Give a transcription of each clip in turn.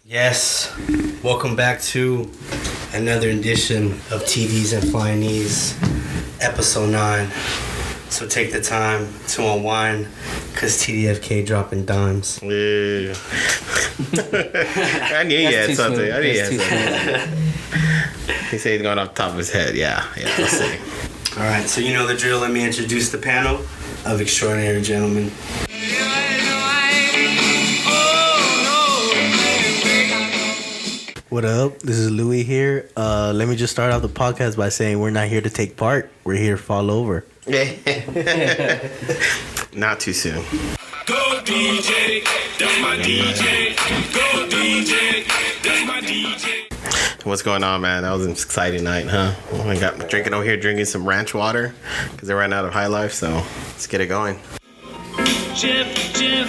Yes, welcome back to another edition of TVs and Flying Knees, episode 9. So take the time to unwind, because TDFK dropping dimes. Yeah. I knew you had something. He said he's going off the top of his head. Yeah, let's see. Alright, so you know the drill. Let me introduce the panel of extraordinary gentlemen. What up? This is Louis here. Let me just start off the podcast by saying we're not here to take part. We're here to fall over. Not too soon. Go DJ, that's my DJ. Go DJ, that's my DJ. What's going on, man? That was an exciting night, huh? I got drinking over here, drinking some ranch water because they ran out of High Life, so let's get it going. Jeff. Jeff.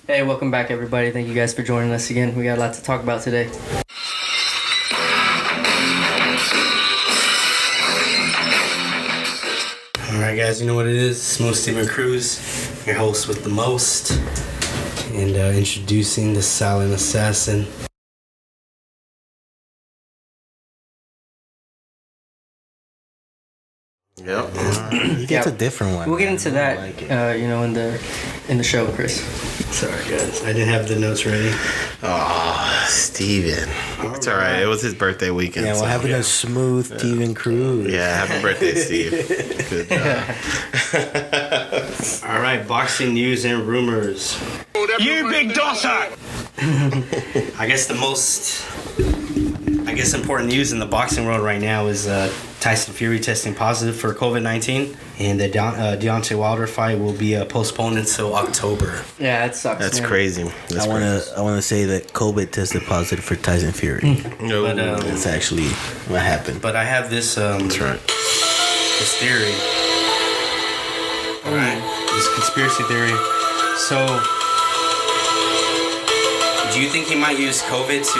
Hey, welcome back, everybody. Thank you guys for joining us again. We got a lot to talk about today. Alright guys, you know what it is? Smooth Steven Cruz, your host with the most, and introducing the silent assassin. Yep. He gets a different one. We'll get into that, in the show, Chris. Sorry guys, I didn't have the notes ready. Oh, Steven. It's all right. It was his birthday weekend. Yeah, what happened to Smooth Steven Cruz? Yeah, happy birthday, Steve. Good job. Alright, boxing news and rumors. You big dosser! I guess the most important news in the boxing world right now is Tyson Fury testing positive for COVID-19, and the Deontay Wilder fight will be postponed until October. Yeah, it sucks. That's man. crazy. I wanna say that COVID tested positive for Tyson Fury. No, But, That's actually what happened. But I have this that's right. this theory. Alright, this conspiracy theory. So, do you think he might use COVID to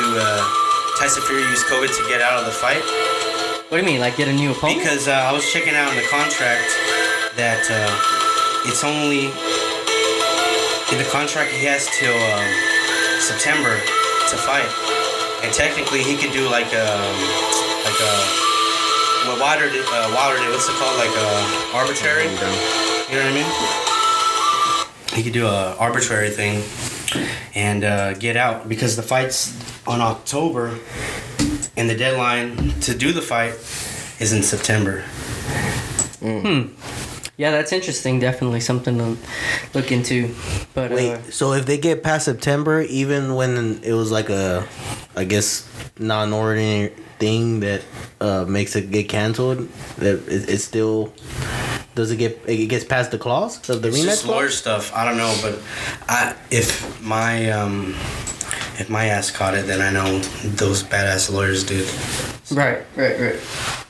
Tyson Fury use COVID to get out of the fight? What do you mean, like get a new opponent? Because I was checking out in the contract that it's only in the contract he has till September to fight, and technically he could do like what Wilder did. What's it called? Like arbitrary. You know what I mean? He could do a arbitrary thing and get out, because the fight's on October, and the deadline to do the fight is in September. Yeah, that's interesting. Definitely something to look into. But Wait, so if they get past September, even when it was like a, I guess, non-ordinary thing that makes it get canceled, that it still it gets past the clause of the It's rematch just lawyer clause? stuff. I don't know, but if my ass caught it, then I know those badass lawyers did. Right.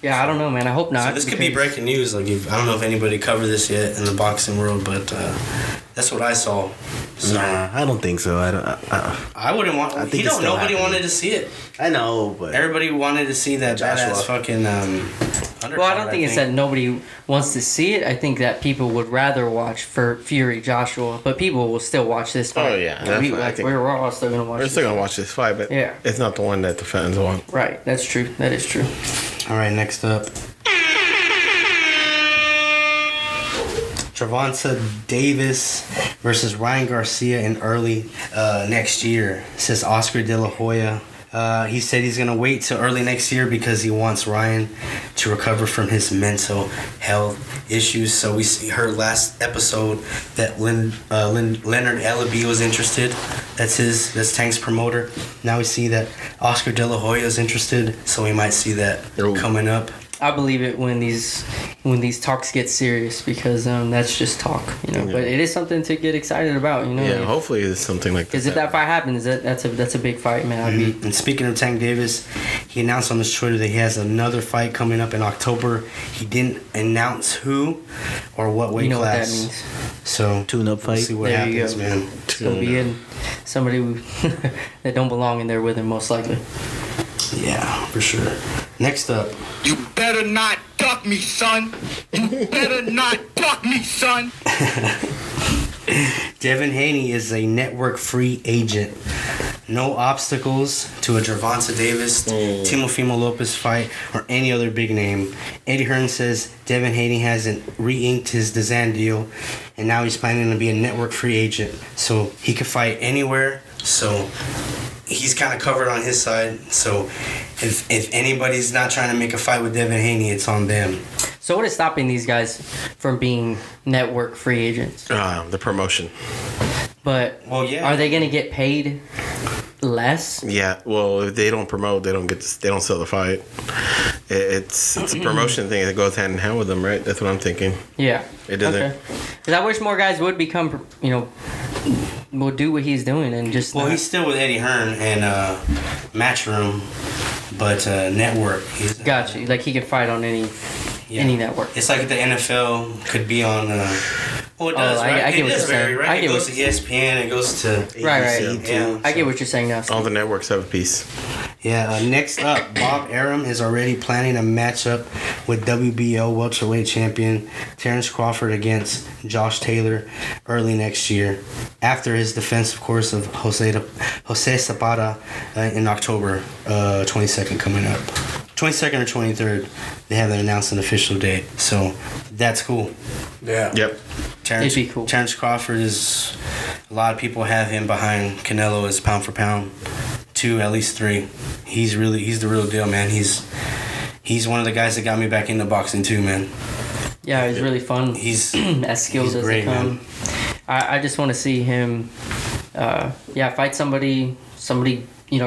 Yeah, I don't know, man. I hope not. So this could be breaking news. Like, I don't know if anybody covered this yet in the boxing world, but that's what I saw. So, Nah, I don't think so. I wouldn't want. I think it's still Nobody happening. wanted to see it. I know, but Everybody wanted to see that Joshua. badass fucking. Well, I don't think it's that nobody wants to see it. I think that people would rather watch for Fury Joshua, but people will still watch this fight. Oh, yeah, definitely. I think We're all still gonna watch. We're this still gonna fight. watch this fight, but Yeah. it's not the one that the fans want. Right, that's true. That is true. All right, next up. Gervonta Davis versus Ryan Garcia in early next year, says Oscar De La Hoya. He said he's going to wait till early next year because he wants Ryan to recover from his mental health issues. So we heard last episode that Leonard Ellaby was interested. That's Tank's promoter. Now we see that Oscar De La Hoya is interested, so we might see that coming up. I believe it when these talks get serious, because that's just talk, you know. Yeah. But it is something to get excited about, you know. Yeah, hopefully it's something like that. Because if that fight happens, that's a big fight, man. I'd be. And speaking of Tank Davis, he announced on his Twitter that he has another fight coming up in October. He didn't announce who or what weight You know class. what that means. So Tune-up we'll fight. see what There you happens, go. man. It's gonna be in somebody that don't belong in there with him, most likely. Yeah, for sure. Next up. You better not duck me, son. You better not duck me, son. Devin Haney is a network free agent. No obstacles to a Gervonta Davis, Teofimo Lopez fight, or any other big name. Eddie Hearn says Devin Haney hasn't re-inked his DAZN deal, and now he's planning to be a network free agent. So he could fight anywhere. So he's kind of covered on his side. So if anybody's not trying to make a fight with Devin Haney, it's on them. So what is stopping these guys from being network free agents? The promotion. But Well, yeah. are they going to get paid less? Yeah, well, if they don't promote, they don't sell the fight. It's a promotion thing that goes hand in hand with them, right? That's what I'm thinking. Yeah. It doesn't. Because I wish more guys would become, will do what he's doing and just. Well, he's still with Eddie Hearn and Matchroom, but network. Gotcha. Like he can fight on any network. It's like the NFL could be on. Well, it does. Right? I get it what does you're vary, saying. right? I It get goes to ESPN. It goes to Right. Yeah. I get what you're saying now. Steve. All the networks have a piece. Yeah. Next up, Bob Arum is already planning a matchup with WBO welterweight champion Terrence Crawford against Josh Taylor early next year, after his defense, of course, of Jose Zapata in October 22nd coming up. 22nd or 23rd, they haven't announced an official date, so that's cool. Yeah. Yep. Terrence, It'd be cool. Terrence Crawford is, a lot of people have him behind Canelo as pound for pound, 2, at least 3. He's the real deal, man. He's one of the guys that got me back into boxing too, man. Yeah, he's really fun. He's as skilled he's as great, they come. man. I just want to see him, fight somebody,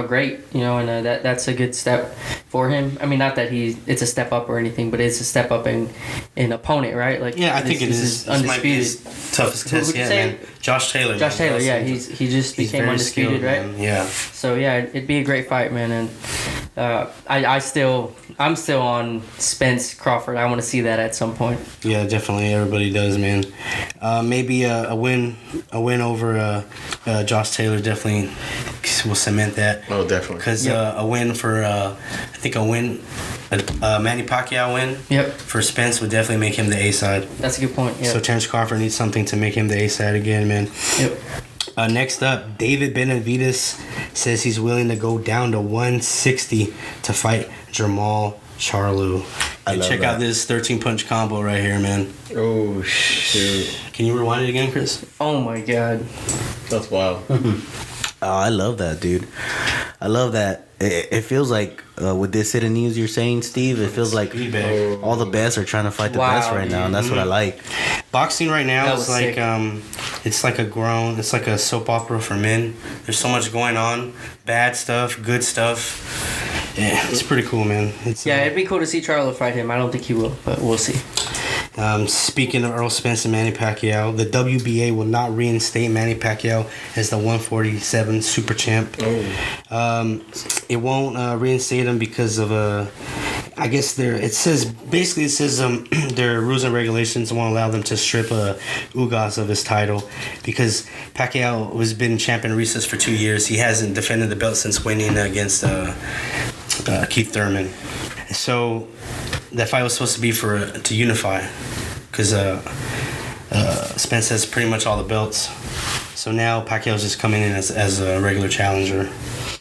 great, and that's a good step for him. I mean, not that it's a step up or anything, but it's a step up in opponent, right? Like, Yeah, I think it this is. This might be undisputed. his toughest Who'd test you yet, say? man. Josh Taylor. Josh man. Taylor, yeah, he just He's became very undisputed, skilled, right? man. Yeah. So yeah, it'd be a great fight, man, and I'm still on Spence Crawford. I want to see that at some point. Yeah, definitely. Everybody does, man. Maybe a win over Josh Taylor definitely will cement that. Oh, definitely. Because a win for a Manny Pacquiao win. Yep, For Spence would definitely make him the A side. that's a good point. Yeah. So Terrence Crawford needs something to make him the A side again, man. Yep. Next up, David Benavidez says he's willing to go down to 160 to fight Jermell Charlo. And love check that. out this 13-punch combo right here, man. Oh, shoot. Can you rewind it again, Chris? Oh my God. That's wild. Oh, I love that, dude. I love that. It feels like with this hidden news you're saying, Steve, it feels like Speed bag. all the best are trying to fight the Wow, best right now, and that's what I like. Boxing right now That is was sick. it's like a soap opera for men. There's so much going on, bad stuff, good stuff. Yeah, it's pretty cool, man. It's Yeah, it'd be cool to see Charlo fight him. I don't think he will, but we'll see. Speaking of Earl Spence and Manny Pacquiao, the WBA will not reinstate Manny Pacquiao as the 147 super champ. It won't reinstate him because of I guess their rules and regulations won't allow them to strip Ugas of his title, because Pacquiao has been champ in recess for 2 years. He hasn't defended the belt since winning against Keith Thurman. So that fight was supposed to be to unify, because Spence has pretty much all the belts. So now Pacquiao's just coming in as a regular challenger.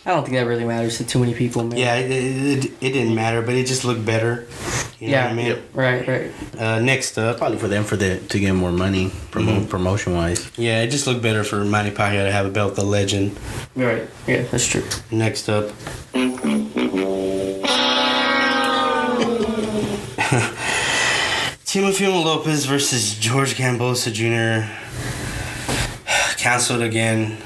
I don't think that really matters to too many people, man. Yeah, it didn't matter, but it just looked better. You know what I mean? Right. Next up, Probably for them to get more money promotion wise. yeah, it just looked better for Manny Pacquiao to have a belt, the legend. Right. Yeah, that's true. Next up, Teofimo Lopez versus George Gambosa Jr. Cancelled again,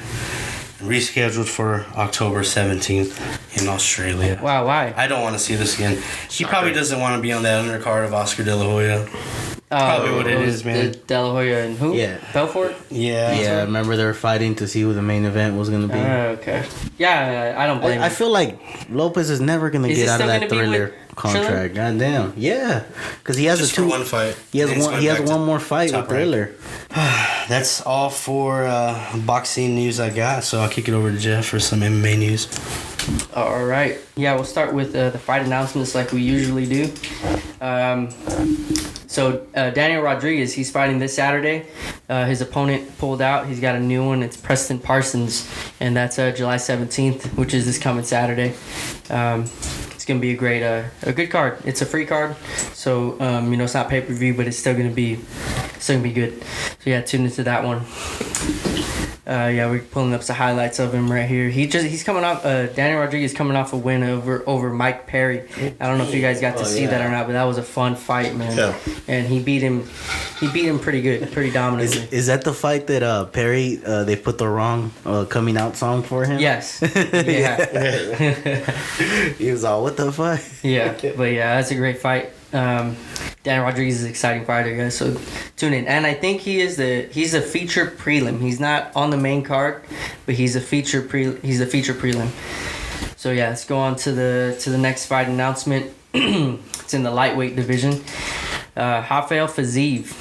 rescheduled for October 17th in Australia. Wow, why? I don't want to see this again. He probably doesn't want to be on that undercard of Oscar De La Hoya. Probably what it is, man. De La Hoya and who? Yeah. Belfort? Yeah. Yeah, remember they were fighting to see who the main event was going to be. Okay. Yeah, I don't blame I him. feel like Lopez is never going to Is get he out of still that gonna be Thriller with contract. Goddamn. Yeah. Because he has Just a for two. one fight. He has Then he's one. going He has back to one more fight with top rank. Thriller. That's all for boxing news I got. So I'll kick it over to Jeff for some MMA news. All right. Yeah, we'll start with the fight announcements like we usually do. So Daniel Rodriguez, he's fighting this Saturday. His opponent pulled out. He's got a new one. It's Preston Parsons, and that's July 17th, which is this coming Saturday. It's gonna be a good card. It's a free card, so it's not pay-per-view, but it's still gonna be good. So yeah, tune into that one. We're pulling up some highlights of him right here. He's coming off. Daniel Rodriguez coming off a win over Mike Perry. I don't know if you guys got to see that or not, but that was a fun fight, man. Yeah. And he beat him. He beat him pretty good, pretty dominantly. Is that the fight that Perry they put the wrong coming out song for him? Yes. Yeah. He was all, what the fuck? Yeah, but yeah, that's a great fight. Dan Rodriguez is an exciting fighter, guys. So tune in. And I think he's a feature prelim. He's not on the main card, but he's a feature prelim. So yeah, let's go on to the next fight announcement. It's in the lightweight division. Rafael Fiziev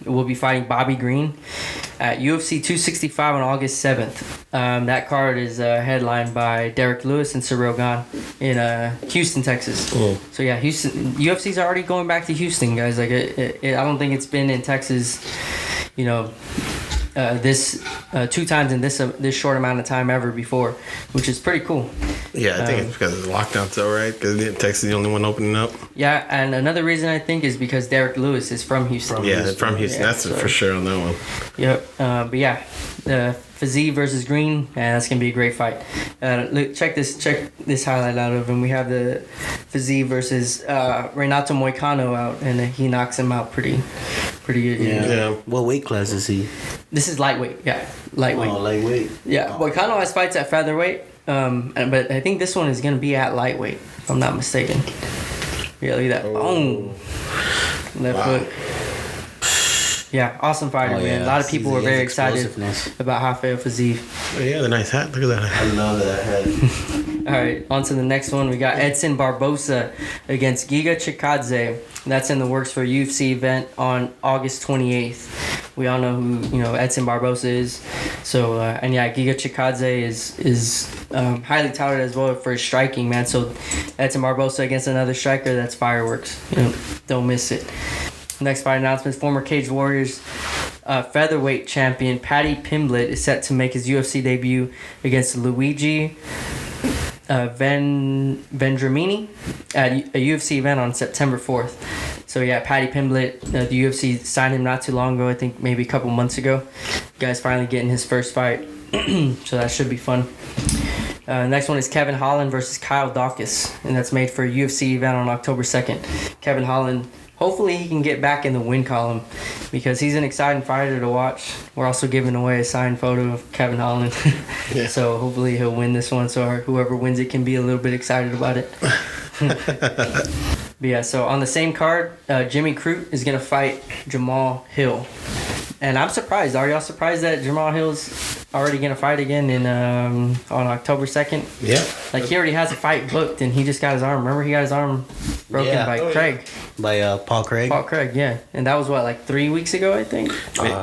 will be fighting Bobby Green at UFC 265 on August 7th. That card is headlined by Derek Lewis and Cyril Gane in Houston, Texas. Oh. So yeah, UFC's already going back to Houston, guys. Like I don't think it's been in Texas, this 2 times in this short amount of time ever before, which is pretty cool. Yeah, I think it's because of the lockdown, so right? Because Texas is the only one opening up. Yeah, and another reason I think is because Derek Lewis is from Houston. From Houston. Yeah, that's for sure on that one. Yep. But yeah, the Fiziev versus Green, that's gonna be a great fight. Check this highlight out of him. We have the Fiziev versus Renato Moicano out, and he knocks him out pretty good. Yeah. What weight class is he? This is lightweight. Yeah, lightweight. Oh, lightweight. Yeah, Moicano has fights at featherweight. But I think this one is gonna be at lightweight, if I'm not mistaken. Yeah, look at that. Boom. Left hook. Yeah, awesome fighter, man. A lot of people were very excited about Rafael Fiziev. Oh, yeah, the nice hat. Look at that hat. I love that hat. All right, on to the next one. We got Edson Barbosa against Giga Chikadze. That's in the works for a UFC event on August 28th. We all know who Edson Barbosa is. So Giga Chikadze is highly touted as well for his striking, man. So Edson Barbosa against another striker, that's fireworks. Don't miss it. Next fight announcement: former Cage Warriors featherweight champion Paddy Pimblett is set to make his UFC debut against Luigi Vendramini at a UFC event on September 4th. So yeah, Paddy Pimblett, the UFC signed him not too long ago, I think maybe a couple months ago. Guy's finally getting his first fight, so that should be fun. Next one is Kevin Holland versus Kyle Dawkins, and that's made for a UFC event on October 2nd. Kevin Holland, hopefully he can get back in the win column because he's an exciting fighter to watch. We're also giving away a signed photo of Kevin Holland. Yeah. So hopefully he'll win this one so whoever wins it can be a little bit excited about it. But yeah, so on the same card, Jimmy Crute is going to fight Jermell Hill. And I'm surprised. Are y'all surprised that Jermell Hill's already going to fight again on October 2nd? Yeah. Like, he already has a fight booked, and he just got his arm. Remember, he got his arm broken by Craig. By Paul Craig? Paul Craig, yeah. And that was, 3 weeks ago, I think?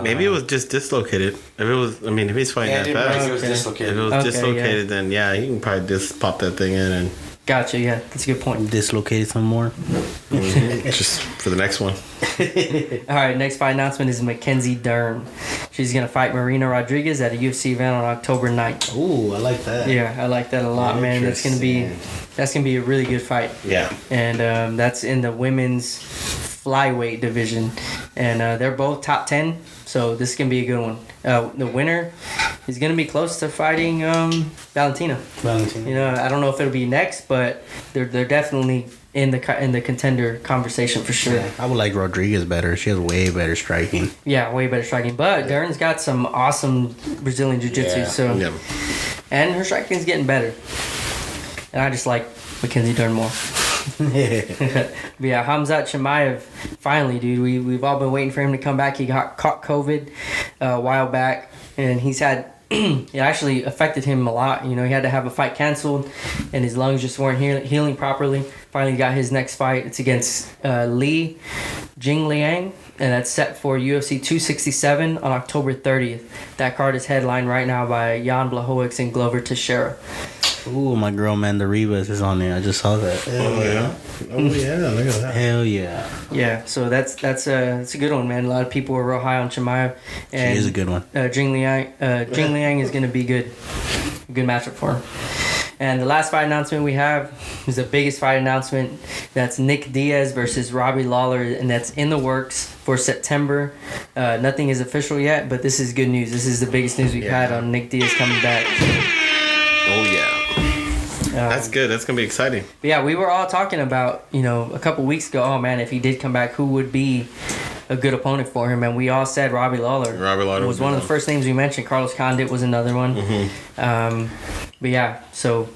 Maybe it was just dislocated. If he's fighting that fast. It was dislocated. If it was dislocated, then yeah, he can probably just pop that thing in and... Gotcha, yeah. That's a good point. Dislocated some more. Just for the next one. All right, next fight announcement is Mackenzie Dern. She's going to fight Marina Rodriguez at a UFC event on October 9th. Ooh, I like that. Yeah, I like that a lot, man. That's gonna be a really good fight. Yeah. And that's in the women's flyweight division. And they're both top 10, so this is going to be a good one. The winner is going to be close to fighting Valentina. I don't know if it'll be next, but they're definitely in the contender conversation for sure. Yeah, I would like Rodriguez better. She has way better striking. Yeah, way better striking. But Dern's got some awesome Brazilian jiu-jitsu. And her striking is getting better. And I just like Mackenzie Dern more. But yeah, Khamzat Chimaev, finally, dude. We've all been waiting for him to come back. He got caught COVID a while back, and he's had it actually affected him a lot. He had to have a fight canceled, and his lungs just weren't healing properly. Finally got his next fight. It's against Li Jingliang, and that's set for UFC 267 on October 30th. That card is headlined right now by Jan Blachowicz and Glover Teixeira. Ooh, my girl Amanda Rivas is on there. I just saw that. Oh yeah. Look at that. Hell yeah. Yeah, so that's a good one, man. A lot of people were real high on Chimaev. And, She is a good one. Jing Liang is going to be good. Good matchup for him. And the last fight announcement we have is the biggest fight announcement. That's Nick Diaz versus Robbie Lawler, and that's in the works for September. Nothing is official yet, but this is good news. This is the biggest news we've had on Nick Diaz coming back. Oh yeah. That's good. That's gonna be exciting. But yeah, we were all talking about, a couple weeks ago, oh man, if he did come back, who would be a good opponent for him? And we all said Robbie Lawler. Robbie Lawler was one of the first names we mentioned. Carlos Condit was another one. But yeah, so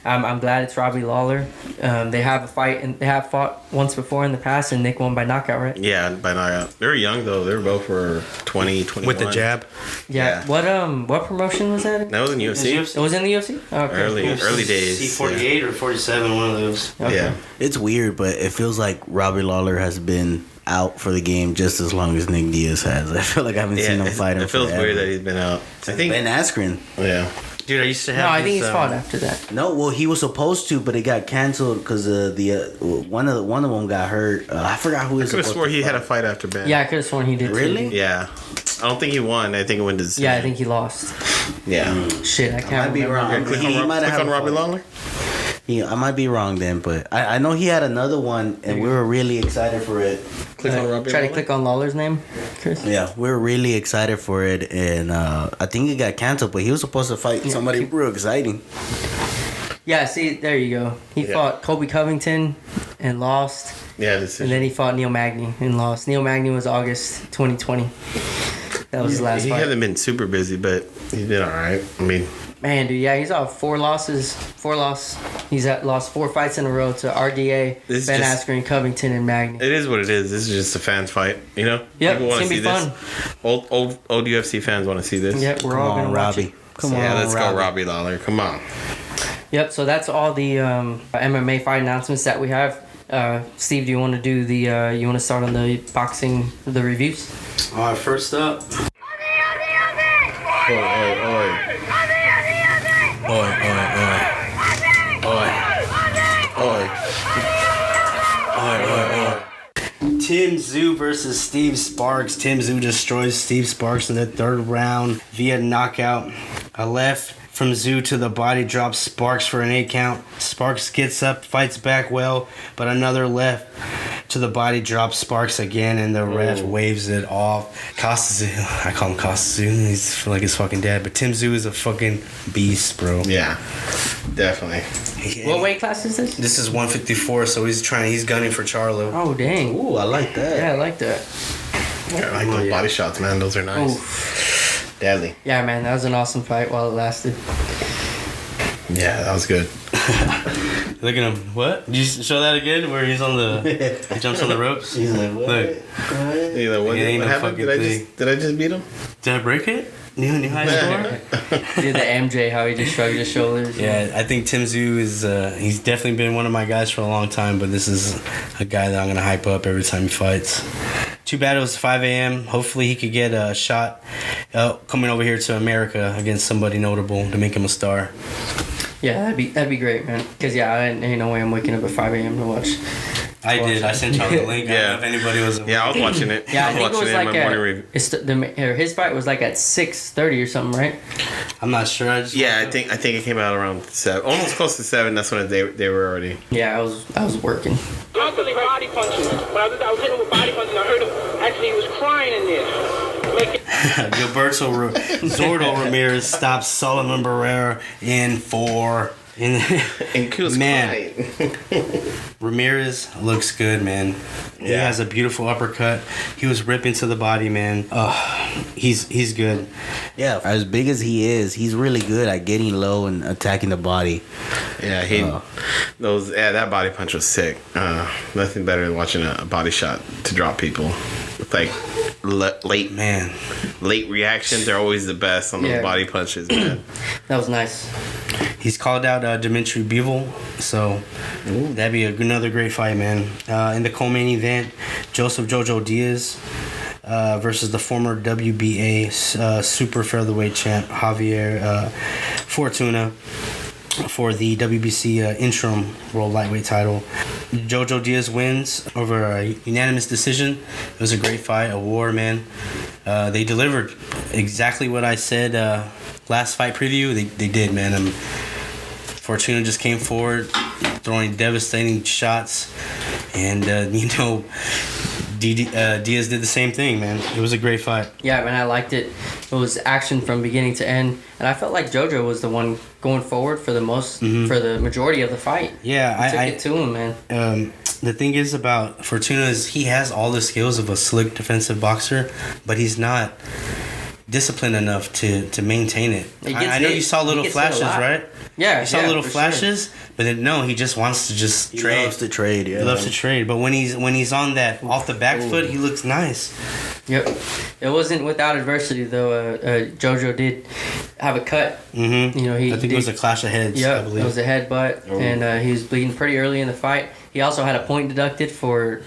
I'm glad it's Robbie Lawler. They have a fight and they have fought once before in the past, and Nick won by knockout, right? Yeah, by knockout. They were young though. They were both for 20, 21. With the jab. Yeah. What promotion was that? That was in UFC. It was in the UFC? Oh, okay. Early days. C48 or 47, one of those. Okay. Yeah. It's weird, but it feels like Robbie Lawler has been out for the game just as long as Nick Diaz has. I feel like I haven't seen him fight him. It feels forever. weird that he's been out. I think Ben Askren. Yeah. Dude, I used to have. No, I think he's fought after that. No, well, he was supposed to, but it got canceled because one of them got hurt. I forgot who I was could have supposed swore to he had a fight. fight after Ben. Yeah, I could have sworn he did. Really? Too. Yeah. I don't think he won. I think it went to decision. Yeah, I think he lost. Yeah. Shit, I can't might be remember. wrong. Click He on, might have click on had a Robbie fight. Lawler. I might be wrong then, but I know he had another one, and we were really excited for it. Click on Robbie Try to Lawler. click on Lawler's name, Chris. Yeah, we were really excited for it, and I think it got canceled, but he was supposed to fight somebody real exciting. Yeah, see, there you go. He fought Colby Covington and lost. Yeah, decision. And then he fought Neil Magny and lost. Neil Magny was August 2020. That was his last He fight. hasn't been super busy, but he's been all right. I mean, Man, dude, yeah, he's off 4 losses. He's lost 4 fights in a row to RDA, This is Ben just- Askren, Covington, and Magny. it is what it is. This is just a fans fight, you know? Yep, People it's wanna gonna be see fun. this. Old UFC fans want to see this. Yep, we're Come all on, gonna watch Robbie. it. Come on, Yeah, let's Robbie. go, Robbie Lawler. Come on. Yep, so that's all the MMA fight announcements that we have. Steve, do you want to do you want to start on the boxing, the reviews? All right, first up. Tim Tszyu versus Steve Sparks. Tim Tszyu destroys Steve Sparks in the 3rd round via knockout. A left from Tszyu to the body drops Sparks for an 8 count. Sparks gets up, fights back well, but another left to the body drops Sparks again, and the ref waves it off. Tszyu, I call him Tszyu. He's like his fucking dad, but Tim Tszyu is a fucking beast, bro. Yeah, definitely. What weight class is this? This is 154, so he's gunning for Charlo. Oh, dang. Ooh, I like that. Yeah, I like that. I like those body shots, man. Those are nice. Oof. Deadly. Yeah, man, that was an awesome fight while it lasted. Yeah, that was good. Look at him. What? Did you show that again? Where he's on the... he jumps on the ropes? He's like, what? Look. You know, what It ain't no happened? fucking Did I just beat him? Did I break it? New high score? He did the MJ, how he just shrugged his shoulders. Yeah, I think Tim Tszyu is... he's definitely been one of my guys for a long time, but this is a guy that I'm going to hype up every time he fights. Too bad it was 5 a.m. Hopefully he could get a shot coming over here to America against somebody notable to make him a star. Yeah, that'd be great, man. Because, yeah, ain't no way I'm waking up at 5 a.m. to watch. I did. I sent y'all the link. I don't know if anybody was... Yeah, I was watching it. Yeah, I was think it was watching like in my morning review. his fight was like at 6:30 or something, right? I'm not sure. I just Yeah, I think it came out around 7, almost close to 7. That's when they were already. Yeah, I was working. Constantly body punching. When I was hitting him with body punching, I heard him. Actually, he was crying in there. Gilberto Zurdo Ramirez stops Solomon Barrera in 4. And he was Man. Ramirez looks good, man. He Yeah. has a beautiful uppercut. He was ripping to the body, man. He's good. Yeah, as big as he is, he's really good at getting low and attacking the body. Yeah, that body punch was sick. Nothing better than watching a body shot to drop people. With like late reactions are always the best on those body punches, man. That was nice. He's called out Dimitri Bivol, so that'd be another great fight, man. In the co-main event, Joseph Jojo Diaz versus the former WBA super featherweight champ Javier Fortuna. for the WBC interim world lightweight title. Jojo Diaz wins over a unanimous decision. It was a great fight, a war, man. They delivered exactly what I said last fight preview. They did, man. Fortuna just came forward, throwing devastating shots, and Diaz did the same thing, man. It was a great fight. Yeah, man, I liked it. It was action from beginning to end, and I felt like Jojo was the one going forward for the most, for the majority of the fight. Yeah, he took it to him, man. The thing is about Fortuna is he has all the skills of a slick defensive boxer, but he's not disciplined enough to maintain it. I know you saw little flashes, right? Yeah, you saw little flashes, sure. But then no, he just wants to just trade. He loves to trade, yeah. He loves to trade, but when he's on that off the back foot, he looks nice. Yep, it wasn't without adversity though. Jojo did have a cut. Mm-hmm. You know, I think it was a clash of heads. Yeah, I believe it was a headbutt, and he was bleeding pretty early in the fight. He also had a point deducted for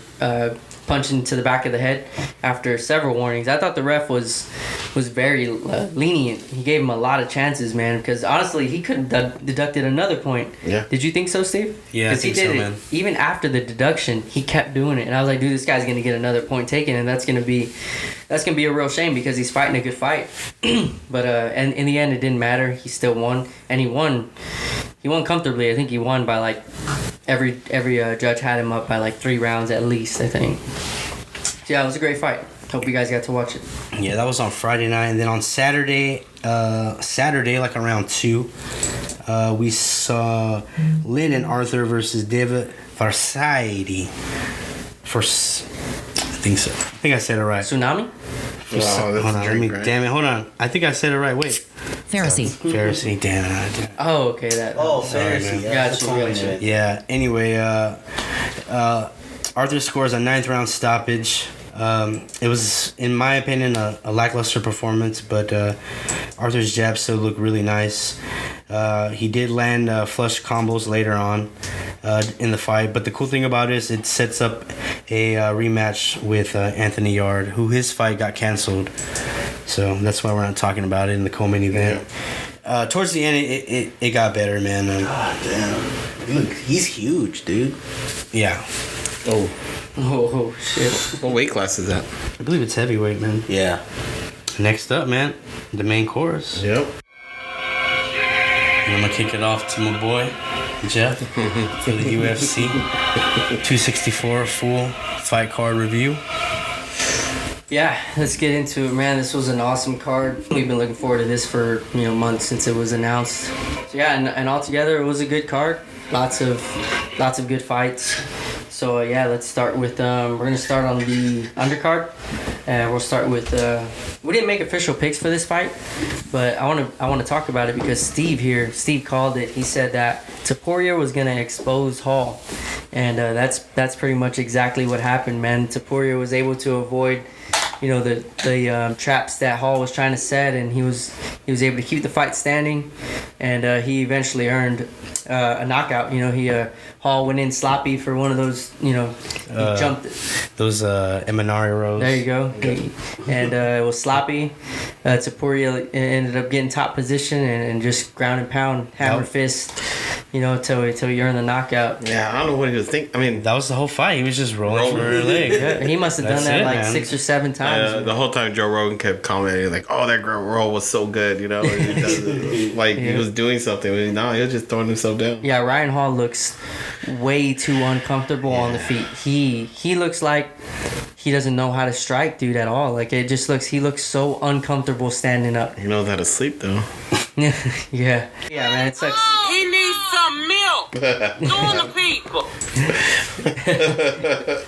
punching to the back of the head after several warnings. I thought the ref was very lenient. He gave him a lot of chances, man, because honestly, he could have deducted another point. Yeah. Did you think so, Steve? Yeah, I think he did so, it. man. Even after the deduction, he kept doing it, and I was like, dude, this guy's gonna get another point taken, and that's gonna be a real shame because he's fighting a good fight. But and in the end, it didn't matter. He still won, and he won comfortably. I think he won by like every judge had him up by like 3 rounds at least, I think. So yeah, it was a great fight. Hope you guys got to watch it. Yeah, that was on Friday night, and then on Saturday like around 2, we saw Lynn and Arthur versus David Farsaidi. I think so. I think I said it right. Tsunami? Hold on, right? damn it, hold on. I think I said it right. Wait. Pharisee, damn it. Oh, okay, that. Oh, Sorry, Pharisee. man. Gotcha. Yeah, anyway, Arthur scores a 9th round stoppage. It was, in my opinion, a lackluster performance, but Arthur's jabs still look really nice. He did land flush combos later on in the fight, but the cool thing about it is it sets up a rematch with Anthony Yarde, who his fight got canceled. So that's why we're not talking about it in the co-main event. Towards the end, it got better, man. God damn. Look, he's huge, dude. Yeah. Oh, shit. What weight class is that? I believe it's heavyweight, man. Yeah. Next up, man, the main course. Yep. I'm gonna kick it off to my boy, Jeff, for the UFC 264 full fight card review. Yeah, let's get into it, man. This was an awesome card. We've been looking forward to this for months since it was announced. So yeah, and altogether it was a good card. Lots of good fights. So yeah, let's start with we're gonna start on the undercard, and we'll start with we didn't make official picks for this fight, but I want to talk about it because Steve called it. He said that Poirier was gonna expose Hall, and that's pretty much exactly what happened, man. Poirier was able to avoid the traps that Hall was trying to set, and he was able to keep the fight standing, and he eventually earned a knockout. Hall went in sloppy for one of those, he jumped those Eminari rows. There you go. And it was sloppy. Poirier ended up getting top position and just ground and pound, hammer fist, till you earn the knockout. Yeah, I don't know what he was thinking. I mean, That was the whole fight. He was just rolling for her leg. Yeah, he must have done That's that it, like man. 6 or 7 times. the whole time Joe Rogan kept commenting like, "Oh, that roll was so good," He was doing something. No, he was just throwing himself down. Yeah, Ryan Hall looks way too uncomfortable on the feet. He looks like he doesn't know how to strike, dude, at all. Like he looks so uncomfortable standing up. He knows how to sleep though. Yeah, man, it sucks. He needs some milk. Doing the people.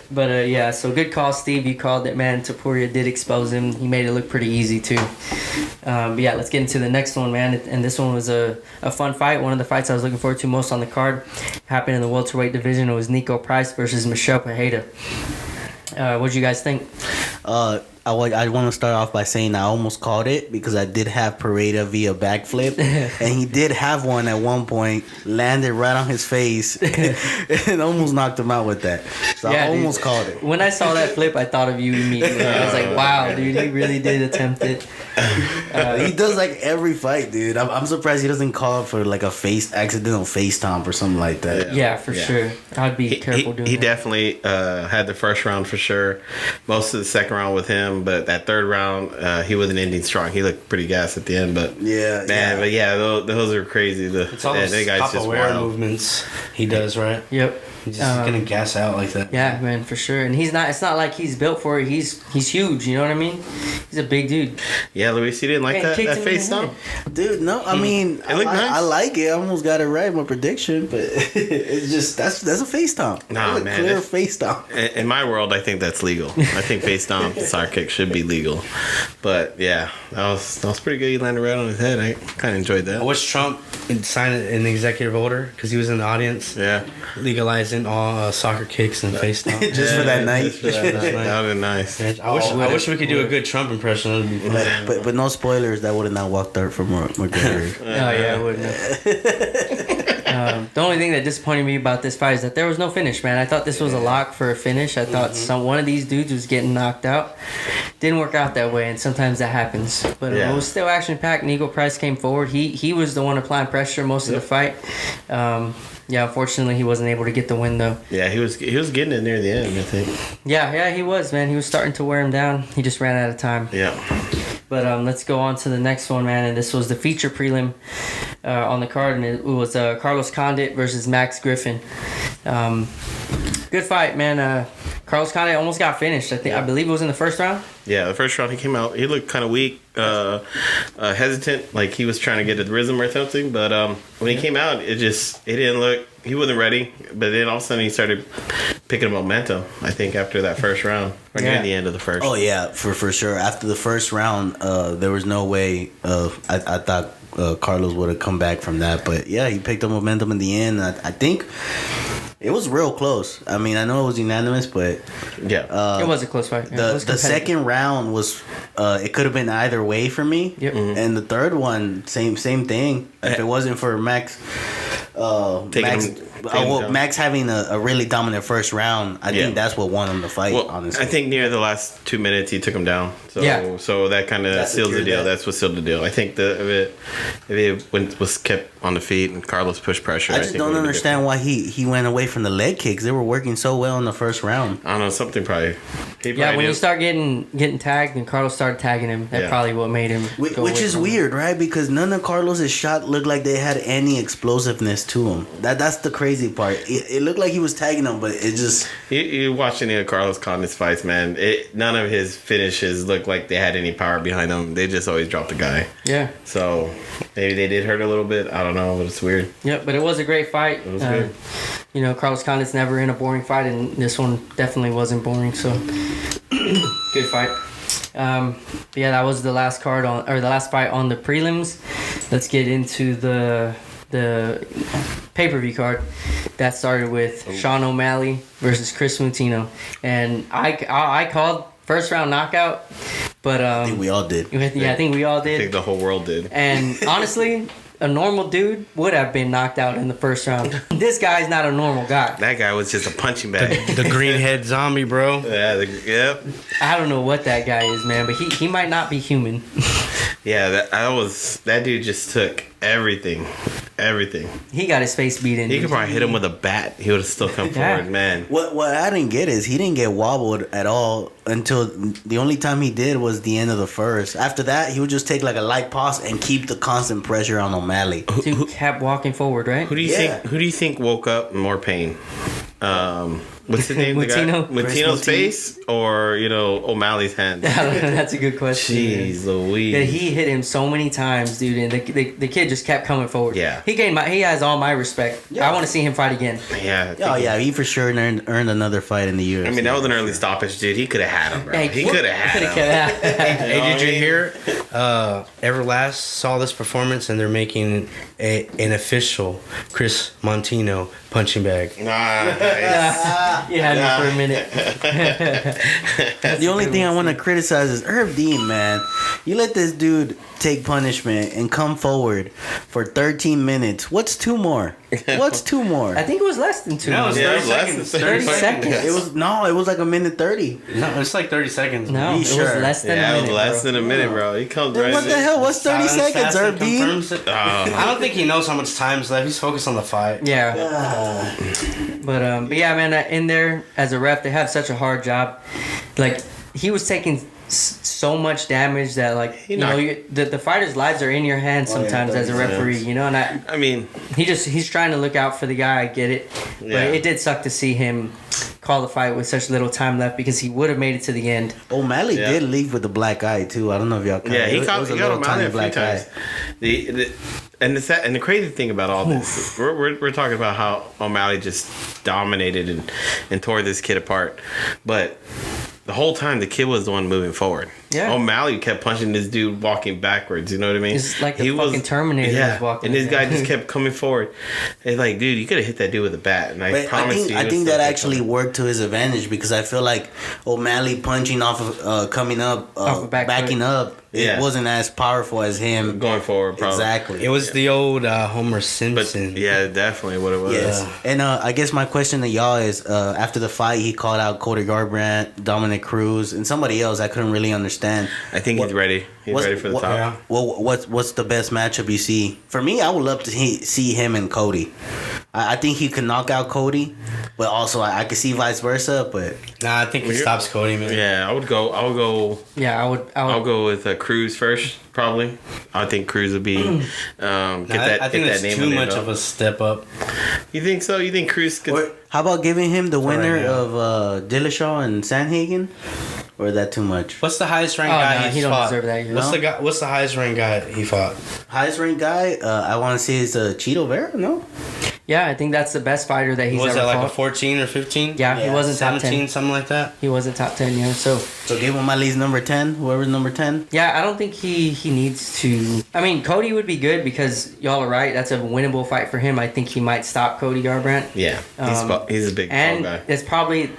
But yeah, so good call, Steve. You called it, man. Poirier did expose him. He made it look pretty easy too. But yeah, let's get into the next one, man. And this one was a fun fight. One of the fights I was looking forward to most on the card happened in the welterweight division. It was Nico Price versus Michele Pajeta. What did you guys think? I want to start off by saying I almost called it because I did have Pajeta via backflip, and he did have one at one point, landed right on his face, and almost knocked him out with that. So I almost called it. When I saw that flip, I thought of you immediately. I was like, wow, dude, he really did attempt it. He does like every fight, dude. I'm surprised he doesn't call it for like a accidental face stomp or something like that. Yeah, for sure. I'd be careful doing that. He definitely had the first round for sure. Most of the second round with him, but that third round, he wasn't ending strong. He looked pretty gassed at the end, but those are crazy. It's all those capoeira movements he does, right? Yep. He's just gonna gas out like that. Yeah, man, for sure. And he's not. It's not like he's built for it. He's huge. You know what I mean? He's a big dude. Yeah, Luis, you didn't like that face stomp, dude. No, I mean, it looked nice. I like it. I almost got it right, my prediction, but it's just that's a face stomp. Nah, that's a clear face stomp. In my world, I think that's legal. I think face stomp, side kick should be legal. But yeah, that was pretty good. He landed right on his head. I kind of enjoyed that. I wish Trump signed an executive order because he was in the audience. Yeah, legalizing all soccer kicks and face stomp. just for that night. That would be nice. I wish we could do a good Trump impression. That'd be fun. But no spoilers. That would have not walked out from McGregor. Oh yeah, it wouldn't have. The only thing that disappointed me about this fight is that there was no finish, man. I thought this was a lock for a finish. I thought one of these dudes was getting knocked out. Didn't work out that way, and sometimes that happens. But it was still action packed. Nico Price came forward. He was the one applying pressure most of the fight. Yeah, unfortunately, he wasn't able to get the win though. Yeah, he was getting it near the end, I think. Yeah, he was, man. He was starting to wear him down. He just ran out of time. Yeah. But let's go on to the next one, man. And this was the feature prelim on the card, and it was Carlos Condit versus Max Griffin. Good fight, man. Carlos Condit almost got finished. I believe it was in the first round. Yeah, the first round he came out. He looked kind of weak, hesitant, like he was trying to get a rhythm or something. But when he came out, it didn't look. He wasn't ready. But then all of a sudden he started picking momentum. I think after that first round, or near the end of the first. Oh yeah, for sure. After the first round, there was no way. I thought Carlos would have come back from that, but yeah, he picked up momentum in the end. I think. It was real close. I mean, I know it was unanimous, but yeah, it was a close fight. The second round was it could have been either way for me. Yep. And the third one, same thing. If it wasn't for Max having a really dominant first round, I think that's what won him the fight. Well, honestly, I think near the last 2 minutes he took him down. So that kind of sealed the deal. That's what sealed the deal. I think if it was kept on the feet and Carlos pushed pressure, I just don't understand why he went away from the leg kicks. They were working so well in the first round. I don't know, something probably. When you start getting tagged and Carlos started tagging him, that's probably what made him. Which is weird, right? Because none of Carlos's shot looked like they had any explosiveness to them. That's the crazy part. It looked like he was tagging them, but it just. You watch any of Carlos Condit's fights, man. None of his finishes looked like they had any power behind them. They just always dropped the guy. Yeah. So maybe they did hurt a little bit. I don't know, but it's weird. Yeah, but it was a great fight. It was good. Carlos Condit's never in a boring fight, and this one definitely wasn't boring. So good fight. That was the last last fight on the prelims. Let's get into the pay-per-view card that started with Sean O'Malley versus Chrismoutinho, and I called first round knockout, but I think we all did. Yeah, I think we all did. I think the whole world did. And honestly, a normal dude would have been knocked out in the first round. This guy's not a normal guy. That guy was just a punching bag. The green head zombie, bro. Yeah, yep. I don't know what that guy is, man, but he might not be human. Yeah, that dude just took everything. He got his face beat in. He could probably hit him with a bat. He would have still come forward, man. What I didn't get is he didn't get wobbled at all until the only time he did was the end of the first. After that, he would just take like a light pause and keep the constant pressure on O'Malley. Dude kept walking forward, right? Who do you think woke up in more pain? What's his name? Moutinho's face or O'Malley's hand? That's a good question. Jeez Louise. Yeah, he hit him so many times, dude, and the kid just kept coming forward. Yeah, he has all my respect. Yeah. I want to see him fight again. Yeah. He for sure earned another fight in the UFC. I mean, that was an early stoppage, dude. He could have had him, bro. Yeah, he could have had him. Hey, did you hear? Everlast saw this performance and they're making an official Chrismoutinho punching bag. Nice. You had me for a minute. The only thing I want to criticize is Herb Dean, man. You let this dude take punishment and come forward for 13 minutes. What's two more? What's two more? I think it was less than 2 No, it was minutes. 30 less seconds. than 30 seconds. It was like a minute 30. No, it's like 30 seconds. No, it sure? was less than Yeah, a it minute. was less bro. than a minute, bro. He comes Then right what the in. hell? What's 30 Silence seconds, fast Herb and Dean? confirms it. I don't think he knows how much time's left. He's focused on the fight. Yeah. But yeah, man, in there as a ref, they have such a hard job. Like, he was taking so much damage that, like, you know, the fighters' lives are in your hands sometimes as a referee, you know. And I mean, he's trying to look out for the guy. I get it, but it did suck to see him call the fight with such little time left because he would have made it to the end. O'Malley did leave with a black eye too. I don't know if y'all. yeah, he it got was a O'Malley little tiny a few black times. eye. And the crazy thing about all this, we're talking about how O'Malley just dominated and tore this kid apart, but the whole time the kid was the one moving forward. Yeah. O'Malley kept punching this dude walking backwards. You know what I mean? It's like the fucking Terminator was walking. And this guy just kept coming forward. It's like, dude, you could have hit that dude with a bat. And I promise you. I think that actually worked to his advantage because I feel like O'Malley punching off of coming up, Off a back backing foot. up, it wasn't as powerful as him going forward. Probably. Exactly. It was the old Homer Simpson. But yeah, definitely what it was. Yes. And I guess my question to y'all is after the fight, he called out Cody Garbrandt, Dominic Cruz, and somebody else I couldn't really understand. I think he's ready. He's ready for the top. Yeah. Well, what's the best matchup you see? For me, I would love to see him and Cody. I think he could knock out Cody, but also I could see vice versa. But Nah, I think he stops Cody, man. Yeah, I would go. Yeah, I would. I'll go with Cruz first, probably. I think Cruz would be I think that's too much of a step up. You think so? You think Cruz could? how about giving him the winner right now. of Dillashaw and Sandhagen? Or is that too much? What's the highest ranked Oh, guy no, he's he don't fought? deserve that, you What's know? What's the highest ranked guy he fought? Highest ranked guy, I want to say is Cheeto Vera, no? Yeah, I think that's the best fighter that he's Was ever that like fought. a 14 or 15? Yeah, he wasn't top 17, 10. something like that. He wasn't top 10, yeah. So give him at least number 10, whoever's number 10. yeah, I don't think he needs to. I mean, Cody would be good because y'all are right. That's a winnable fight for him. I think he might stop Cody Garbrandt. Yeah, he's a big tall And guy. it's probably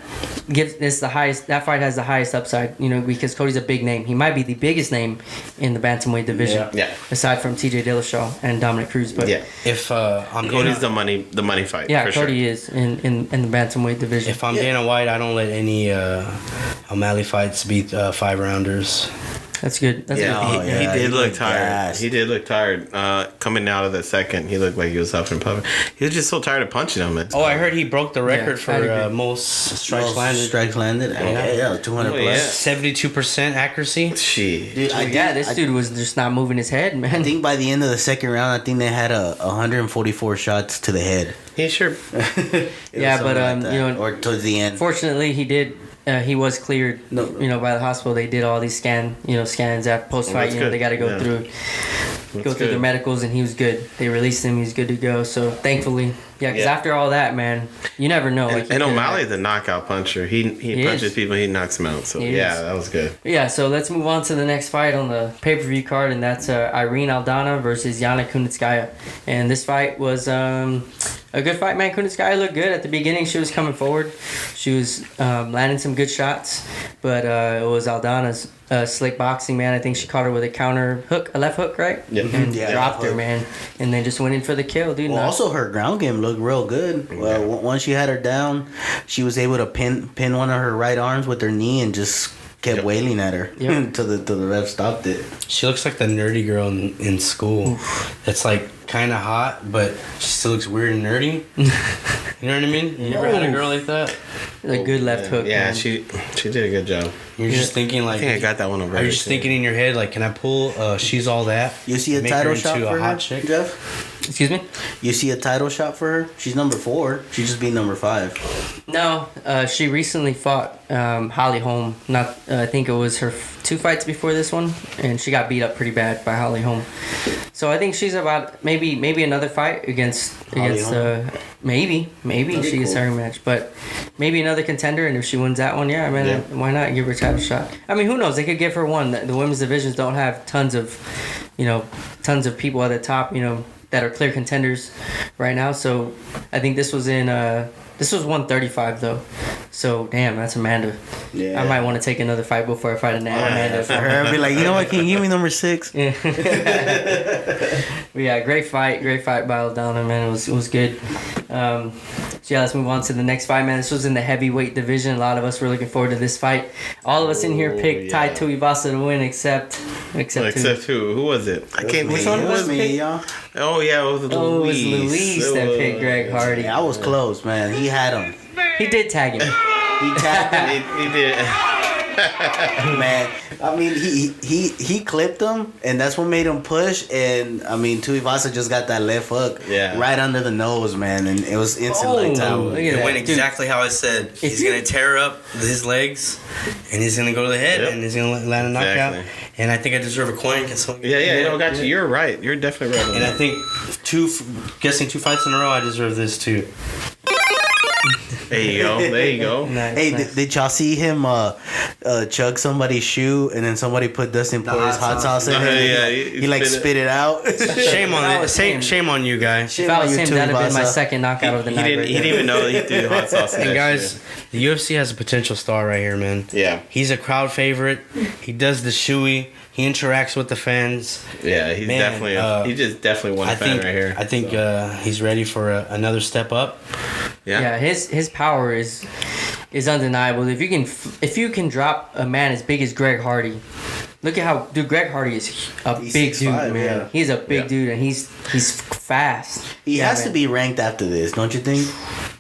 it's the highest. That fight has the highest upside, you know, because Cody's a big name. He might be the biggest name in the bantamweight division. Yeah. Aside from TJ Dillashaw and Dominic Cruz, but Yeah, If I'm Cody's Dana, the money fight. yeah, for Cody sure. is in the bantamweight division. if I'm Dana White, I don't let any O'Malley fights beat 5-rounders. That's good. That's Yeah, good. yeah, he he did look looked tired. gassed. He did look tired. Coming out of the second, he looked like he was huffing and puffing. He was just so tired of punching him. Oh, I heard he broke the record I'd agree. for most strikes Most landed. Strikes landed. Yeah, 200 Oh, plus. yeah. 72% accuracy. Shit. Dude, This dude was just not moving his head, man. I think by the end of the second round, I think they had 144 shots to the head. He sure. Yeah, but, Something like that. you know, or towards the end. Fortunately, he was cleared. No. You know, by the hospital. They did all these scans after post fight. that's You know, good. they got to go Yeah. through That's their good. medicals, and he was good. They released him. He's good to go. So thankfully, yeah. Because Yeah. after all that, man, you never know. Like, And O'Malley's a knockout puncher. He punches is. people, he knocks them out. So He yeah, is. that was good. Yeah, so let's move on to the next fight on the pay-per-view card, and that's Irene Aldana versus Yana Kunitskaya. And this fight was a good fight, man. Kunitskaya looked good. At the beginning, she was coming forward. She was landing some good shots, but it was Aldana's slick boxing, man. I think she caught her with a counter hook, a left hook, right? Yep. And Yeah, dropped left her, hook. man. And then just went in for the kill, dude. Well, No. also her ground game looked real good. Well, once she had her down, she was able to pin one of her right arms with her knee and just kept wailing at her Yep. till the ref stopped it. She looks like the nerdy girl in school. That's like kind of hot, but she still looks weird and nerdy. You know what I mean? You ever had a girl like that? a good left hook, Yeah, man. she did a good job. You're just thinking I like, think I got that one over. are you just thinking in your head like, can I pull She's All That? You see a Make her title into shot a for her, hot chick? Jeff? Excuse me? You see a title shot for her? She's number 4. She just beat number 5. No, she recently fought Holly Holm. Not, I think it was her 2 fights before this one, and she got beat up pretty bad by Holly Holm. So I think she's about maybe another fight against Holm? maybe That'd she be gets cool. her match, but maybe another contender. And if she wins that one, yeah, I mean, why not give her a title shot? I mean, who knows? They could give her one. The women's divisions don't have tons of people at the top. You know, that are clear contenders right now. So I think this was 135 though. So damn, that's Amanda. Yeah. I might want to take another fight before I fight Amanda. For her, I'd be like, you know what? Can you give me number 6? Yeah. But yeah, great fight by Aldana, man. It was good. So yeah, let's move on to the next fight, man. This was in the heavyweight division. A lot of us were looking forward to this fight. All of us in here picked Tai Tuivasa to win, except who? Who was it? I can't. Which one was me, y'all? Oh yeah, it was Luis. Oh, it was Luis that picked Greg Hardy. Yeah, I was close, man. He had him. He did tag him. He tagged him. He did. Man, I mean, he clipped him, and that's what made him push. And I mean, Tuivasa just got that left hook right under the nose, man, and it was instant lights out. It went exactly how I said. He's gonna tear up his legs, and he's gonna go to the head, and he's gonna land a knockout. And I think I deserve a coin. Can someone got you. You're right. You're definitely right. And I think guessing 2 fights in a row, I deserve this too. There you go. Nice, Hey, nice. did y'all see him chug somebody's shoe, and then somebody put Dustin Poirier's hot sauce in it? Yeah, he like spit it out. Shame on it. Shame on you, guys. If I was him, that'd have been my Tuivasa. second knockout of the night. He didn't even know he threw hot sauce in And that guys, shit. the UFC has a potential star right here, man. Yeah. He's a crowd favorite. He does the shoey. He interacts with the fans. Yeah, he's definitely he just definitely won a fan right here. I think he's ready for another step up. Yeah, his power is undeniable. If you can drop a man as big as Greg Hardy, look at how Greg Hardy is He's big dude, 6'5", man. yeah. He's a big dude, and he's fast. He has man. to be ranked after this, don't you think?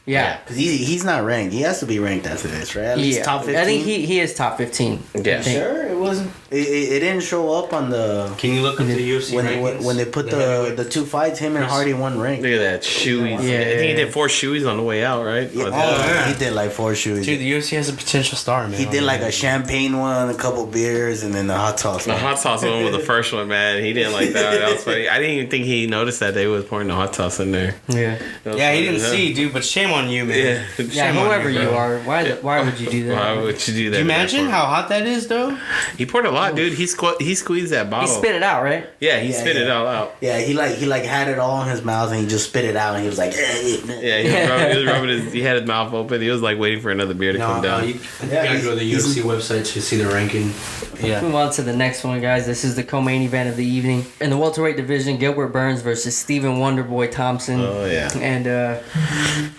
Yeah. Because he's not ranked. He has to be ranked after this, right? At least top 15. I think he is top 15. Yeah. Sure, it wasn't. It didn't show up on the Can you look up the UFC rankings? when they put the 2 fights. Him and Hardy won rank. Look at that shoeies. Yeah. I think he did 4 shoeies on the way out, right? Yeah. He did like 4 shoes. Dude, the UFC has a potential star, man. He did like a champagne one, a couple beers, and then the hot sauce. The hot sauce one was the first one, man. He didn't like that. That was funny. I didn't even think he noticed that they was pouring the hot sauce in there. Yeah. Yeah, he didn't see, dude. But shame on you, man. Yeah. Yeah, whoever you are, why would you do that? Why would you do that? Can you imagine how hot that is, though? He poured a lot, dude. He squeezed that He bottle. spit it out, right? Yeah, he spit it all out. Yeah, he had it all in his mouth, and he just spit it out, and he was like, Yeah, he was rubbing his. He had his mouth open. He was like waiting for another beer to come down. You gotta go to the UFC website to see the ranking. Yeah. Move on to the next one, guys. This is the co-main event of the evening. In the welterweight division, Gilbert Burns versus Stephen Wonderboy Thompson. Oh yeah. And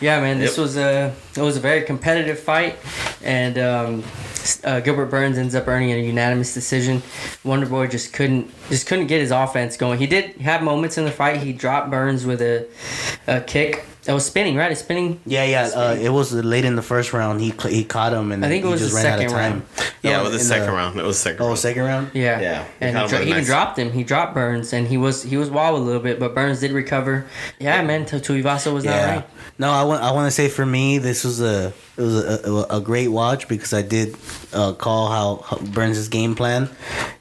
yeah, man, this was a very competitive fight, and Gilbert Burns ends up earning a unanimous decision. Wonderboy just couldn't get his offense going. He did have moments in the fight. He dropped Burns with a kick. That was spinning, right? It's spinning. Yeah. It was late in the first round. He caught him, and I think it was he just the ran out of second time. round. Yeah, it was the second round. It was the second round. Second round. Yeah. Yeah. And Kind of he a nice- dropped him. He dropped Burns, and he was wobbled a little bit, but Burns did recover. Yeah, man. Tuivasa was not right. No, I want to say for me, this was a great watch because I did call how Burns' game plan,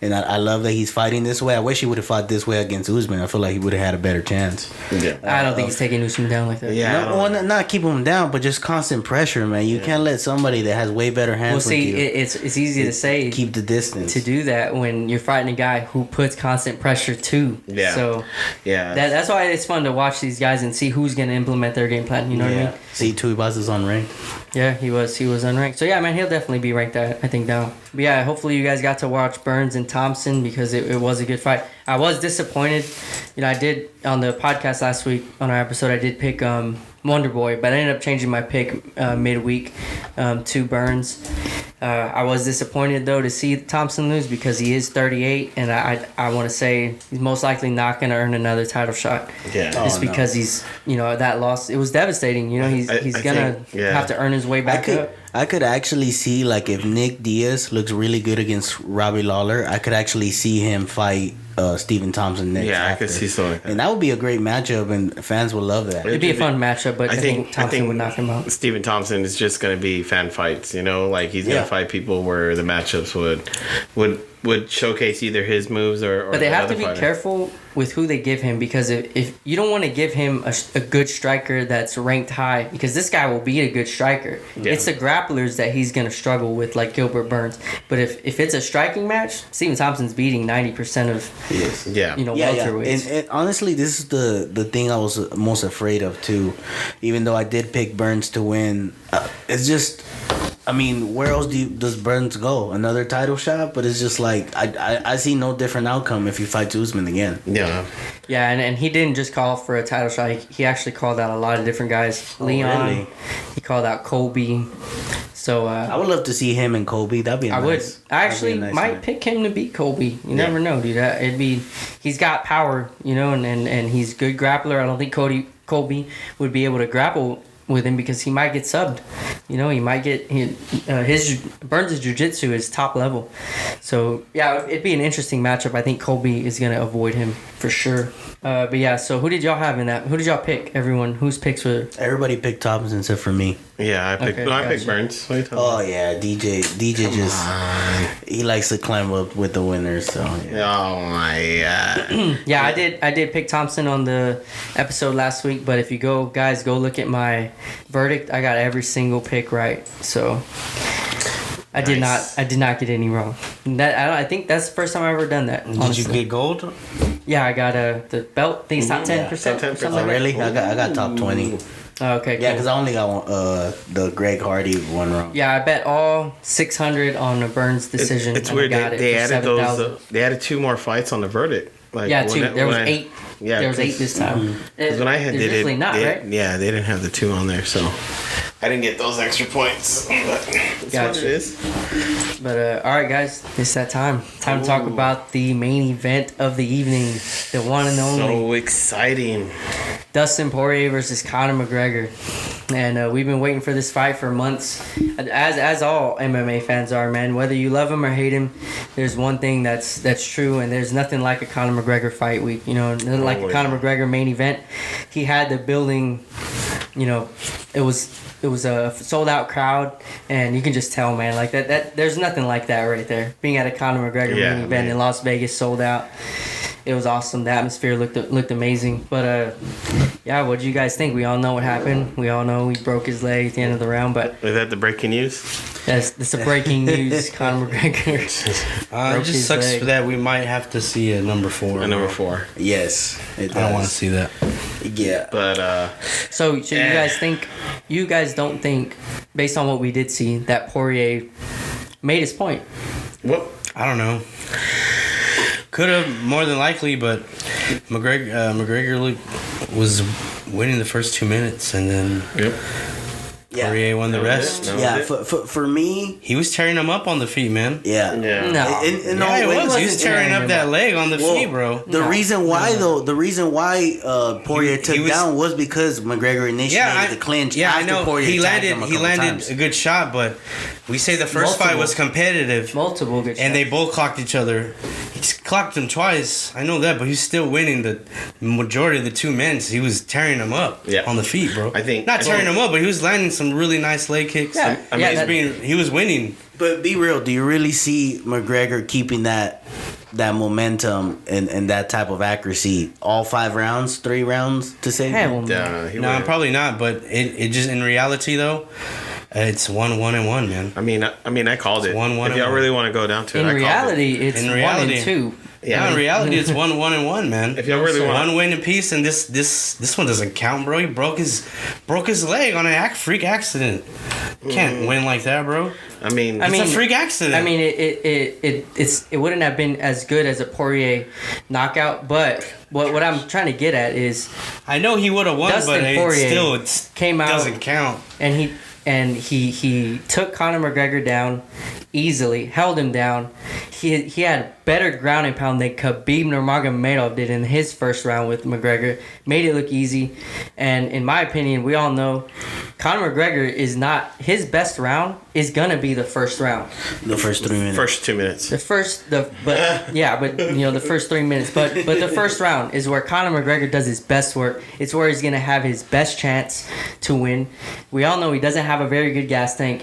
and I love that he's fighting this way. I wish he would have fought this way against Usman. I feel like he would have had a better chance. Yeah. I don't think he's taking Usman down like that. Yeah. No, not keeping him down, but just constant pressure, man. You can't let somebody that has way better hands. Well, see, with you it's easy to say keep the distance. to do that when you're fighting a guy who puts constant pressure too. Yeah. So Yeah. that's why it's fun to watch these guys and see who's gonna implement their game plan. You know what I mean? See, Tuivasa's unranked. Yeah, he was unranked. So yeah, man, he'll definitely be ranked I think down. But yeah, hopefully you guys got to watch Burns and Thompson because it was a good fight. I was disappointed. You know, I did on the podcast last week on our episode. I did pick Wonderboy, but I ended up changing my pick midweek to Burns. I was disappointed though to see Thompson lose because he is 38, and I want to say he's most likely not going to earn another title shot. Yeah. Just because he's that loss, it was devastating. You know, he's gonna have to earn his way back up. I could actually see, like, if Nick Diaz looks really good against Robbie Lawler, I could actually see him fight Stephen Thompson next. Yeah, I after. could see something like that. And that would be a great matchup, and fans would love that. It'd be a fun matchup, but I think Thompson would knock him out. Stephen Thompson is just going to be fan fights, like he's going to fight people where the matchups would would showcase either his moves or But they the have to other be fighter. careful with who they give him, because if you don't want to give him a good striker that's ranked high, because this guy will be a good striker. Yeah. It's the grapplers that he's going to struggle with, like Gilbert Burns. But if it's a striking match, Stephen Thompson's beating 90% of Yes. Yeah. welterweights. And honestly, this is the thing I was most afraid of too. Even though I did pick Burns to win, it's just, I mean, where else does Burns go? Another title shot? But it's just like I see no different outcome if you fight Usman again. Yeah. Yeah, and he didn't just call for a title shot. He actually called out a lot of different guys. Leon, really? he called out Colby. So I would love to see him and Kobe. That'd be I nice. would. I actually That'd be a nice might fight. pick him to beat Colby. You never know, dude. He's got power, and he's good grappler. I don't think Colby would be able to grapple with him because he might get subbed. He might get his Burns' jiu-jitsu is top level. So yeah, it'd be an interesting matchup. I think Colby is gonna avoid him for sure. But yeah, so who did y'all have in that? Who did y'all pick? Everyone, whose picks were? Everybody picked Thompson except for me. Yeah, I picked. Okay, No, I picked gotcha. Burns. What are you talking Oh about? yeah, DJ just he likes to climb up with the winners. So yeah. Oh my god. Yeah, I did pick Thompson on the episode last week, but if you go look at my verdict. I got every single pick right. So I did not get any wrong. I think that's the first time I've ever done that. Did honestly. you get gold? Yeah, I got the belt. I think it's top 10%. top 10%. something Oh like that. really? I got top 20. Oh, okay, Yeah, cool. because I only got one, the Greg Hardy one wrong. Yeah, I bet all 600 on the Burns decision. It's and I weird. got They it for added those. 7,000. They added 2 more fights on the verdict. Like Yeah, when 2. There was when 8. Yeah, There was 8 this time. Because when I had There's did usually it, not, they, right? yeah, they didn't have the 2 on there, so I didn't get those extra points. But that's what Gotcha. it is. But all right, guys, it's that time. Time to talk about the main event of the evening, the one and only So exciting. Dustin Poirier versus Conor McGregor. And we've been waiting for this fight for months, as all MMA fans are, man. Whether you love him or hate him, there's one thing that's true, and there's nothing like a Conor McGregor fight week. Nothing like a Conor McGregor main event. He had the building. It was a sold out crowd, and you can just tell, man, like that there's nothing like that right there. Being at a Conor McGregor main event man. in Las Vegas, sold out. It was awesome. The atmosphere looked amazing. But yeah, what do you guys think? We all know what happened. We all know he broke his leg at the end of the round. But Is that the breaking news? that's a breaking news. Conor McGregor. It broke just his sucks leg. that we might have to see a number 4. And number 4. Yes, it does. I don't want to see that. Yeah. But So you guys think? You guys don't think, based on what we did see, that Poirier made his point? what? I don't know. Could have, more than likely, but McGregor was winning the first 2 minutes, and then Yep. Yeah. Poirier won the rest. No. Yeah, for me, He was tearing him up on the feet, man. yeah. Yeah. No. In Yeah, he all ways, was. He was wasn't tearing tearing up him that up. leg on the Well, feet, bro. The No. reason why Poirier He took was- down was because McGregor initiated the clinch. Yeah, I after know. Poirier He attacked him landed. a couple times. A good shot, but we say the first fight Multiple. was competitive, Multiple good and they shots. both clocked each other. He clocked him twice. I know that, but he's still winning the majority of the 2 minutes. He was tearing him up on the feet, bro. I think- not tearing him up, but he was landing some really nice leg kicks. Yeah, I mean, yeah, he was winning. But be real, do you really see McGregor keeping that momentum and that type of accuracy all 5 rounds, 3 rounds to say? Hell no. He No, would've- probably not. But it just in reality though, it's 1-1-1, man. I mean, I called it. 1-1 If y'all and really want to go down to it, In I called reality, it's In 1 reality. and 2. Yeah, in reality, it's 1-1-1, man. If y'all really want- 1 win apiece, and this one doesn't count, bro. He broke his leg on a freak accident. You can't win like that, bro. I mean, It's a freak accident. I mean, it wouldn't have been as good as a Poirier knockout, but what I'm trying to get at is I know he would have won, Dustin but Poirier it came out doesn't count. and he took Conor McGregor down easily, held him down. He had better ground and pound than Khabib Nurmagomedov did in his first round with McGregor. Made it look easy, and in my opinion, we all know Conor McGregor is not his best round. Is gonna be the first round. The first 3 minutes. first 2 minutes. The first the first 3 minutes, but the first round is where Conor McGregor does his best work. It's where he's gonna have his best chance to win. We all know he doesn't have a very good gas tank.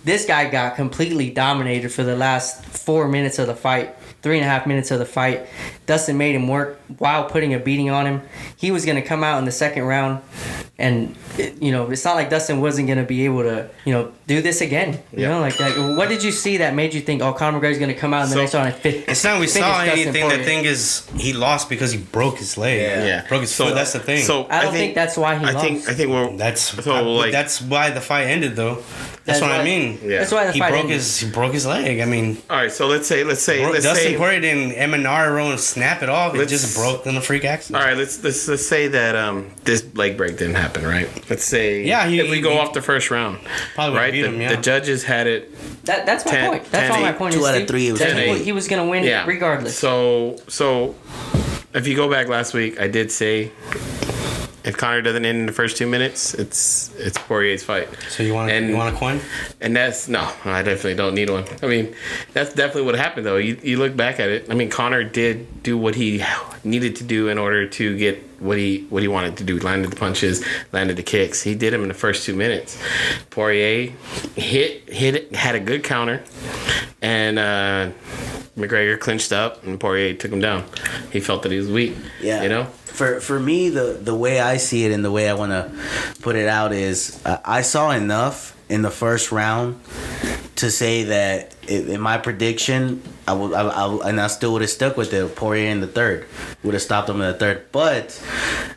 This guy got completely dominated for the last 4 minutes of the fight. 3.5 minutes of the fight. Dustin made him work while putting a beating on him. He was going to come out in the second round, and it's not like Dustin wasn't going to be able to do this again. You know, like that. What did you see that made you think, Conor McGregor's going to come out in the next round and it's not we saw anything. The thing is, he lost because he broke his leg. Yeah. Broke his foot. That's the thing. So I don't think that's why he lost. I think that's why the fight ended, though. That's what I mean. Yeah. That's why the fight ended. He broke his leg. I mean, all right. So let's say Dustin Poirier didn't MNR and snap it off. It just broke in a freak accident. All right. Let's say that this leg break didn't happen. Right. Let's say if we go off the first round, probably beat him. The judges had it. That's my point. That's all my point. 2 out of 3. He was going to win regardless. So if you go back last week, I did say, if Conor doesn't end in the first 2 minutes, it's Poirier's fight. So you want a coin? And that's no, I definitely don't need one. I mean, that's definitely what happened though. You look back at it. I mean, Conor did do what he needed to do in order to get what he wanted to do. Landed the punches, landed the kicks. He did them in the first 2 minutes. Poirier hit it, had a good counter, and McGregor clinched up, and Poirier took him down. He felt that he was weak. Yeah. For me, the way I see it and the way I want to put it out is I saw enough in the first round to say that in my prediction, I still would have stuck with it. Poirier in the third would have stopped him in the third. But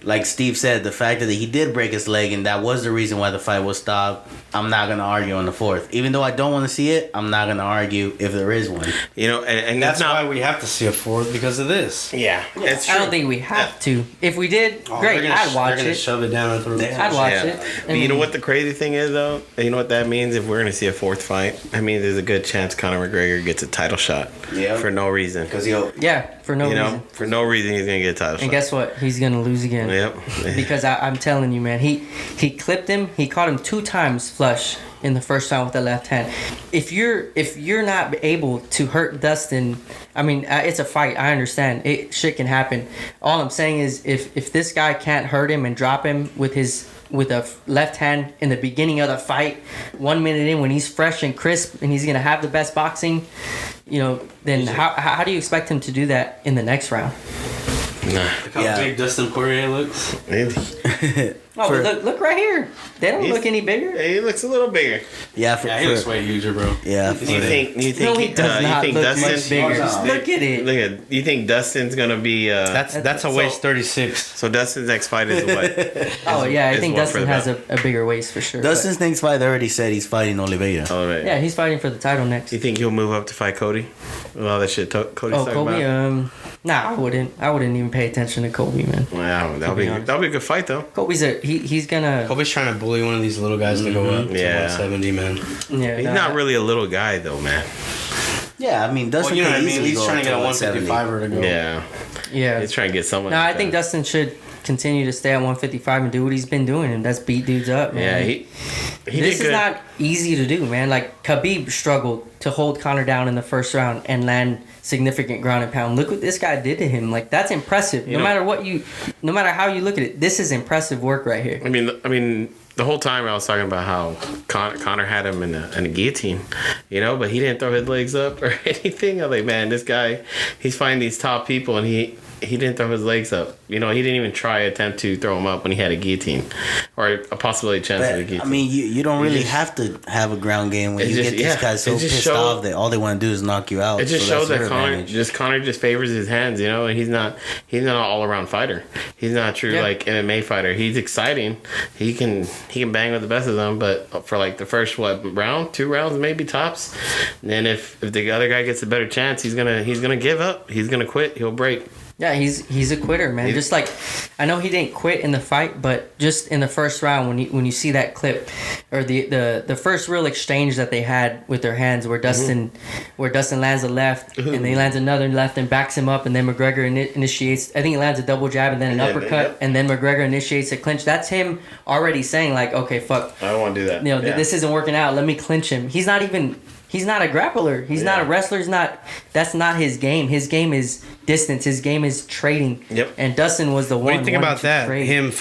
like Steve said, the fact that he did break his leg and that was the reason why the fight was stopped, I'm not gonna argue on the fourth. Even though I don't want to see it, I'm not gonna argue if there is one. And that's why we have to see a fourth because of this. Yeah, it's true. I don't think we have to. If we did, great. I'd watch they're gonna it. Shove it down our throat. I'd watch it. But you know what the crazy thing is though? You know what that means? If we're gonna see a fourth fight, I mean, there's a good chance Conor McGregor gets a title shot. Yeah. For no reason. Because for no reason. For no reason he's gonna get a title shot. And guess what? He's gonna lose again. Yep. Because I'm telling you, man, he clipped him. He caught him 2 times flush in the first round with the left hand. If you're not able to hurt Dustin, I mean, it's a fight. I understand. Shit can happen. All I'm saying is if this guy can't hurt him and drop him with a left hand in the beginning of the fight, 1 minute in when he's fresh and crisp and he's gonna have the best boxing, then how do you expect him to do that in the next round? Nah. Look how big Dustin Poirier looks. But look right here. They don't look any bigger. He looks a little bigger. He looks way huger, bro. Yeah. Do you think No, he does not look Dustin, much bigger. Look at it. You think Dustin's gonna be? That's a waist 36. So Dustin's next fight is what? Oh yeah, I think Dustin has a bigger waist for sure. Dustin's next fight already said he's fighting Oliveira. Oh, right. Yeah, he's fighting for the title next. You think he'll move up to fight Cody? With all that shit Cody's talking Kobe. about? Nah, I wouldn't even pay attention to Kobe, man. Wow, that'll be a good fight though. Kobe's he's gonna. Kobe's trying to bully one of these little guys to go up to 170, man. Yeah, He's not really a little guy though, man. Yeah, I mean, Dustin you know what I could mean? easily He's go trying up to get a 170. 155er to go. Yeah. He's trying to get someone. No, I think Dustin should continue to stay at 155 and do what he's been doing, and that's beat dudes up, man. Yeah, he this did is good. not easy to do, man. Like Khabib struggled to hold Conor down in the first round and land significant ground and pound. Look what this guy did to him. Like that's impressive. No matter how you look at it, this is impressive work right here. I mean, the whole time I was talking about how Conor had him in a guillotine, but he didn't throw his legs up or anything. I was like, man, this guy, he's fighting these top people and he didn't throw his legs up. He didn't even attempt to throw him up when he had a guillotine or a possibility chance of a guillotine. I mean, you don't really have to have a ground game when you get these guys so pissed off that all they want to do is knock you out. It just shows that Conor just favors his hands, and he's not an all around fighter. He's not a true like MMA fighter. He's exciting. He can bang with the best of them, but for like the first round, 2 rounds maybe tops. And then if the other guy gets a better chance, he's gonna give up. He's gonna quit. He'll break. Yeah, he's a quitter, man. Just like I know he didn't quit in the fight, but just in the first round when you see that clip or the first real exchange that they had with their hands where Dustin lands a left and he lands another left and backs him up and then McGregor initiates, I think he lands a double jab and then an uppercut and then McGregor initiates a clinch. That's him already saying like, okay, fuck, I don't want to do that. This isn't working out. Let me clinch him. He's not a grappler. He's not a wrestler. That's not his game. His game is distance. His game is trading. Yep. And Dustin was the one. What do you think wanting about to that? trade. Him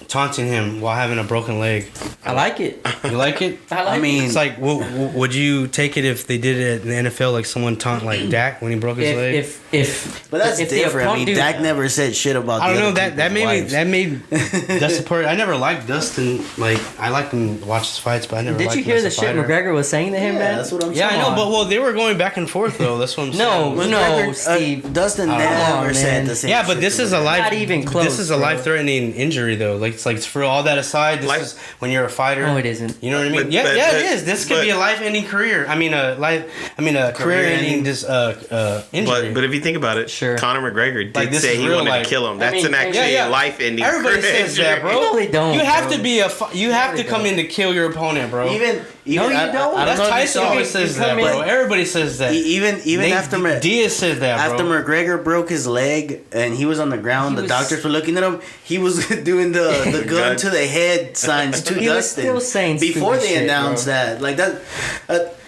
taunting him while having a broken leg. I like it. You like it? I like I mean, It's like, would you take it if they did it in the NFL, like someone taunt like Dak when he broke his leg? If But that's if the different. I mean, opponent- Dak never said shit about. I don't the know, other that people's made wives. Dustin Poirier. I never liked Dustin. Like, I like him to watch his fights, but I never. Did liked you him hear as the a shit fighter. McGregor was saying to him, Yeah, man? that's what I'm Yeah, I saying. know, but they were going back and forth though. That's what I'm saying. No, McGregor, Steve. Dustin I don't never know, said man. the same. Yeah, but shit this to is a McGregor. life. Not even close, This is a bro. life-threatening injury, though. Like, it's like for all that aside, this Like- is when you're a fighter. No, it isn't. You know what I mean? But- yeah, but- yeah, but- it is. This could be a life-ending career. I mean, a career-ending injury. But if you think about it, Sure. Conor McGregor did Like, this say is he real wanted life. to kill him. I That's mean, an actually yeah. life-ending. Everybody career says that, injury. bro. No, they don't, You have bro. to be you have to they come don't. in to kill your opponent, bro. Even No, you I- don't. I That's know if you Tyson saw always it. says You come that, bro. in- Everybody says that. Even after Diaz says that, After bro. McGregor broke his leg and he was on the ground, He the was- doctors were looking at him. He was doing the gun to the head signs to He was Dustin. still saying before stupid they shit, announced bro. that. Like that.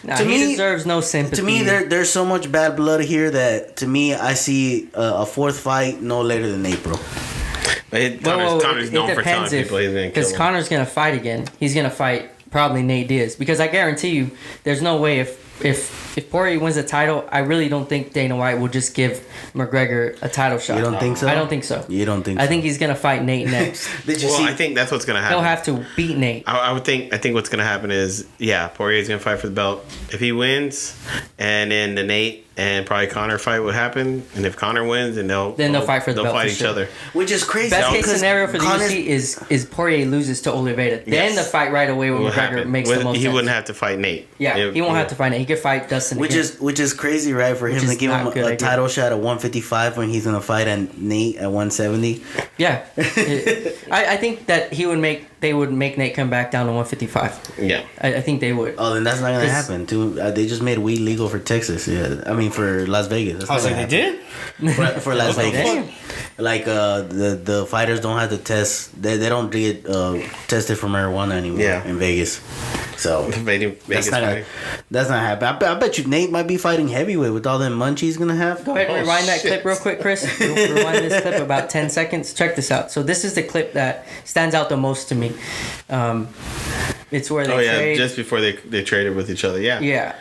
Nah, to he me, deserves no sympathy. to me, there's so much bad blood here that to me, I see a fourth fight no later than April. Connor's known for telling people he's going to kill because him. Connor's gonna fight again. He's gonna fight probably Nate Diaz because I guarantee you, there's no way if Poirier wins the title, I really don't think Dana White will just give McGregor a title shot. You don't think so? I don't think so. You don't think? I so? think he's gonna fight Nate next. Did you Well, see? I think that's what's going to happen. He'll have to beat Nate. I think what's going to happen is, Poirier's going to fight for the belt. If he wins, and then the Nate and probably Conor fight will happen, and if Conor wins, then they'll fight for the belt fight for each sure. other. Which is crazy. Best case because scenario for the Connor's- UFC is Poirier loses to Oliveira. Then Yes. the fight right away with Will McGregor happen. makes the most He sense. wouldn't have to fight Nate. Yeah, he won't have to fight Nate. He could fight Dustin. Which again. is crazy, right? For him Which to is give him not good a idea. title shot at 155 when he's gonna fight at Nate at 170. Yeah, I think that they would make Nate come back down to 155. Yeah. I think they would. Oh, then that's not gonna 'Cause- happen. Too. They just made weed legal for Texas. Yeah, I mean for Las Vegas. That's I was not like, they gonna did? happen. for Las Damn. Vegas. Like the fighters don't have to test. They don't get tested for marijuana anymore. Yeah. In Vegas. So Vegas that's not fighting. happening. I bet you Nate might be fighting heavyweight with all them munchies gonna have. Go ahead and Oh, rewind that shit. clip real quick, Chris. Rewind this clip about 10 seconds. Check this out. So this is the clip that stands out the most to me. It's where they trade. Just before they traded with each other. Yeah.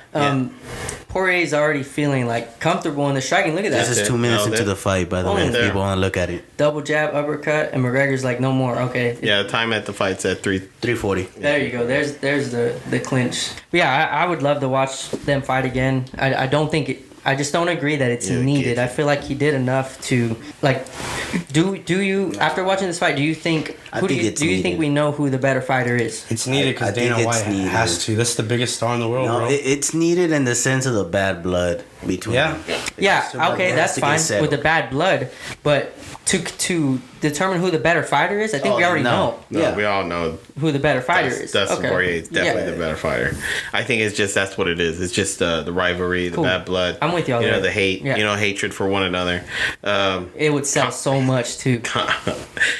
Poirier's already feeling like comfortable in the striking. Look at that. This is it. 2 minutes Oh, into the fight, by the Oh, way. If there. people want to look at it, Double jab, uppercut, and McGregor's like, no more. Okay. Yeah, time at the fight's at 3. 340. There you go. There's the clinch. But yeah, I would love to watch them fight again. I don't think it. I just don't agree that it's Yeah, needed. kid. I feel like he did enough to like. Do you after watching this fight? Do you think? I Who think do you, it's do you think needed. we know who the better fighter is? It's needed I because think Dana it's White needed. has to. That's the biggest star in the world, No, bro. it's needed in the sense of the bad blood between Yeah. them. Yeah. Okay, It has that's to get fine settled. with the bad blood, but to determine who the better fighter is, I think we already know No, Yeah. we all know who the better fighter is. Dustin Poirier is definitely Yeah. the better fighter. I think it's just that's what it is. It's just the rivalry, the Cool. bad blood. I'm with y'all You know, there. the hate. Yeah. You know, hatred for one another. It would sell so much too,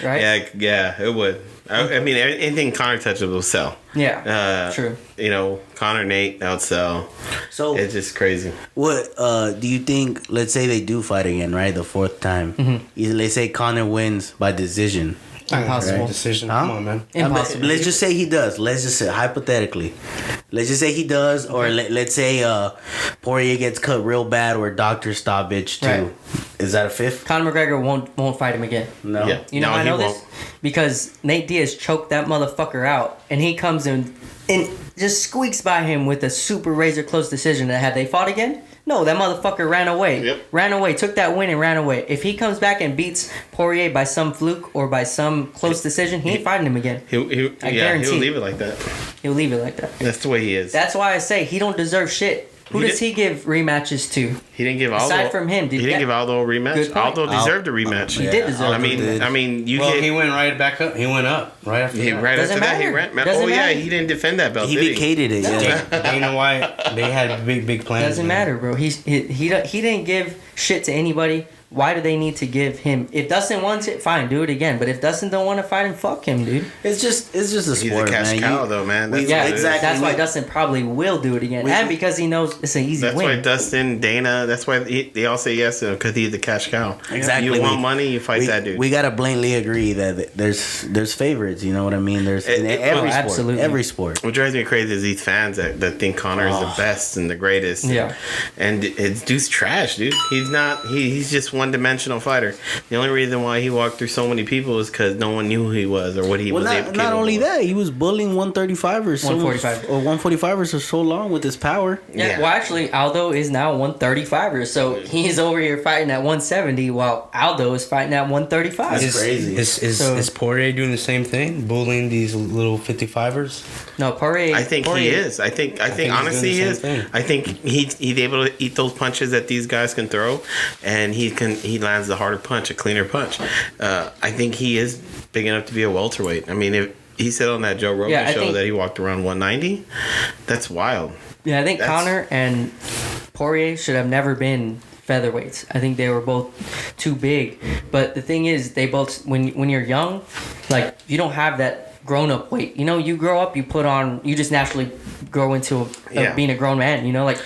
right? Yeah, it would. I mean, anything Conor touches will sell. Yeah, true. You know, Conor, Nate, that would sell. So It's just crazy. what do you think? Let's say they do fight again, right? The fourth time. Let's say Conor wins by decision. Impossible. Decision. Huh? Come on, man. Impossible. Let's just say he does. Let's just say hypothetically. Let's just say he does, or let's say Poirier gets cut real bad, or doctor stoppage too. Right. Is that a fifth? Conor McGregor won't fight him again. No. Yeah. You know No, how I he know won't. this? Because Nate Diaz choked that motherfucker out, and he comes in and just squeaks by him with a super razor close decision. That had they fought again, no, that motherfucker ran away. Yep. Ran away, took that win and ran away. If he comes back and beats Poirier by some fluke or by some close decision, he ain't fighting him again. He'll guarantee. leave it like that. He'll leave it like that. That's the way he is. That's why I say he don't deserve shit. Who He does did- he give rematches to? He didn't give Aldo. Aside from him, he didn't give Aldo a Good rematch. point. Aldo deserved a rematch. He did deserve I it. mean, you Well, get he went right back up. He went up right after that. right Doesn't after that. He matter. ran. Doesn't Yeah, matter. he didn't defend that belt. He did vacated it. Yeah. Dana White, they had big plans. Doesn't man. matter, bro. He didn't give shit to anybody. Why do they need to give him? If Dustin wants it, fine, do it again. But if Dustin don't want to fight him, fuck him, dude. It's just a sport, He's a cash man. cow, though, man. That's Yeah, what it is. exactly. That's why Dustin probably will do it again, and because he knows it's an easy That's win. why Dustin, Dana, that's why they all say yes to him, because he's the cash cow. Exactly. You want money, you fight that dude. We gotta blatantly agree that there's favorites. You know what I mean? There's in every sport. absolutely. Every sport. What drives me crazy is these fans that think Conor is the best and the greatest. Yeah. And it's dude's trash, dude. He's not. He's just one dimensional fighter. The only reason why he walked through so many people is because no one knew who he was or what he was able to. Not only that, he was bullying 135ers, 145. or 145ers for so long with his power. Yeah, well, actually, Aldo is now 135er, so he's over here fighting at 170 while Aldo is fighting at 135. That's crazy. Is Poirier doing the same thing, bullying these little 55ers? No, Poirier. I think he is. I think he's honestly doing he the is. same thing. I think he's able to eat those punches that these guys can throw, and he lands the harder punch, a cleaner punch. I think he is big enough to be a welterweight. I mean, if he said on that Joe Rogan show that he walked around 190, that's wild. Yeah, I think Conor and Poirier should have never been featherweights. I think they were both too big. But the thing is, they both, when you're young, like, you don't have that grown-up weight. You know, you grow up, you just naturally grow into being a grown man, you know? Like,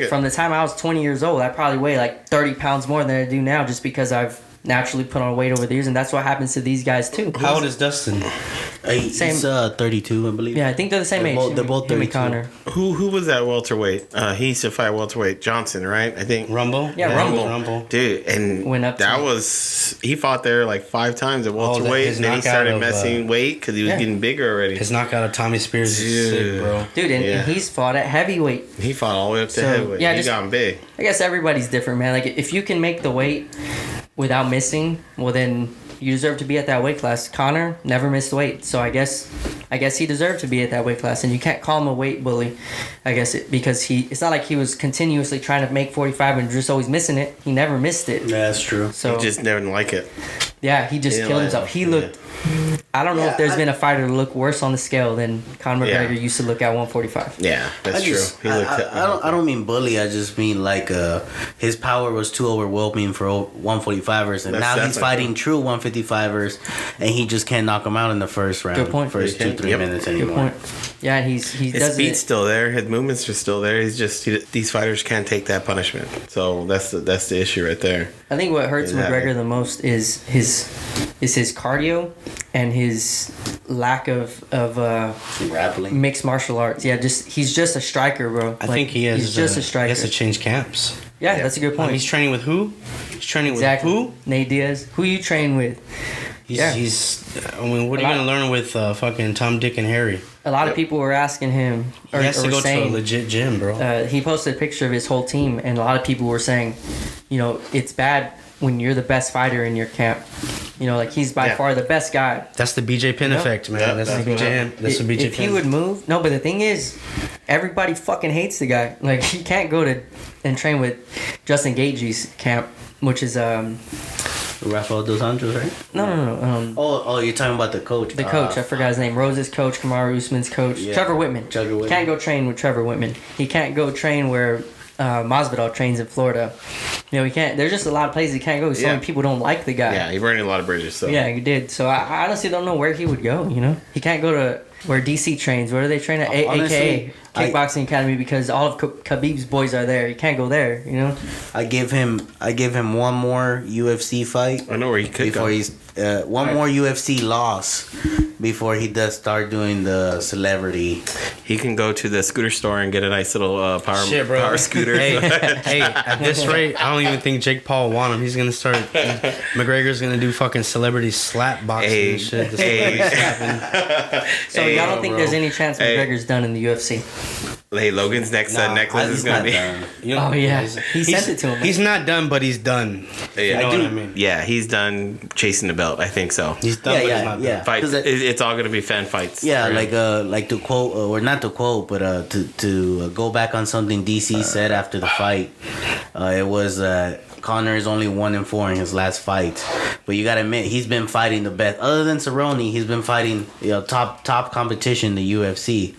from the time I was 20 years old, I probably weigh like 30 pounds more than I do now just because I've naturally put on weight over the years, and that's what happens to these guys too. How old is Dustin? He's 32, I believe. Yeah, I think they're the same age. They're both 32. Conor. Who was that welterweight? He used to fight welterweight. Johnson, right? I think. Rumble? Yeah, Rumble. Dude, and Went up that to- was... He fought there like 5 times at welterweight, his and then he knockout started of, messing weight because he was getting bigger already. His knockout of Tommy Spears is sick, bro. Dude, and he's fought at heavyweight. He fought all the way up to heavyweight. yeah, He just- got him big. I guess everybody's different, man. Like, if you can make the weight without missing, well, then you deserve to be at that weight class. Conor never missed weight, so I guess he deserved to be at that weight class, and you can't call him a weight bully. I guess because it's not like he was continuously trying to make 45 and just always missing it. He never missed it. Yeah, that's true. So He just never like it. yeah, he just killed himself. He looked. I don't know if there's been a fighter to look worse on the scale than Conor McGregor used to look at 145. Yeah, that's true. I don't mean bully. I just mean like his power was too overwhelming for 145ers, and That's now he's definitely fighting true 155ers, and he just can't knock him out in the first round. Good point. First 2-3 minutes Good anymore. point. Yeah, he His does speed's it. still there. His movements are still there. He's just these fighters can't take that punishment. So that's the issue right there. I think what hurts Exactly. McGregor the most is his cardio and his lack of Grappling. mixed martial arts. Yeah, he's just a striker, bro. I think he is. He's just a striker. He has to change camps. Yeah, that's a good point. He's training with who? He's training exactly. with who? Nate Diaz. Who you train with? He's I mean, what are you going to learn with fucking Tom, Dick, and Harry? A lot of people were asking him, He has to go saying, to a legit gym, bro. he posted a picture of his whole team, and a lot of people were saying, you know, it's bad when you're the best fighter in your camp. You know, like, he's by far the best guy. That's the BJ Penn effect, man. Yeah, that's that's the BJ. That's the BJ If he Penn. would move, no. But the thing is, everybody fucking hates the guy. Like, he can't go to and train with Justin Gaethje's camp, which is Rafael dos Anjos, right? no. Oh, you're talking about the coach. The coach, I forgot his name. Rose's coach, Kamaru Usman's coach, Yeah. Trevor Whitman. He can't go train with Trevor Whitman. He can't go train where Masvidal trains in Florida. You know, he can't. There's just a lot of places he can't go. So many people don't like the guy. Yeah, he burned a lot of bridges. So Yeah, he did. So I honestly don't know where he would go. You know, he can't go to where DC trains. Where do they train at? Honestly, AKA Kickboxing Academy, because all of Khabib's boys are there. He can't go there. You know. I give him one more UFC fight I know where he could before go. he's one more UFC loss before he does start doing the celebrity. He can go to the scooter store and get a nice little power scooter. Hey, at this rate, I don't even think Jake Paul will want him. He's gonna start. McGregor's gonna do fucking celebrity slap boxing and shit. The celebrity slapping. So y'all don't think there's any chance McGregor's done in the UFC? Hey, Logan's next necklace is gonna be. You know, Oh yeah, he sent it to him. He's not done, but he's done. Yeah, You know what I mean? Yeah, he's done chasing the belt. I think so. He's done, but he's not done. Fights. 'Cause It's all gonna be fan fights. Yeah, for him. like to quote, or not to quote, but to go back on something DC said after the fight. It was Conor is only 1-4 in his last fight, but you gotta admit he's been fighting the best. Other than Cerrone, he's been fighting top competition, the UFC.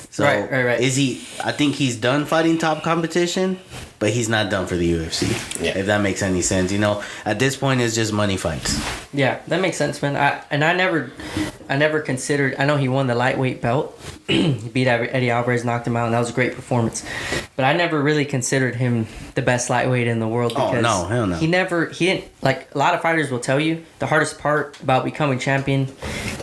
So Right. is he? I think he's done fighting top competition. but he's not done for the UFC. Yeah. If that makes any sense, you know, at this point it's just money fights. Yeah, that makes sense, man. I never considered. I know he won the lightweight belt. He beat Eddie Alvarez, knocked him out, and that was a great performance. But I never really considered him the best lightweight in the world. Because no, hell no. He didn't, like a lot of fighters will tell you, the hardest part about becoming champion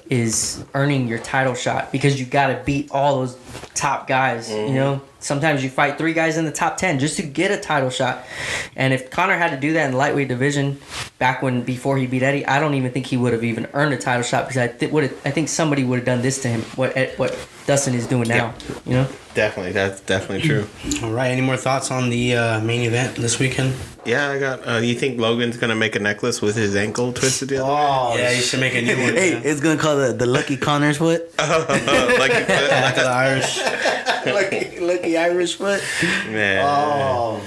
is earning your title shot, because you got to beat all those top guys, you know. Sometimes you fight 3 guys in the top 10 just to get a title shot. And if Conor had to do that in the lightweight division before he beat Eddie, I don't even think he would have even earned a title shot, because I think somebody would have done this to him, what Dustin is doing now, you know? Definitely, that's definitely true. All right, any more thoughts on the main event this weekend? Yeah, I got. You think Logan's gonna make a necklace with his ankle twisted the other way? Oh, yeah, you should make a new one. Hey, it's gonna call the Lucky Connor's foot. Like the Irish. Lucky Irish foot. Man. Oh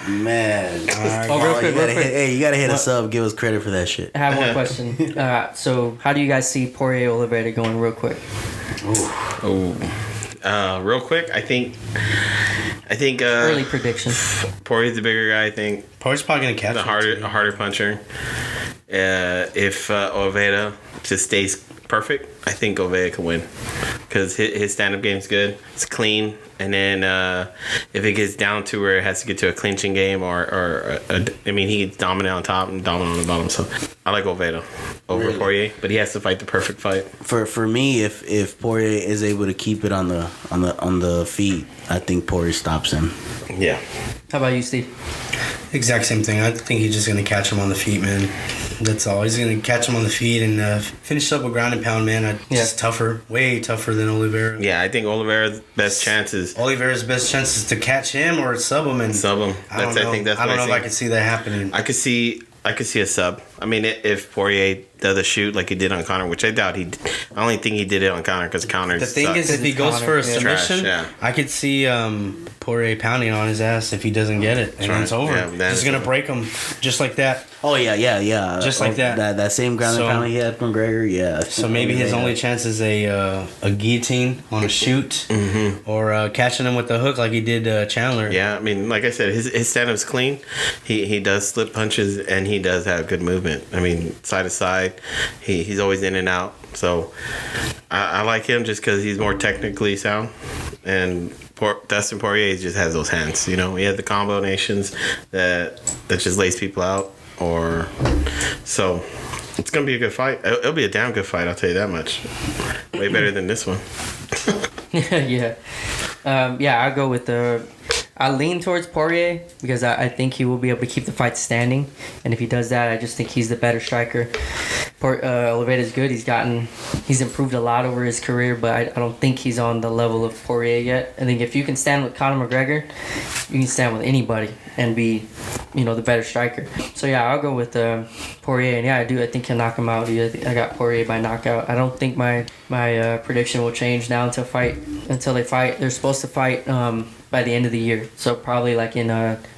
man. Real quick. You gotta hit a sub. Give us credit for that shit. I have one question. So how do you guys see Poirier Oliveira going real quick? Real quick, I think Early prediction. Poirier's the bigger guy. I think Poirier's probably gonna catch the harder puncher. If Oliveira just stays perfect, I think Oliveira can win, because his stand-up game's good. It's clean, and then if it gets down to where it has to get to a clinching game, he's dominant on top and dominant on the bottom. So I like Oliveira over Poirier, but he has to fight the perfect fight. For me, if Poirier is able to keep it on the feet, I think Poirier stops him. Yeah. How about you, Steve? Exact same thing. I think he's just gonna catch him on the feet, man. That's all. He's gonna catch him on the feet and finish up a ground and pound, man. Just tougher, way tougher than Oliveira. Yeah, I think Oliveira's best chance is to catch him or sub him and sub him. I don't know if I could see that happening. I could see a sub. I mean, if Poirier does a shoot like he did on Conor, which I doubt I only think he did it on Conor because Conor. The thing is, if he goes for a submission, trash, I could see Poirier pounding on his ass if he doesn't get it, and then it's over. Yeah, he's gonna break him just like that. Oh yeah. Just like that. That same ground and pound he had from McGregor. Yeah. So maybe his only chance is a guillotine on a shoot, or catching him with the hook like he did Chandler. Yeah, I mean, like I said, his stand-up's clean. He does slip punches, and he does have good movement. I mean, side to side, he's always in and out. So I like him just because he's more technically sound. And Dustin Poirier just has those hands. You know, he has the combinations that just lays people out. So it's gonna be a good fight. It'll be a damn good fight. I'll tell you that much. Way better than this one. Yeah. I'll go with I lean towards Poirier because I think he will be able to keep the fight standing, and if he does that, I just think he's the better striker. Oliveira's good. He's improved a lot over his career, but I don't think he's on the level of Poirier yet. I think if you can stand with Conor McGregor, you can stand with anybody and be, the better striker. So yeah, I'll go with Poirier, and yeah, I do. I think he'll knock him out. I got Poirier by knockout. I don't think my prediction will change now until they fight. They're supposed to fight by the end of the year, so probably like in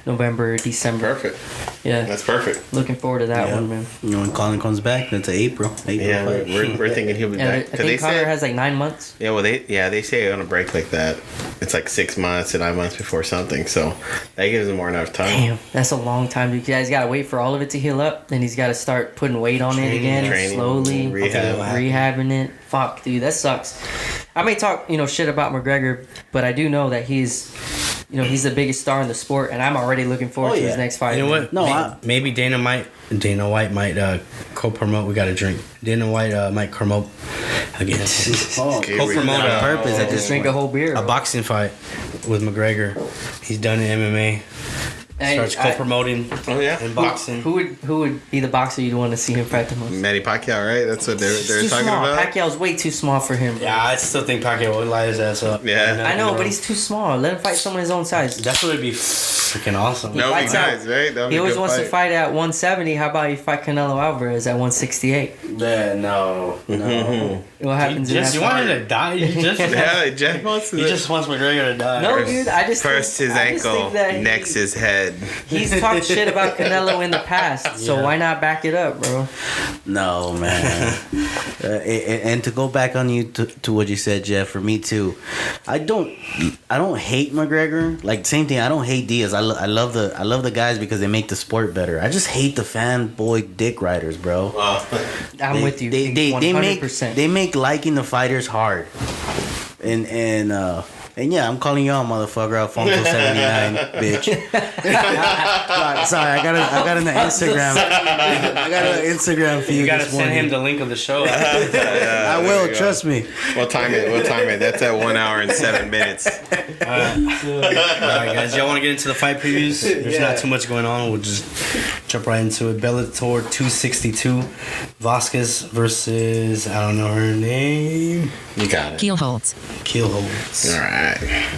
November or December. Perfect. Yeah, that's perfect. Looking forward to that one, man. When Conor comes back, that's April. Yeah, we're thinking he'll be back. I think Conor has like 9 months. Yeah, well, they say on a break like that, it's like 6 months to 9 months before something, so that gives him more enough time. Damn, that's a long time. You guys got to wait for all of it to heal up, then he's got to start putting weight on it again, slowly rehabbing it. Fuck, dude, that sucks. I may talk, shit about McGregor, but I do know that he's the biggest star in the sport, and I'm already looking forward to his next fight. You know what? No, maybe Dana White might co-promote. We got a drink. Dana White might promote against co-promote on purpose. I just drink a whole beer. A boxing fight with McGregor. He's done in MMA. Starts co-promoting in boxing. Who would be the boxer you'd want to see him fight the most? Manny Pacquiao, right? That's what they're talking about. Pacquiao's way too small for him. Yeah, I still think Pacquiao would light his ass up. Yeah, I know, but he's too small. Let him fight someone his own size. That's what would be freaking awesome. That would be nice, right? He always wants to fight at 170. How about you fight Canelo Alvarez at 168? Yeah, no. What happens in that you want him to die? Jack wants to. He just wants McGregor to die. No, dude. First his ankle, next his head. He's talked shit about Canelo in the past, so why not back it up, bro? No, man. And to go back on you to what you said, Jeff, for me too, I don't hate McGregor. Like, same thing, I don't hate Diaz. I I love the guys because they make the sport better. I just hate the fanboy dick riders, bro. I'm with you. They 100%. they make liking the fighters hard. And yeah, I'm calling you out, motherfucker. Alfonso 79, bitch. Sorry, I got an Instagram. I got an Instagram for you. You gotta this send morning. him the link of the show. I will. Trust me. We'll time it. That's at 1 hour and 7 minutes. All right, guys. Y'all want to get into the fight previews? There's not too much going on. We'll just jump right into it. Bellator 262. Vasquez versus, I don't know her name. You got it. Keel holds. All right.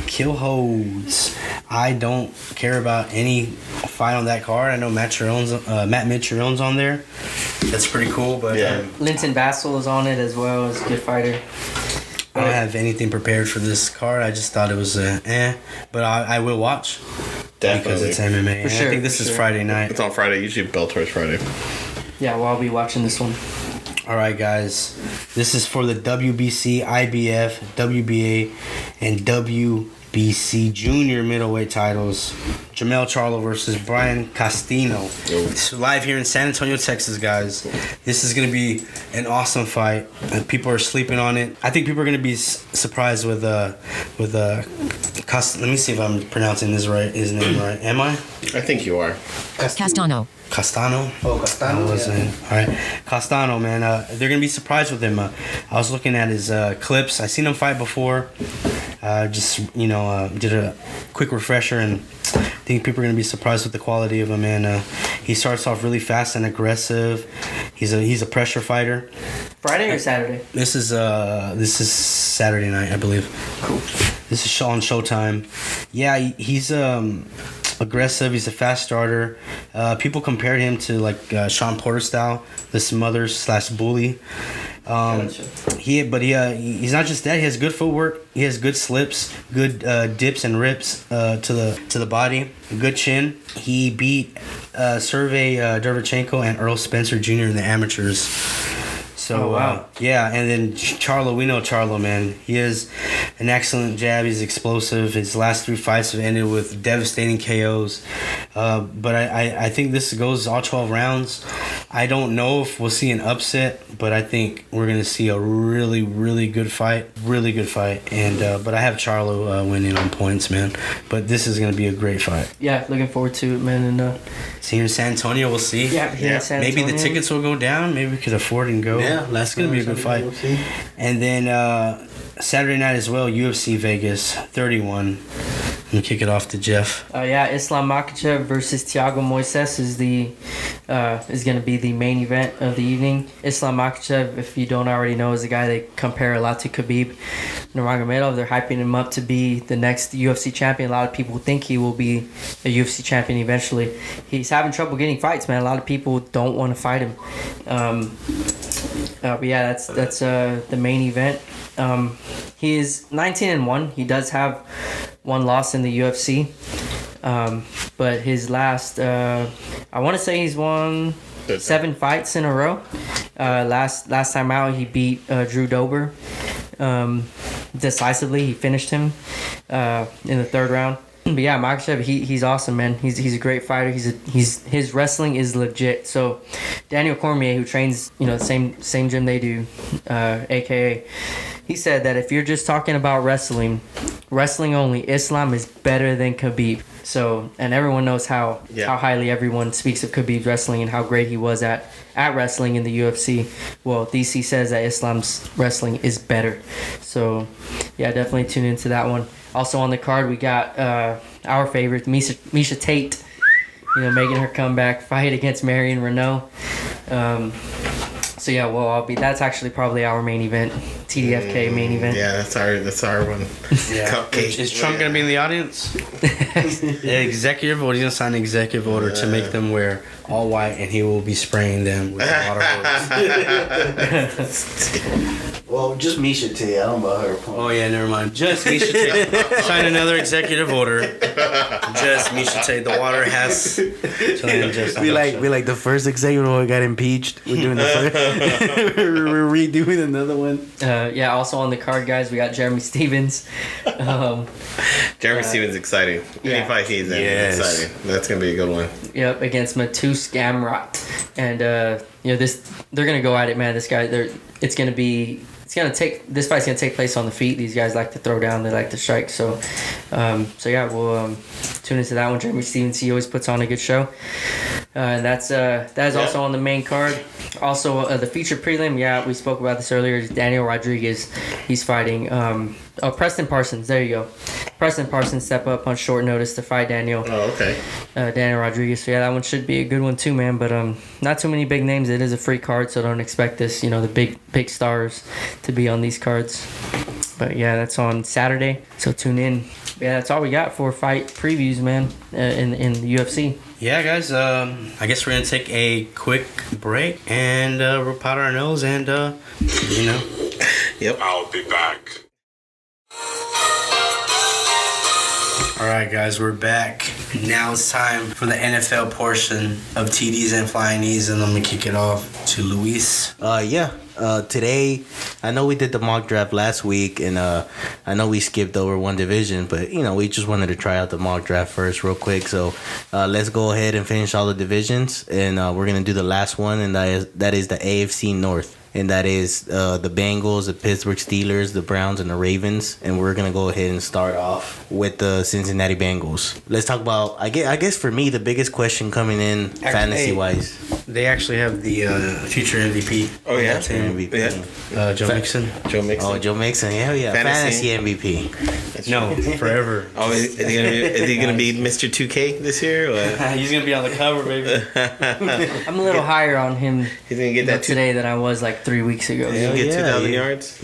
Kill holds. I don't care about any fight on that card. I know Matt Mitchell's on there. That's pretty cool. But Linton Vassell is on it as well. He's a good fighter. I don't have anything prepared for this card. I just thought it was but I will watch. Definitely. Because it's MMA. For sure, I think this is Friday night. It's on Friday. Usually Bellator's Friday. Yeah, well, I'll be watching this one. All right, guys. This is for the WBC, IBF, WBA, and WBC junior middleweight titles. Jermell Charlo versus Brian Castano. It's live here in San Antonio, Texas, guys. This is going to be an awesome fight. People are sleeping on it. I think people are going to be surprised with let me see if I'm pronouncing his name right. Am I? I think you are. Castano. Castano? Oh, Castano. All right. Castano, man. They're going to be surprised with him. I was looking at his clips. I seen him fight before. Did a quick refresher, and I think people are going to be surprised with the quality of him, man. He starts off really fast and aggressive. He's a pressure fighter. Friday or Saturday? This is Saturday night, I believe. Cool. This is on Showtime. Yeah, he's aggressive. He's a fast starter. People compared him to like Sean Porter style, the smother/bully. He's not just that. He has good footwork. He has good slips, good dips and rips to the body. Good chin. He beat Sergey Derevchenko and Earl Spencer Jr. in the amateurs. So, wow. And then Charlo, we know Charlo, man. He has an excellent jab. He's explosive. His last 3 fights have ended with devastating KOs. But I think this goes all 12 rounds. I don't know if we'll see an upset, but I think we're going to see a really, really good fight. Really good fight. And but I have Charlo winning on points, man. But this is going to be a great fight. Yeah, looking forward to it, man. And see you in San Antonio. We'll see. Yeah, here in San Maybe Antonio. the tickets will go down. Maybe we could afford and go. Yeah, that's going to be a good fight. And then Saturday night as well, UFC Vegas 31. I'm gonna kick it off to Jeff. Islam Makhachev versus Thiago Moises is going to be the main event of the evening. Islam Makhachev, if you don't already know, is a guy they compare a lot to Khabib Nurmagomedov. They're hyping him up to be the next UFC champion. A lot of people think he will be a UFC champion eventually. He's having trouble getting fights, man. A lot of people don't want to fight him. That's the main event. He is 19-1. He does have one loss in the UFC. But his last, I want to say he's won 7 fights in a row. Last time out, he beat Drew Dober decisively. He finished him in the 3rd round. But yeah, Makhachev, he's awesome, man. He's a great fighter. His wrestling is legit. So Daniel Cormier, who trains the same gym they do, aka, he said that if you're just talking about wrestling only, Islam is better than Khabib. So, and everyone knows how highly everyone speaks of Khabib's wrestling and how great he was at wrestling in the UFC. Well, DC says that Islam's wrestling is better. So, yeah, definitely tune into that one. Also on the card, we got our favorite, Miesha Tate, making her comeback, fight against Marion Renault. So yeah, that's actually probably our main event, TDFK main event. Yeah, that's our one. Yeah. Cupcake. Is Trump gonna be in the audience? Executive order. He's gonna sign an executive order to make them wear all white, and he will be spraying them with water hose. Well, just Misha today. I don't know about her opponent. Oh yeah, never mind. Just Misha Tate. Sign another executive order. Just Misha Tate. The water has to land just. We like the first executive order got impeached. We're doing the first. We're redoing another one. Yeah, also on the card, guys, we got Jeremy Stevens. Jeremy Stevens exciting. Yeah. Any fight he's in, Yes. exciting. That's gonna be a good one. Yep, against Matus Gamrot, and they're gonna go at it, man. This guy, this fight's gonna take place on the feet. These guys like to throw down, they like to strike. So yeah, we'll tune into that one. Jeremy Stevens, he always puts on a good show, and that is also on the main card. Also, the feature prelim, yeah, we spoke about this earlier. Is Daniel Rodriguez, he's fighting. Preston Parsons. There you go. Preston Parsons step up on short notice to fight Daniel. Oh, okay. Daniel Rodriguez. So yeah, that one should be a good one too, man. But not too many big names. It is a free card, so don't expect this. The big stars to be on these cards. But yeah, that's on Saturday. So tune in. Yeah, that's all we got for fight previews, man. In the UFC. Yeah, guys. I guess we're gonna take a quick break and we'll powder our nose and Yep. I'll be back. All right, guys, we're back. Now it's time for the NFL portion of TDs and Flying Knees, and I'm gonna kick it off to Luis. Today, I know we did the mock draft last week, and I know we skipped over one division, but we just wanted to try out the mock draft first real quick. So let's go ahead and finish all the divisions, and we're gonna do the last one, and that is the AFC North. And that is the Bengals, the Pittsburgh Steelers, the Browns, and the Ravens. And we're going to go ahead and start off with the Cincinnati Bengals. Let's talk about, I guess for me, the biggest question coming in fantasy-wise. They actually have the future MVP. Oh, yeah? MVP. Yeah. Joe Mixon. Joe Mixon. Oh, Joe Mixon. Hell yeah. Fantasy MVP. No, forever. Oh, is he gonna be Mr. 2K this year? Or? He's going to be on the cover, baby. I'm a little higher on him He's gonna get that today than I was like 3 weeks ago. He's gonna get 2,000 yards.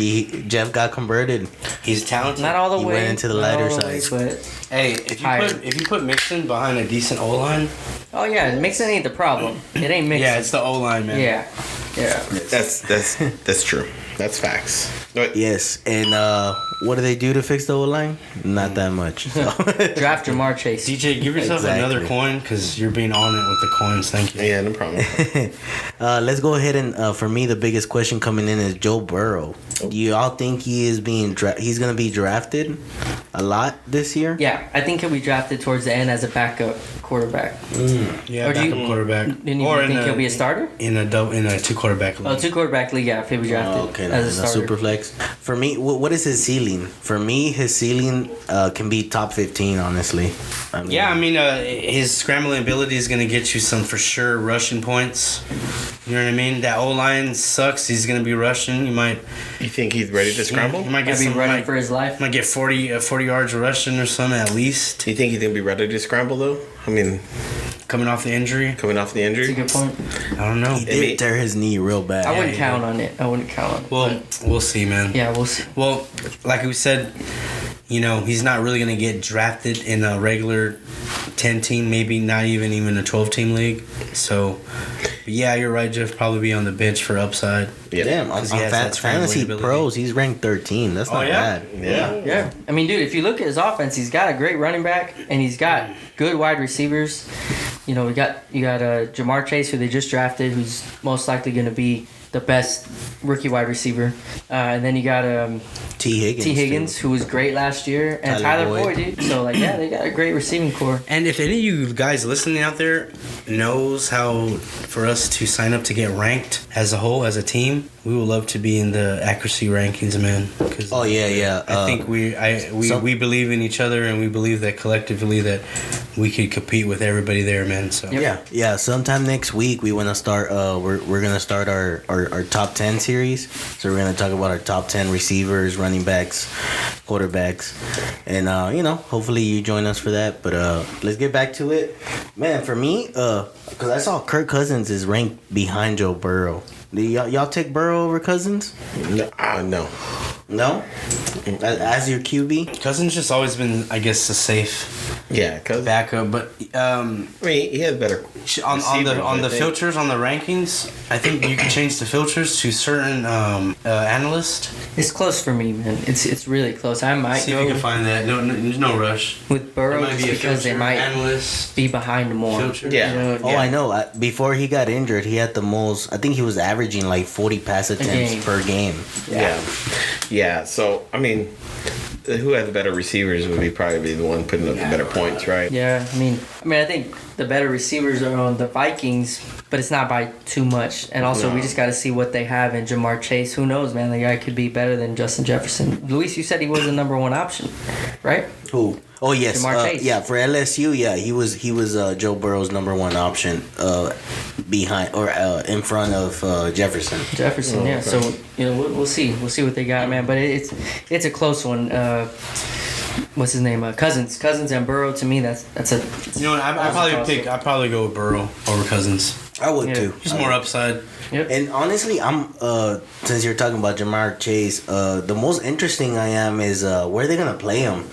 Jeff got converted. He's talented. Not all the He way. went into the lighter side. But Hey, if you put Mixon behind a decent O-line, oh yeah, Mixon ain't the problem. It ain't Mixon. yeah, it's the O-line, man. Yeah. That's true. That's facts. Wait. Yes, and what do they do to fix the O-line? Not that much. So. Draft Jamar Chase. DJ, give yourself another coin because you're being on it with the coins. Thank you. Yeah, no problem. Let's go ahead and for me, the biggest question coming in is Joe Burrow. Do you all think he is he's going to be drafted a lot this year? Yeah, I think he'll be drafted towards the end as a backup quarterback. Yeah, Or do you- backup quarterback. Didn't you Or think he'll be a starter? in a 2-quarterback league. Oh, 2-quarterback league, yeah, if he'll be drafted Okay, as a a starter. super flex. For me, what is his ceiling? For me, his ceiling can be top 15, honestly. I mean, his scrambling ability is going to get you some for sure rushing points. You know what I mean? That O-line sucks. He's going to be rushing. You think he's ready to scramble? You might He'll get be some, running for his life. might get 40 yards rushing or something at least. Do you think he's gonna be ready to scramble though? I mean, Coming off the injury. coming off the That's a injury. good point. I don't know. He did tear his knee real bad. I wouldn't yeah. count on it. Well, we'll see, man. Yeah, we'll see. Well, like we said, he's not really going to get drafted in a regular 10-team, maybe not even a 12-team league. So, but yeah, you're right, Jeff. Probably be on the bench for upside. Yeah. Damn, on 'Cause he has that scrambling Fantasy ability. Pros, he's ranked 13. That's not yeah? bad. Yeah. Yeah. I mean, dude, if you look at his offense, he's got a great running back and he's got good wide receivers. You got Jamar Chase, who they just drafted, who's most likely going to be the best rookie wide receiver. And then you got T. Higgins. who was great last year, and Tyler Tyler Boyd. Boyd, dude. So, they got a great receiving core. And if any of you guys listening out there knows how for us to sign up to get ranked as a whole, as a team, we would love to be in the accuracy rankings, man. 'Cause Oh, yeah. I think we believe in each other, and we believe that collectively that we could compete with everybody there, man. So Yeah. Sometime next week we want to start. We're gonna start our top 10 series. So we're gonna talk about our top 10 receivers, running backs, quarterbacks, and hopefully you join us for that. But let's get back to it, man. For me, because I saw Kirk Cousins is ranked behind Joe Burrow. Do y'all take Burrow over Cousins? No. No, as your QB. Cousins just always been, I guess, a safe Yeah, because backup, but I mean, he has better on the receivers, I think. filters on the rankings, I think you can change the filters to certain analysts. It's close for me, man. It's really close. I might See if go you can find that. No, there's no rush. with Burrow It might just be a because they filter, might analyst. be behind more. Filter. Yeah. You know, Oh, I know. Before he got injured, he had the most. I think he was averaging like 40 pass attempts game. per game. Yeah. So I mean, who has the better receivers would be probably the one putting up the better points, right? Yeah, I mean, I think the better receivers are on the Vikings, but it's not by too much. And also, we just got to see what they have in Jamar Chase. Who knows, man? The guy could be better than Justin Jefferson. Luis, you said he was the number one option, right? Who? Oh yes, Jamar Chase. yeah. For LSU, yeah, he was Joe Burrow's number one option, behind or in front of Jefferson. Jefferson, yeah. So we'll see. We'll see what they got, man. But it's a close one. What's his name? Cousins and Burrow. To me, that's a. You know what? I'd probably go with Burrow over Cousins. I would too. Just more upside. Yep. And honestly, I'm since you're talking about Jamar Chase, the most interesting I am is where they're gonna play him,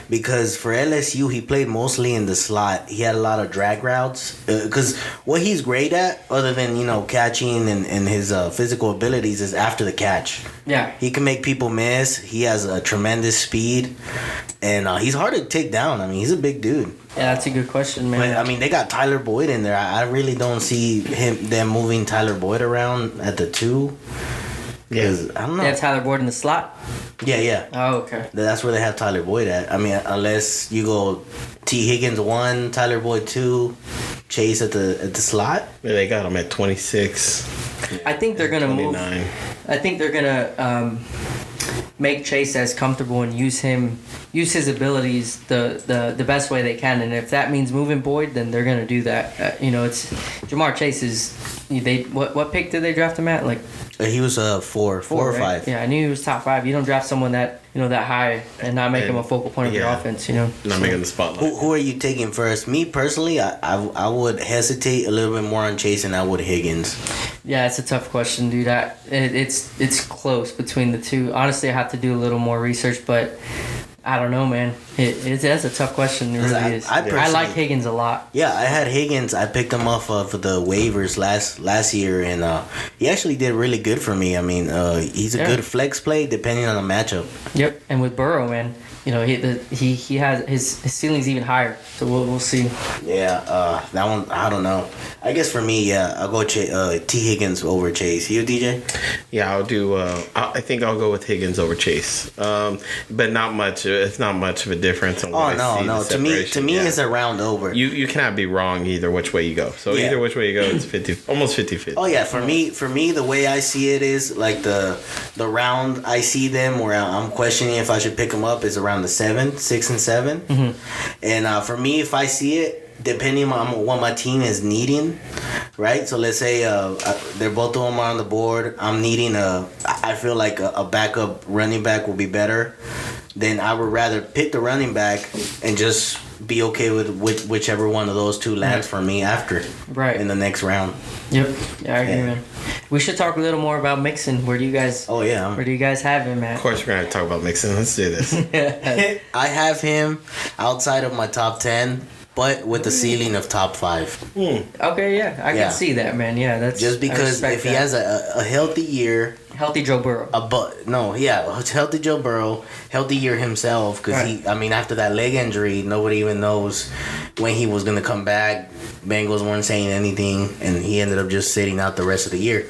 because for LSU he played mostly in the slot. He had a lot of drag routes because what he's great at, other than catching and his physical abilities, is after the catch. Yeah. He can make people miss. He has a tremendous speed, and he's hard to take down. I mean, he's a big dude. Yeah, that's a good question, man. But I mean, they got Tyler Boyd in there. I really don't see them moving Tyler Boyd around at the 2. Because I don't know. They have Tyler Boyd in the slot. Yeah. Oh, okay. That's where they have Tyler Boyd at. I mean, unless you go T. Higgins 1, Tyler Boyd 2, Chase at the slot. Yeah, they got him at 26. I think they're gonna 29. move. I think they're gonna make Chase as comfortable and use his abilities the best way they can. And if that means moving Boyd, then they're gonna do that. It's Jamar Chase is what pick did they draft him at? Like He was 4 or right? 5. Yeah, I knew he was top 5. You don't draft someone that that high and not make him a focal point of your offense. Not making the spotlight. Who are you taking first? Me personally, I would hesitate a little bit more on Chase than I would Higgins. Yeah, it's a tough question, dude. It's close between the two. Honestly, I have to do a little more research, but I don't know, man. That's a tough question. It really is. I like Higgins a lot. Yeah, I had Higgins. I picked him off of the waivers last year, and he actually did really good for me. I mean, he's a good flex play depending on the matchup. Yep, and with Burrow, man, he has his ceiling's even higher. So we'll see. Yeah, that one I don't know. I guess for me, yeah, I'll go T. Higgins over Chase. You, DJ? Yeah, I'll do. I think I'll go with Higgins over Chase. But not much. It's not much of a difference. On what I see no. the To me, it's a round over. You cannot be wrong either which way you go. So either which way you go, it's 50, almost 50-50. Oh yeah, for me, the way I see it is like the round I see them where I'm questioning if I should pick them up is around the 6 and 7, and for me, if I see it. Depending on what my team is needing, right? So let's say they're both of them on the board. I'm needing I feel like a backup running back will be better. Then I would rather pick the running back and just be okay with whichever one of those two lands for me after. Right. In the next round. Yep. Yeah, I agree, man. We should talk a little more about Mixon. Where do you guys? Oh yeah. Where do you guys have him at? Of course, we're gonna talk about Mixon. Let's do this. I have him outside of my top 10. But with the ceiling of top 5. Okay, yeah, I can see that, man. Yeah, that's just because if he has a healthy year, healthy Joe Burrow, healthy Joe Burrow, healthy year himself. Because after that leg injury, nobody even knows when he was gonna come back. Bengals weren't saying anything, and he ended up just sitting out the rest of the year.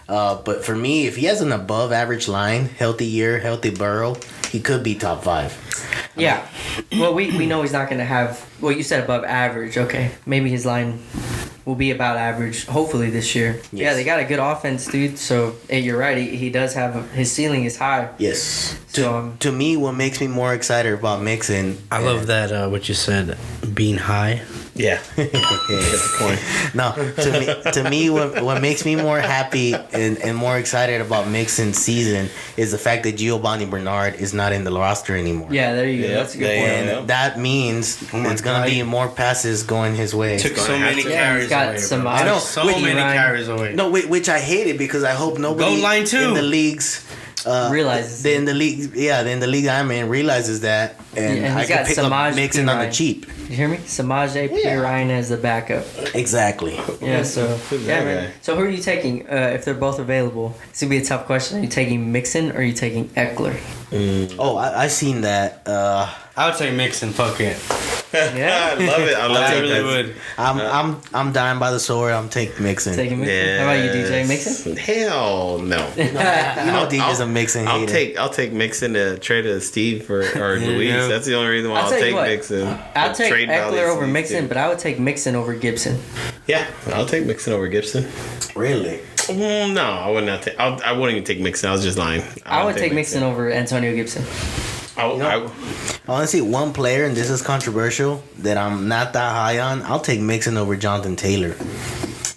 But for me, if he has an above average line, healthy year, healthy Burrow, he could be top 5. Yeah. Well, we know he's not going to have... Well, you said above average. Okay. Maybe his line will be about average, hopefully, this year. Yes. Yeah, they got a good offense, dude. So, hey, you're right. He does have... His ceiling is high. Yes. So, to me, what makes me more excited about Mixon... I love that, what you said, being high. Yeah. That's the point. No, to me, what makes me more happy and more excited about Mixon's season is the fact that Giovanni Bernard is not in the roster anymore. Yeah, there you go. That's a good point. And that means it's going to be more passes going his way. Took so many carries away. I know. So many carries away. No, which I hated because I hope nobody Go line 2 in the leagues realizes then the league, then the league I'm in realizes that, and and I he's can got pick up Samaj Mixon on the Pirai. cheap. You hear me? Samaje Pirine as the backup. Exactly. Yeah, so Who's yeah, that man. guy? So who are you taking if they're both available? It's gonna be a tough question. Are you taking Mixon or are you taking Eckler? Oh, I seen that. I would take Mixon. Fuck it. Yeah, I love it. I love I it. really would. I'm dying by the sword. I'm taking Mixon. taking Mixon. Yeah. How about you, DJ Mixon? Hell no. You know, DJ's a Mixon hater. I'll take Mixon to trade to Steve or Luis. Yeah. That's the only reason why I'll I'll tell you take what, Mixon. I'll take Trade value Eckler over Steve, Mixon, too. but I would take Mixon over Gibson. Yeah, I'll take Mixon over Gibson. Really? No, I would not take. I wouldn't even take Mixon. I was just lying. I would take Mixon over Antonio Gibson. I want to see one player, and this is controversial, that I'm not that high on. I'll take Mixon over Jonathan Taylor.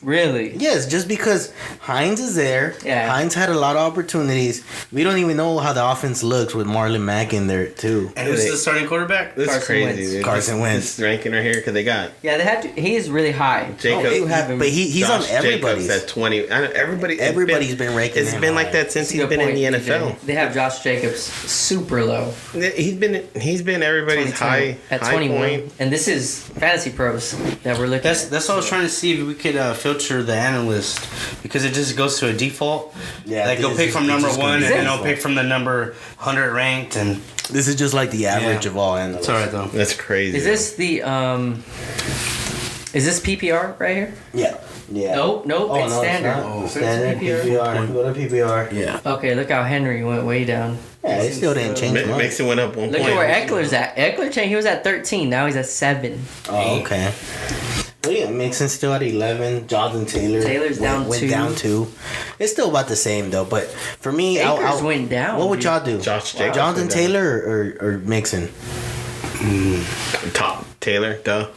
Really? Yes, just because Hines is there. Yeah. Hines had a lot of opportunities. We don't even know how the offense looks with Marlon Mack in there, too. And who's the starting quarterback? This is Carson crazy, Wentz. dude. Carson Wentz. This ranking right here because they got Yeah, they have to. He is really high. Jacob. They do have him. But he's Josh on everybody's. Jacobs at 20. I know Everybody's been ranking It's him been like high. that since That's a he's good been in point, the NFL. DJ. They have Josh Jacobs super low. He's been everybody's 22 high at high 21. point. And this is Fantasy Pros that we're looking That's at. what I was trying to see if we could filter the analyst, because it just goes to a default. Yeah, like they'll it's pick just- from it's number just gonna one, be and then they'll default. pick from the number 100 ranked, and This is just like the average Yeah. of all analysts. it's all right though. That's crazy. Is this the is this PPR right here? Yeah. Yeah. Nope, it's standard. not. It's Standard PPR. Go to PPR. Yeah. Okay, look how Henry went way down. Yeah, it still didn't change much. Mixon went up 1 Look point. at where Eckler's at. Eckler changed. He was at 13. Now he's at 7. Oh, okay. Well, yeah, Mixon's still at 11. Jonathan Taylor Taylor's down went 2. down 2. It's still about the same though. But for me, Akers went down. What would dude. y'all do? Josh Jacobs Jonathan went down. Taylor or Mixon? Top Taylor, duh.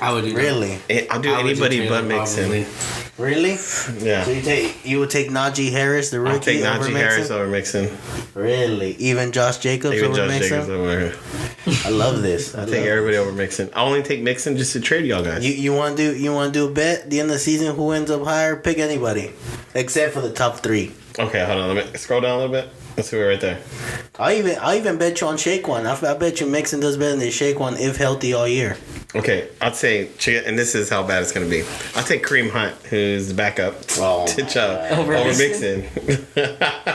I would do that. Really? I'll do I would anybody Taylor, but Mixon. probably. Really? Yeah. So you would take Najee Harris, the rookie, I'll take over Najee Mixon? Harris over Mixon. Really? Even Josh Jacobs Even over Josh Mixon? Jacobs over. I love this. I'll take everybody over Mixon. I only take Mixon just to trade y'all guys. You want to do a bet at the end of the season? Who ends up higher? Pick anybody, except for the top 3. Okay, hold on. Let me scroll down a little bit. Let's see it right there. I even bet you on Shaquan. I bet you Mixon does better than Shaquan if healthy all year. Okay, I'd say, and this is how bad it's going to be. I'll take Kareem Hunt, who's the backup Oh, to Chubb, Over over Mixon? Mixon.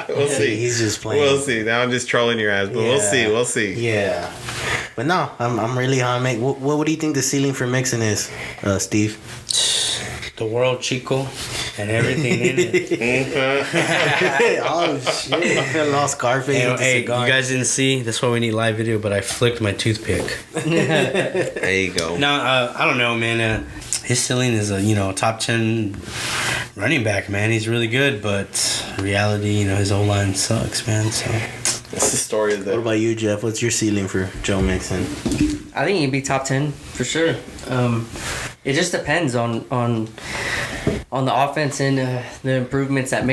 We'll see. He's just playing. We'll see. Now I'm just trolling your ass, but we'll see. We'll see. Yeah, but no, I'm really high. Mate, what do you think the ceiling for Mixon is, Steve? The world, Chico, and everything in it. Oh shit! I feel lost Scarface. Hey, with the hey, you cigar. guys didn't see. That's why we need live video. But I flicked my toothpick. There you go. No, I don't know, man. His ceiling is a top 10 running back, man. He's really good, but reality, his O line sucks, man. So That's the story of What the. about you, Jeff? What's your ceiling for Joe Mixon? I think he'd be top 10 for sure. It just depends on the offense and the improvements that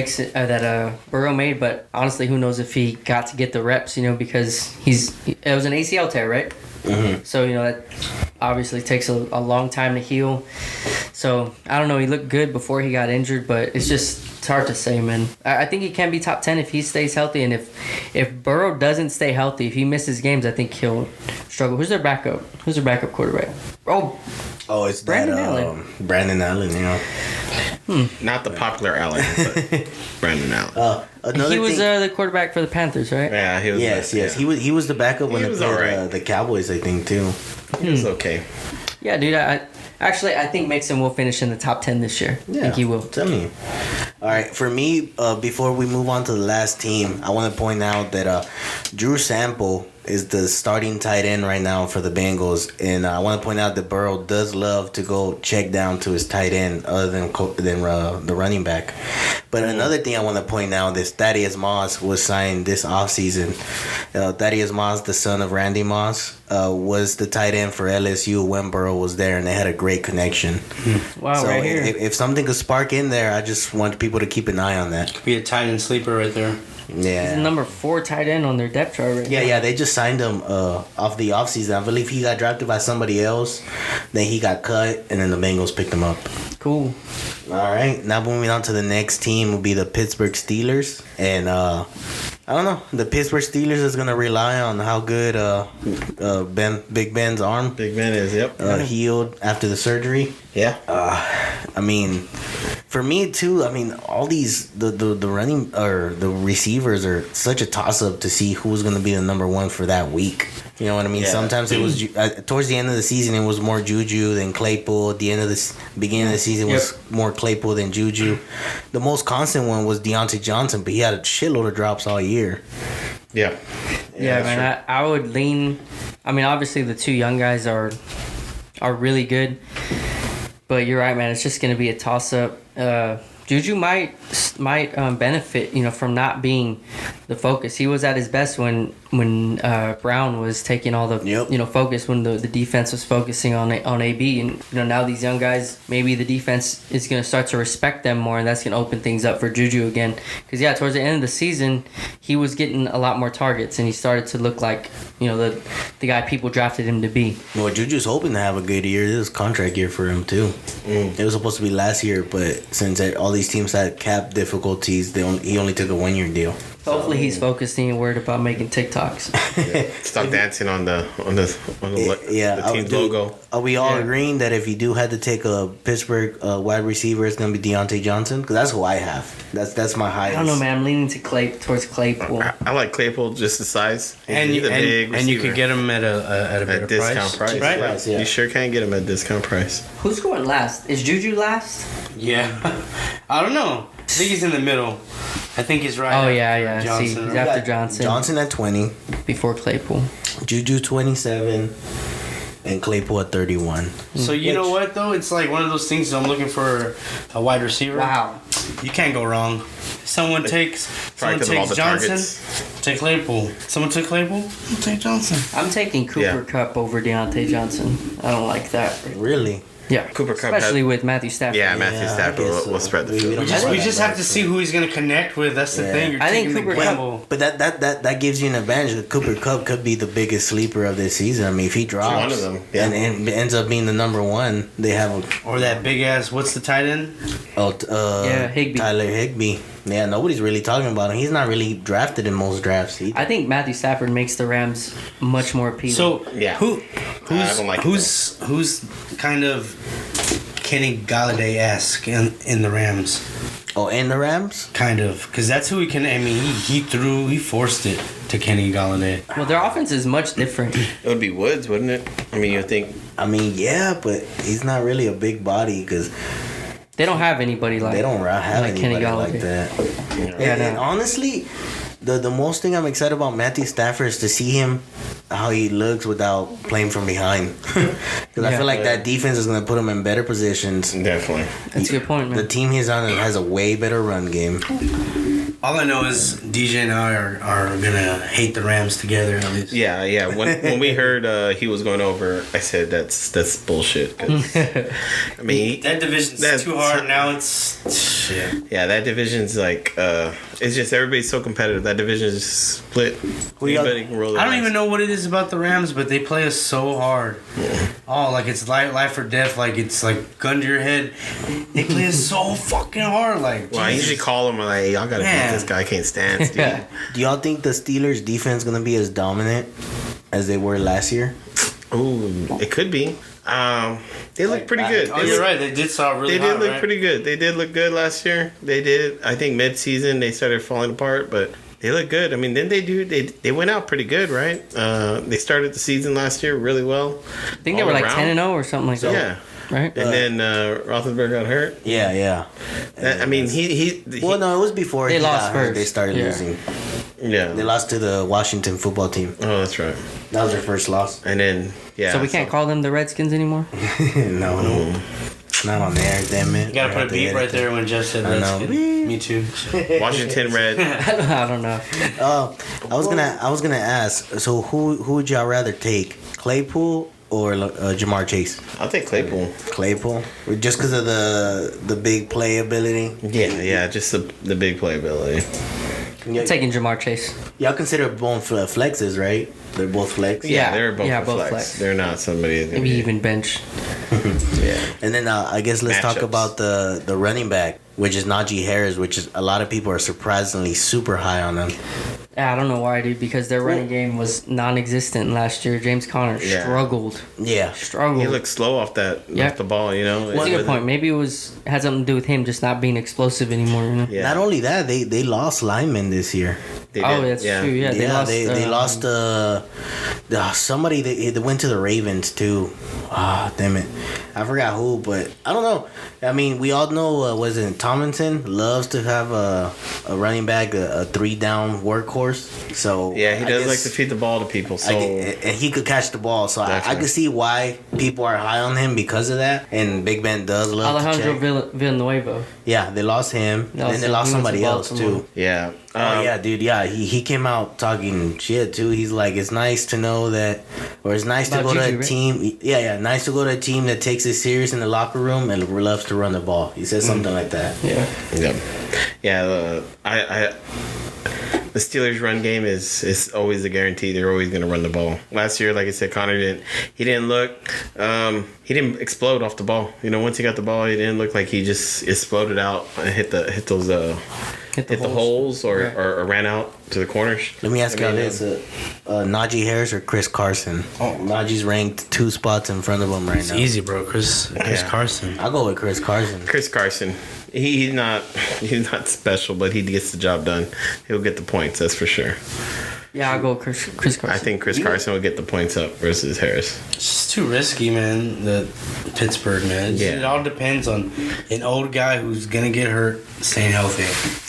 Burrow made. But honestly, who knows if he got to get the reps? Because it was an ACL tear, right? Mm-hmm. So that obviously takes a long time to heal. So I don't know. He looked good before he got injured, but it's hard to say, man. I think he can be top 10 if he stays healthy, and if Burrow doesn't stay healthy, if he misses games, I think he'll struggle. Who's their backup quarterback? Oh, it's Brandon that, Allen. Brandon Allen, Not the popular Allen, but Brandon Allen. Another he was thing. the quarterback for the Panthers, right? Yeah, he was. Yes. Yeah. He was the backup when He they was played alright. the Cowboys, I think, too. He was okay. Yeah, dude. I think Mixon will finish in the top 10 this year. I think he will. Tell me. All right, for me, before we move on to the last team, I want to point out that Drew Sample is the starting tight end right now for the Bengals, and I want to point out that Burrow does love to go check down to his tight end other than the running back. But another thing I want to point out is Thaddeus Moss was signed this offseason. Thaddeus Moss, the son of Randy Moss, was the tight end for LSU when Burrow was there, and they had a great connection. Wow, So right here. if something could spark in there, I just want people to keep an eye on that. be a tight end sleeper right there. He's the Yeah. number 4 tight end on their depth chart right now. Yeah, they just signed him off the offseason. I believe he got drafted by somebody else. Then he got cut, and then the Bengals picked him up. Cool. All right, now moving on to the next team. team will be the Pittsburgh Steelers, and I don't know. The Pittsburgh Steelers is gonna rely on how good Big Ben's arm Big Ben is, yep. healed after the surgery. Yeah. I mean, for me too. I mean, all these the running or the receivers are such a toss up to see who's gonna be the number one for that week. You know what I mean? Yeah. Sometimes it was towards the end of the season, it was more Juju than Claypool. At the end of the beginning of the season, was more Claypool than Juju. The most constant one was Deontay Johnson, but he had a shitload of drops all year. Yeah. Yeah, man. I would lean. I mean, obviously the two young guys are really good, but you're right, man. It's just gonna be a toss up. Juju might benefit, from not being the focus. He was at his best when Brown was taking all the focus, when the defense was focusing on AB, and now these young guys, maybe the defense is going to start to respect them more, and that's going to open things up for Juju again. Because towards the end of the season, he was getting a lot more targets, and he started to look like the guy people drafted him to be. Well, Juju's hoping to have a good year. This is contract year for him too. It was supposed to be last year, but since all these teams had cap difficulties, he only took a 1-year deal. Hopefully he's focused and worried about making TikToks. Stop dancing on the team's logo. Are we all agreeing that if you do have to take a Pittsburgh wide receiver, it's going to be Deontay Johnson? Because that's who I have. That's my highest. I don't know, man. I'm leaning towards Claypool. I like Claypool, just the size. And you could get him at a better discount price. Right? Yeah. You sure can get him at a discount price. Who's going last? Is Juju last? Yeah. I don't know. I think he's in the middle. I think he's right. Oh, yeah. Johnson, See, he's right? after Johnson. Johnson at 20. Before Claypool. Juju 27. And Claypool at 31. So you know what, though? It's like one of those things. I'm looking for a wide receiver. Wow. You can't go wrong. Someone takes Johnson, targets. take Claypool. Someone took Claypool, take Johnson. I'm taking Cooper Kupp over Deontay Johnson. I don't like that. Really? Yeah, Cooper Kupp especially with Matthew Stafford. Yeah, Matthew Stafford will spread the field. We just have to see who he's going to connect with. That's the thing. You're I think taking Cooper the gamble. But that gives you an advantage. Cooper Kupp could be the biggest sleeper of this season. I mean, if he drops one of them, and ends up being the number one, they have or that big ass. What's the tight end? Higbee. Tyler Higbee. Yeah, nobody's really talking about him. He's not really drafted in most drafts either. I think Matthew Stafford makes the Rams much more appealing. So who's who's kind of Kenny Galladay-esque in the Rams? Oh, in the Rams? Kind of, because that's who he can. I mean, he forced it to Kenny Galladay. Well, their offense is much different. It would be Woods, wouldn't it? I mean, you think? I mean, yeah, but he's not really a big body because they don't have anybody like. They don't have like anybody Kenny Galladay. like that. Yeah, And honestly, the most thing I'm excited about Matthew Stafford is to see him how he looks without playing from behind. Because I feel like that defense is going to put him in better positions. Definitely. That's a good point, man. The team he's on has a way better run game. All I know is DJ and I are gonna hate the Rams together at least. Yeah. When we heard he was going over, I said that's bullshit. 'Cause, I mean, that division's too hard now. It's shit. Yeah, that division's like it's just everybody's so competitive. That division is split. Anybody can roll. I don't even know what it is about the Rams, but they play us so hard. Yeah. Oh, like it's life or death. Like it's like gun to your head. They play us so fucking hard. Like, well, I usually call them like, hey, y'all gotta beat this guy. I can't stand Steve. Do y'all think the Steelers defense gonna be as dominant as they were last year? Ooh, it could be. They look pretty good. Oh, you're right. They did start really. They did look pretty good. They did look good last year. They did. I think mid-season they started falling apart, but they look good. I mean, then they went out pretty good, right? They started the season last year really well. I think they were like 10-0 or something like that. Yeah. Right. And then Roethlisberger got hurt. Yeah. I mean, he well, no, it was before they he lost got first. hurt. They started losing. Yeah. They lost to the Washington football team. Oh, that's right. That was their first loss. And then So we can't call them the Redskins anymore? No. Not on there, damn it. You gotta put a beat right there when Jeff said Redskins. Me too. Washington Red. I don't know. I was gonna ask. So who would y'all rather take, Claypool or Jamar Chase? I'll take Claypool. Claypool, just because of the big playability. Yeah, just the big playability. I'm taking Jamar Chase. Y'all consider both flexes, right? They're both flex. Yeah, they're both flex. They're not somebody. Maybe even bench. Yeah. And then I guess let's talk about the running back. which is Najee Harris, which is a lot of people are surprisingly super high on them. Yeah, I don't know why, dude, because their running game was non-existent last year. James Conner struggled. Yeah. Struggled. He looked slow off the ball, you know. That's a good point. Maybe it had something to do with him just not being explosive anymore, you know? Yeah. Not only that, they lost linemen this year. That's true. Yeah, they lost somebody. They went to the Ravens too. Ah, damn it, I forgot who, but I don't know. I mean, we all know was it Tomlinson loves to have a running back, a 3-down workhorse. So yeah, he does like to feed the ball to people. So and he could catch the ball. So I could see why people are high on him because of that. And Big Ben does love Alejandro Villanueva. Yeah, they lost him. And they lost somebody else too. Yeah. Yeah, dude. Yeah, he came out talking shit too. He's like, it's nice to know that, or it's nice to go to a team. Yeah, nice to go to a team that takes it serious in the locker room and loves to run the ball. He said something like that. Yeah. The Steelers' run game is always a guarantee. They're always going to run the ball. Last year, like I said, Conor didn't explode off the ball. You know, once he got the ball, he didn't look like he just exploded out and hit the holes or ran out to the corners. Let me ask you this: Najee Harris or Chris Carson? Najee's ranked 2 spots in front of him right now. Easy, bro. Chris Carson. I'll go with Chris Carson. Chris Carson. He's not special, but he gets the job done. He'll get the points, that's for sure. Yeah, I'll go with Chris Carson. I think Chris Carson will get the points up versus Harris. It's just too risky, man. The Pittsburgh, man. It all depends on an old guy who's gonna get hurt staying healthy.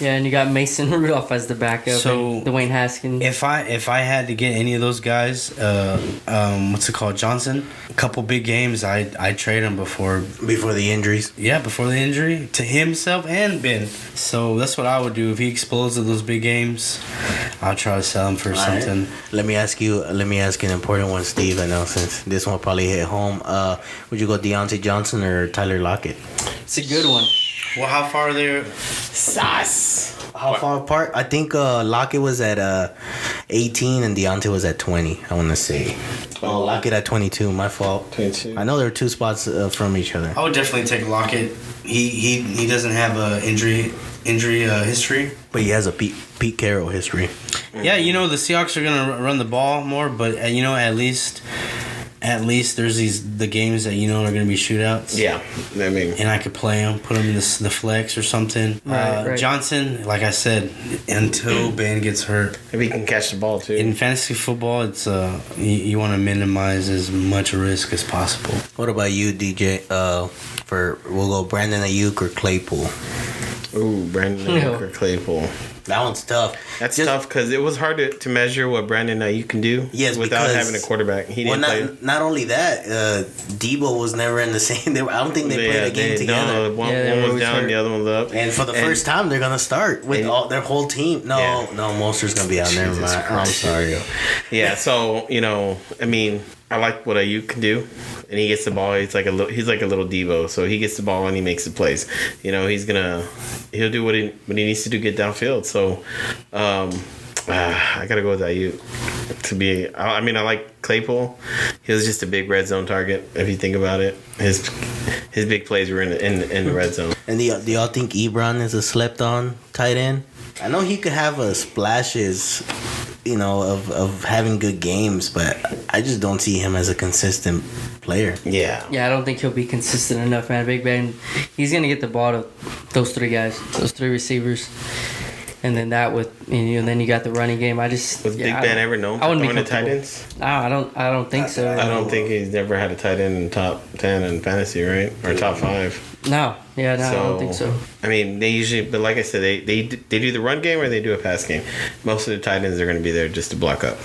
Yeah, and you got Mason Rudolph as the backup. So and Dwayne Haskins. If I had to get any of those guys, what's it called, Johnson? A couple big games, I'd trade him before the injuries. Yeah, before the injury to himself and Ben. So that's what I would do if he explodes in those big games. I'll try to sell him for something. Right. Let me ask you an important one, Steve. I know since this one probably hit home. Would you go Deontay Johnson or Tyler Lockett? It's a good one. Well, how far are they? How far apart? I think Lockett was at 18 and Deontay was at 20. I want to say. Oh, Lockett at 22. My fault. 22. I know there were 2 spots from each other. I would definitely take Lockett. He doesn't have a injury history, but he has a Pete Carroll history. Yeah, you know the Seahawks are gonna run the ball more, but you know at least there's the games that you know are gonna be shootouts. Yeah, I mean, and I could play him, put him in the flex or something. Right. Johnson, like I said, until Ben gets hurt, if he can catch the ball too. In fantasy football, it's you want to minimize as much risk as possible. What about you, DJ? We'll go Brandon Ayuk or Claypool. Ooh, Brandon Ayuk or Claypool. That one's tough. That's tough because it was hard to measure what Brandon Ayuk can do. Yes, without having a quarterback. He didn't play. Not only that, Debo was never in the same. I don't think they played a game together. No, one was down, hurt. The other one was up. And for the first time, they're gonna start with their whole team. No, Moster's gonna be out there. I'm sorry. Yeah, so I mean, I like what Ayuk can do, and he gets the ball. He's like a little Debo, so he gets the ball and he makes the plays. He'll do what he needs to do, get downfield. So, I gotta go with Ayuk. I like Claypool. He was just a big red zone target. If you think about it, his big plays were in the red zone. And do y'all think Ebron is a slept on tight end? I know he could have splashes, of having good games, but I just don't see him as a consistent player. Yeah, I don't think he'll be consistent enough, man. Big Ben, he's gonna get the ball to those 3 guys, those 3 receivers, and then then you got the running game. Was Big Ben ever known for throwing to tight ends? No, I don't think so. I don't think he's never had a tight end in top 10 in fantasy, right? Or top 5. No, I don't think so. I mean, they usually, but like I said, they do the run game or they do a pass game. Most of the tight ends are going to be there just to block up.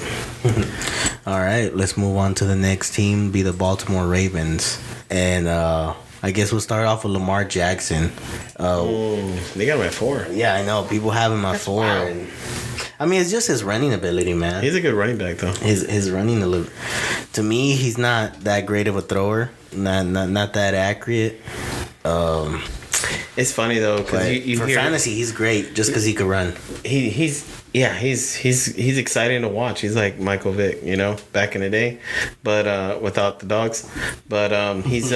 All right, let's move on to the next team, be the Baltimore Ravens. And I guess we'll start off with Lamar Jackson. They got him at 4. Yeah, I know. People have him at 4. Wow. And, I mean, it's just his running ability, man. He's a good running back, though. His running ability. To me, he's not that great of a thrower. Not that accurate. It's funny though because you for hear fantasy he's great just because he could run. He's exciting to watch. He's like Michael Vick, back in the day, but without the dogs. But he's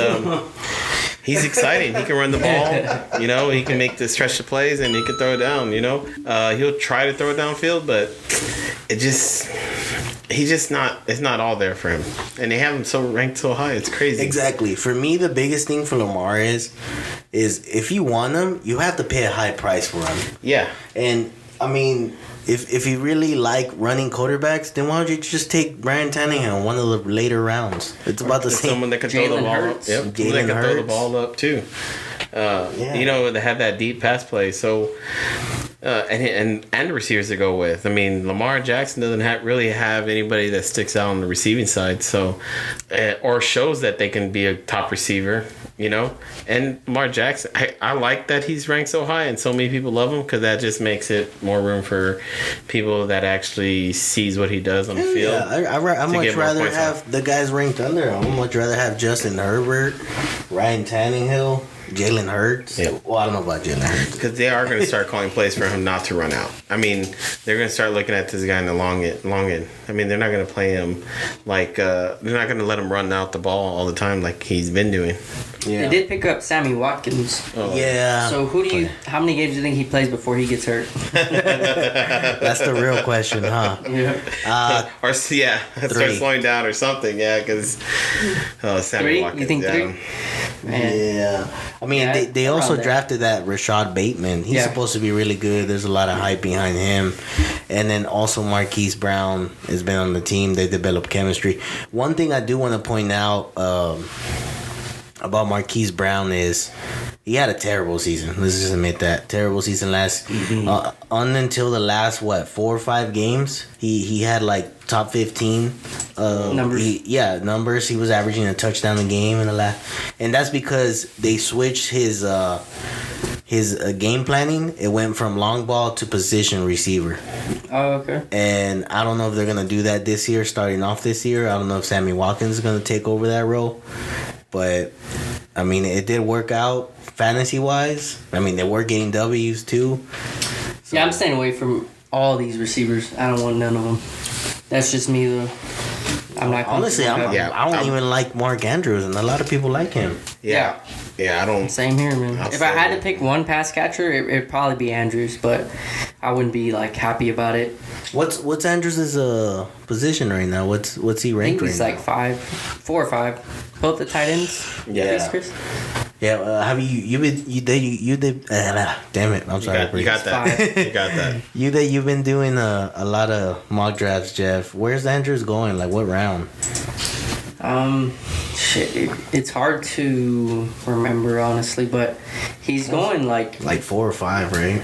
he's exciting. He can run the ball. You know, he can make the stretch the plays and he can throw it down. You know, he'll try to throw it downfield, but it's not all there for him. And they have him so ranked so high. It's crazy. Exactly. For me, the biggest thing for Lamar is if you want him, you have to pay a high price for him. Yeah. And I mean, if you really like running quarterbacks, then why don't you just take Brian Tannehill in one of the later rounds? It's about the same. Someone that can throw the ball up. Hurts. Yep. Someone that can throw the ball up too. You know, they have that deep pass play. So, and the receivers to go with. I mean, Lamar Jackson doesn't really have anybody that sticks out on the receiving side. So, or shows that they can be a top receiver. You know, and Lamar Jackson, I like that he's ranked so high and so many people love him because that just makes it more room for people that actually sees what he does on the field. Yeah, I much rather have the guys ranked under him. I'd much rather have Justin Herbert, Ryan Tannehill, Jalen Hurts. Yeah. Well, I don't know about Jalen Hurts. Because they are going to start calling plays for him not to run out. I mean, they're going to start looking at this guy in the long end. I mean, they're not going to play him like they're not going to let him run out the ball all the time like he's been doing. They Yeah. did pick up Sammy Watkins. Oh. Yeah. So how many games do you think he plays before he gets hurt? That's the real question, huh? Yeah. Or start 3. slowing down or something. Yeah, because Sammy 3? Watkins. You think yeah. 3? Man. Yeah. I mean, Yeah, they also around there. drafted that Rashad Bateman. He's supposed to be really good. There's a lot of hype behind him. And then also Marquise Brown has been on the team. They developed chemistry. One thing I do want to point out about Marquise Brown is he had a terrible season. Let's just admit that. Terrible season until the last 4 or 5 games. He had like top 15 numbers. Numbers. He was averaging a touchdown a game in the last, and that's because they switched his game planning. It went from long ball to position receiver. Oh, okay. And I don't know if they're gonna do that this year. Starting off this year, I don't know if Sammy Watkins is gonna take over that role. But I mean, it did work out fantasy wise. I mean, they were getting W's too. So, Yeah, I'm staying away from all these receivers. I don't want none of them. That's just me, though. I'm not. Honestly, I don't even like Mark Andrews, and a lot of people like him. Yeah, I don't. Same here, man. I'll If I say had that. to pick one pass catcher, it'd probably be Andrews, but I wouldn't be like happy about it. What's Andrews' position right now? What's he I ranked think he's right like 4 or 5. Both the tight ends. Yeah. Chris? Yeah, have you did damn it, I'm sorry. You got that. You got that. You've been doing a lot of mock drafts, Jeff. Where's Andrews going? Like what round? It's hard to remember honestly, but he's going like 4 or 5, right?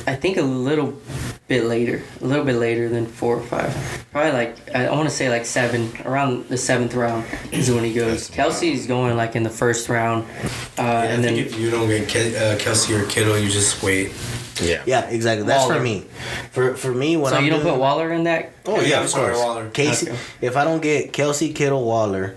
I think a little bit later than 4 or 5. Probably like I want to say like 7, around the 7th round is when he goes. Kelsey's going like in the 1st round, and then if you don't get Kelsey or Kittle, you just wait. Yeah, exactly. That's Waller. for me. For me, when so I'm you don't doing, put Waller in that. Oh yeah, I'm of sorry, course. Waller. Casey, Okay. if I don't get Kelsey, Kittle, Waller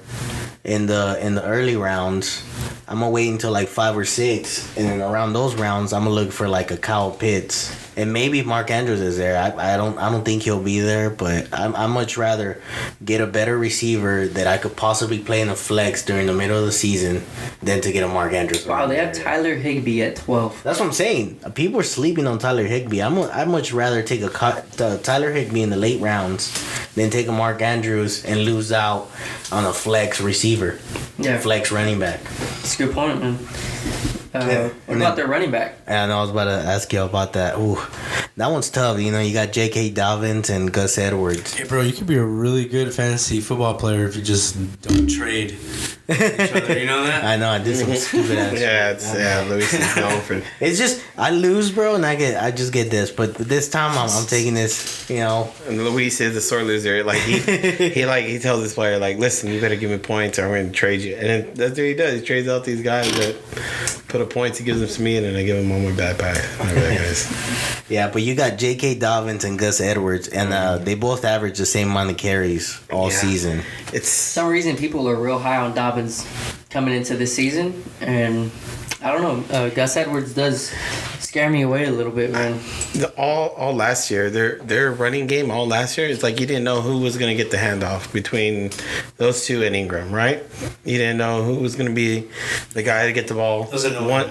in the early rounds, I'm gonna wait until like 5 or 6, and then around those rounds, I'm gonna look for like a Kyle Pitts, and maybe Mark Andrews is there. I don't think he'll be there, but I much rather get a better receiver that I could possibly play in a flex during the middle of the season than to get a Mark Andrews. Wow, they have Tyler Higbee at 12. That's what I'm saying. People are sleeping on Tyler Higbee. I'd much rather take a Tyler Higbee in the late rounds than take a Mark Andrews and lose out on a flex receiver, flex running back. That's a good point, man. What about their running back? And I was about to ask you about that. Ooh, that one's tough. You know, you got J.K. Dobbins and Gus Edwards. Hey, bro, you could be a really good fantasy football player if you just don't trade each other. You know that? I know, I did some stupid ass. Luis is known for. It's just I lose, bro, and I just get this. But this time I'm taking this. You know, And Luis is a sore loser. Like he tells his player like, listen, you better give me points or I'm going to trade you. And then that's what he does. He trades out these guys that put up points. He gives them to me, and then I give him one more bad pass. Whatever that is. yeah. But you got J.K. Dobbins and Gus Edwards, and they both average the same amount of carries all season. It's For some reason, people are real high on Dobbins coming into this season, and I don't know. Gus Edwards does scare me away a little bit, man. All last year, their running game all last year, it's like you didn't know who was going to get the handoff between those two and Ingram, right? You didn't know who was going to be the guy to get the ball.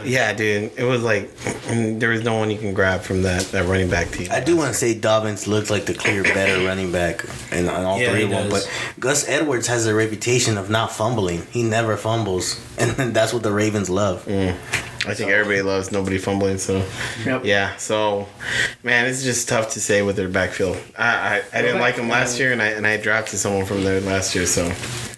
Yeah, dude. It was like there was no one you can grab from that running back team. I do want to say Dobbins looks like the clear better running back in all three of them, but Gus Edwards has a reputation of not fumbling. He never fumbles, and that's what the Ravens love. I think everybody loves nobody fumbling. So, yeah. So, man, it's just tough to say with their backfield. I didn't like them last year, and I drafted someone from there last year. So,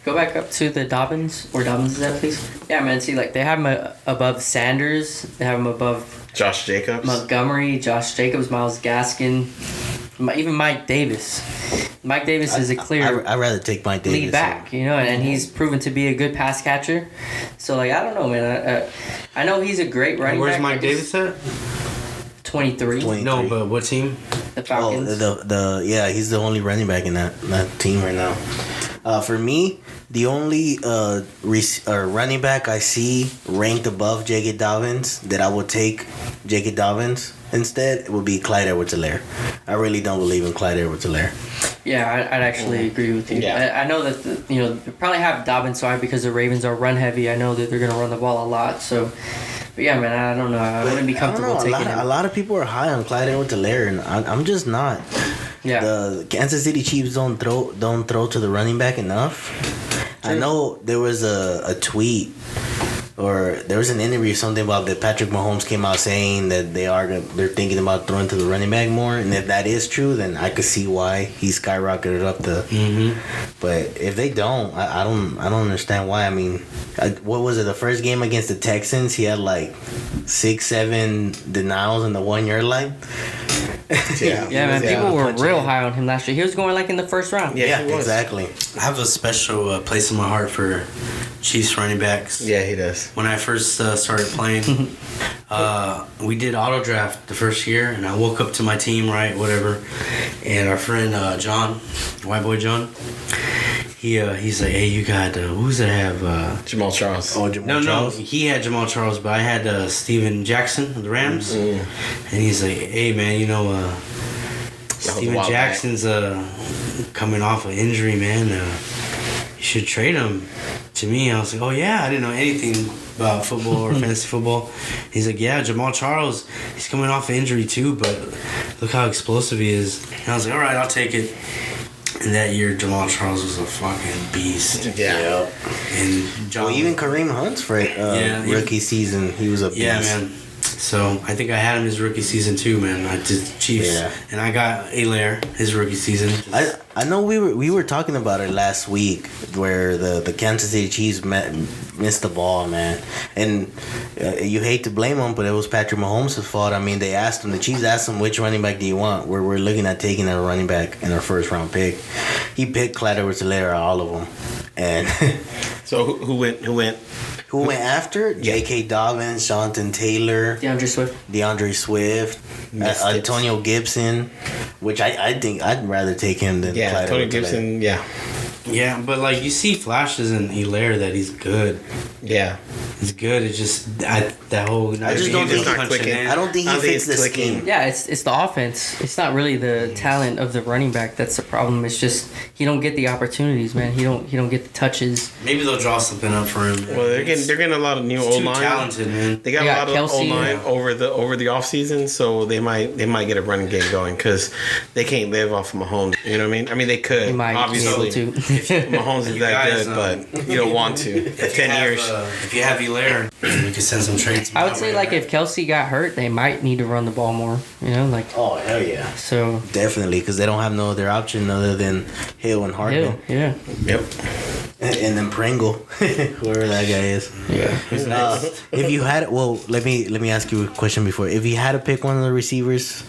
go back up to the Dobbins, or Dobbins is that, please? Yeah, man. See, like they have him above Sanders. They have him above Josh Jacobs, Montgomery, Josh Jacobs, Myles Gaskin, even Mike Davis. Mike Davis is a clear. I'd rather take Mike Davis lead back, and he's proven to be a good pass catcher. So, like, I don't know, man. I know he's a great running back. Where's Mike Davis at? 23. No, but what team? The Falcons. He's the only running back in that team right now. For me, the only running back I see ranked above J.K. Dobbins that I would take J.K. Dobbins instead would be Clyde Edwards-Helaire. I really don't believe in Clyde Edwards-Helaire. Yeah, I'd actually agree with you. Yeah. I know that they probably have Dobbins so high because the Ravens are run heavy. I know that they're going to run the ball a lot. So, but yeah, man, I don't know. I wouldn't be comfortable taking him. A lot of people are high on Clyde Edwards-Helaire, and I'm just not. Yeah. The Kansas City Chiefs don't throw to the running back enough. True. I know there was a tweet. Or there was an interview or something about that Patrick Mahomes came out saying that they're thinking about throwing to the running back more, and if that is true, then I could see why he skyrocketed up the. But if they don't, I don't understand why. I mean, what was it? The first game against the Texans, he had like 6-7 denials in the 1 yard line. Yeah, man. People were real high on him last year. He was going like in the first round. Yeah, exactly. I have a special place in my heart for Chiefs running backs. Yeah, he does. When I first started playing, we did auto draft the first year, and I woke up to my team, right, whatever, and our friend John, white boy John, he's like, hey, you got who's that have Jamal Charles? Oh, Charles? No, he had Jamal Charles, but I had Steven Jackson of the Rams, and he's like, hey man, Steven Jackson's coming off an injury, man. You should trade him. To me, I was like, oh yeah, I didn't know anything about football or fantasy football. He's like, yeah, Jamal Charles, he's coming off an injury too, but look how explosive he is. And I was like, all right, I'll take it. And that year, Jamal Charles was a fucking beast. Yeah. And John, even Kareem Hunt's rookie season, he was a beast. Yeah, man. So I think I had him his rookie season too, man. I did Chiefs, and I got Helaire his rookie season. I know we were talking about it last week where the Kansas City Chiefs missed the ball, man, and you hate to blame them, but it was Patrick Mahomes' fault. I mean, the Chiefs asked him, which running back do you want? We're looking at taking a running back in our first round pick. He picked Clyde Edwards-Helaire, all of them, and so who went? Who went after? J.K. Dobbins, Jonathan Taylor, DeAndre Swift, Antonio Gibson, which I think I'd rather take him than Clyde Antonio Gibson. Yeah, but like you see flashes in Helaire that he's good. Yeah, he's good. It's just that whole. I just don't think he's clicking. I don't think he fits the scheme. Yeah, it's the offense. It's not really the talent of the running back that's the problem. It's just he don't get the opportunities, man. He don't get the touches. Maybe they'll draw something up for him. Well, they're getting a lot of new O-line. Too talented, man. They got a lot of O-line over the off season, so they might get a running game going because they can't live off of Mahomes. You know what I mean? I mean they could. They might obviously. Be able to. Mahomes is that good, but you don't want to. For 10 years. If you have Helaire, we could send some trades. I would say, like, if Kelsey got hurt, they might need to run the ball more. Like. Oh, hell yeah. So. Definitely, because they don't have no other option other than Hill and Hardman. Yeah. Yep. And then Pringle, whoever that guy is. Yeah. If you had, let me ask you a question before. If you had to pick one of the receivers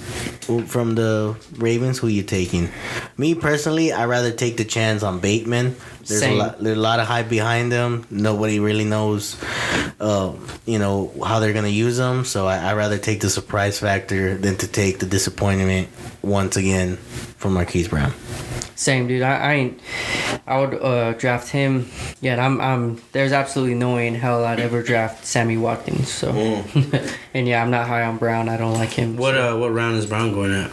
from the Ravens, who you taking? Me personally, I'd rather take the chance on Bateman. There's a lot of hype behind them. Nobody really knows, how they're gonna use them. So I'd rather take the surprise factor than to take the disappointment once again from Marquise Brown. Same, dude. I would draft him. Yeah, and I'm. There's absolutely no way in hell I'd ever draft Sammy Watkins. So, and yeah, I'm not high on Brown. I don't like him. What round is Brown going at?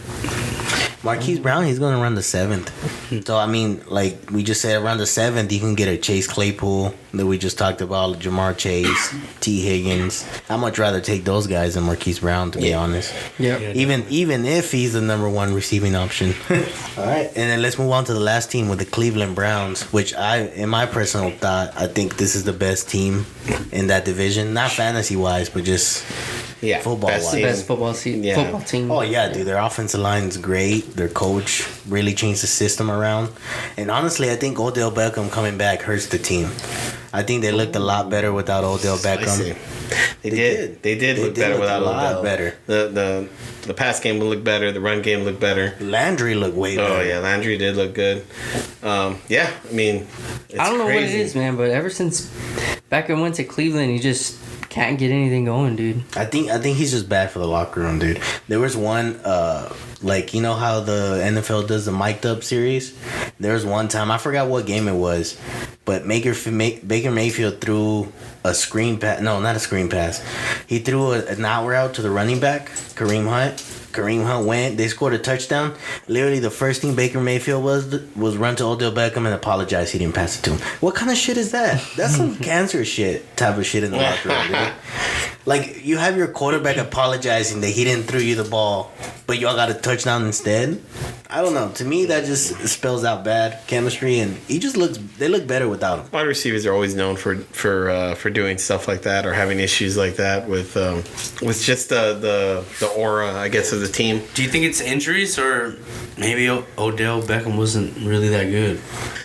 Marquise Brown, he's going to run the 7th. So, I mean, like we just said, around the 7th, you can get a Chase Claypool that we just talked about, Jamar Chase, T. Higgins. I'd much rather take those guys than Marquise Brown, to be honest. Yeah. Even if he's the number one receiving option. All right. And then let's move on to the last team with the Cleveland Browns, which in my personal thought, I think this is the best team in that division. Not fantasy-wise, but just... Yeah, football-wise. Best football team. Oh, yeah, dude. Their offensive line's great. Their coach really changed the system around. And honestly, I think Odell Beckham coming back hurts the team. I think they looked a lot better without Odell Beckham. They did look better without Odell. A lot better. The pass game looked better. The run game looked better. Landry looked way better. Oh, yeah. Landry did look good. Yeah, I mean, it's I don't know crazy. what it is, man, but ever since Beckham went to Cleveland, he just can't get anything going, dude. I think he's just bad for the locker room, dude. There was one, like, you know how the NFL does the mic'd up series? There was one time, I forgot what game it was, but Baker Mayfield threw a screen pass. No, not a screen pass. He threw an out route to the running back, Kareem Hunt. Kareem Hunt went. They scored a touchdown. Literally, the first thing Baker Mayfield was run to Odell Beckham and apologize he didn't pass it to him. What kind of shit is that? That's some cancer shit type of shit in the locker room, dude. Like, you have your quarterback apologizing that he didn't throw you the ball, but y'all got a touchdown instead. I don't know. To me, that just spells out bad chemistry, and they look better without him. Wide receivers are always known for doing stuff like that or having issues like that with just the aura, I guess, of the team. Do you think it's injuries or maybe Odell Beckham wasn't really that good?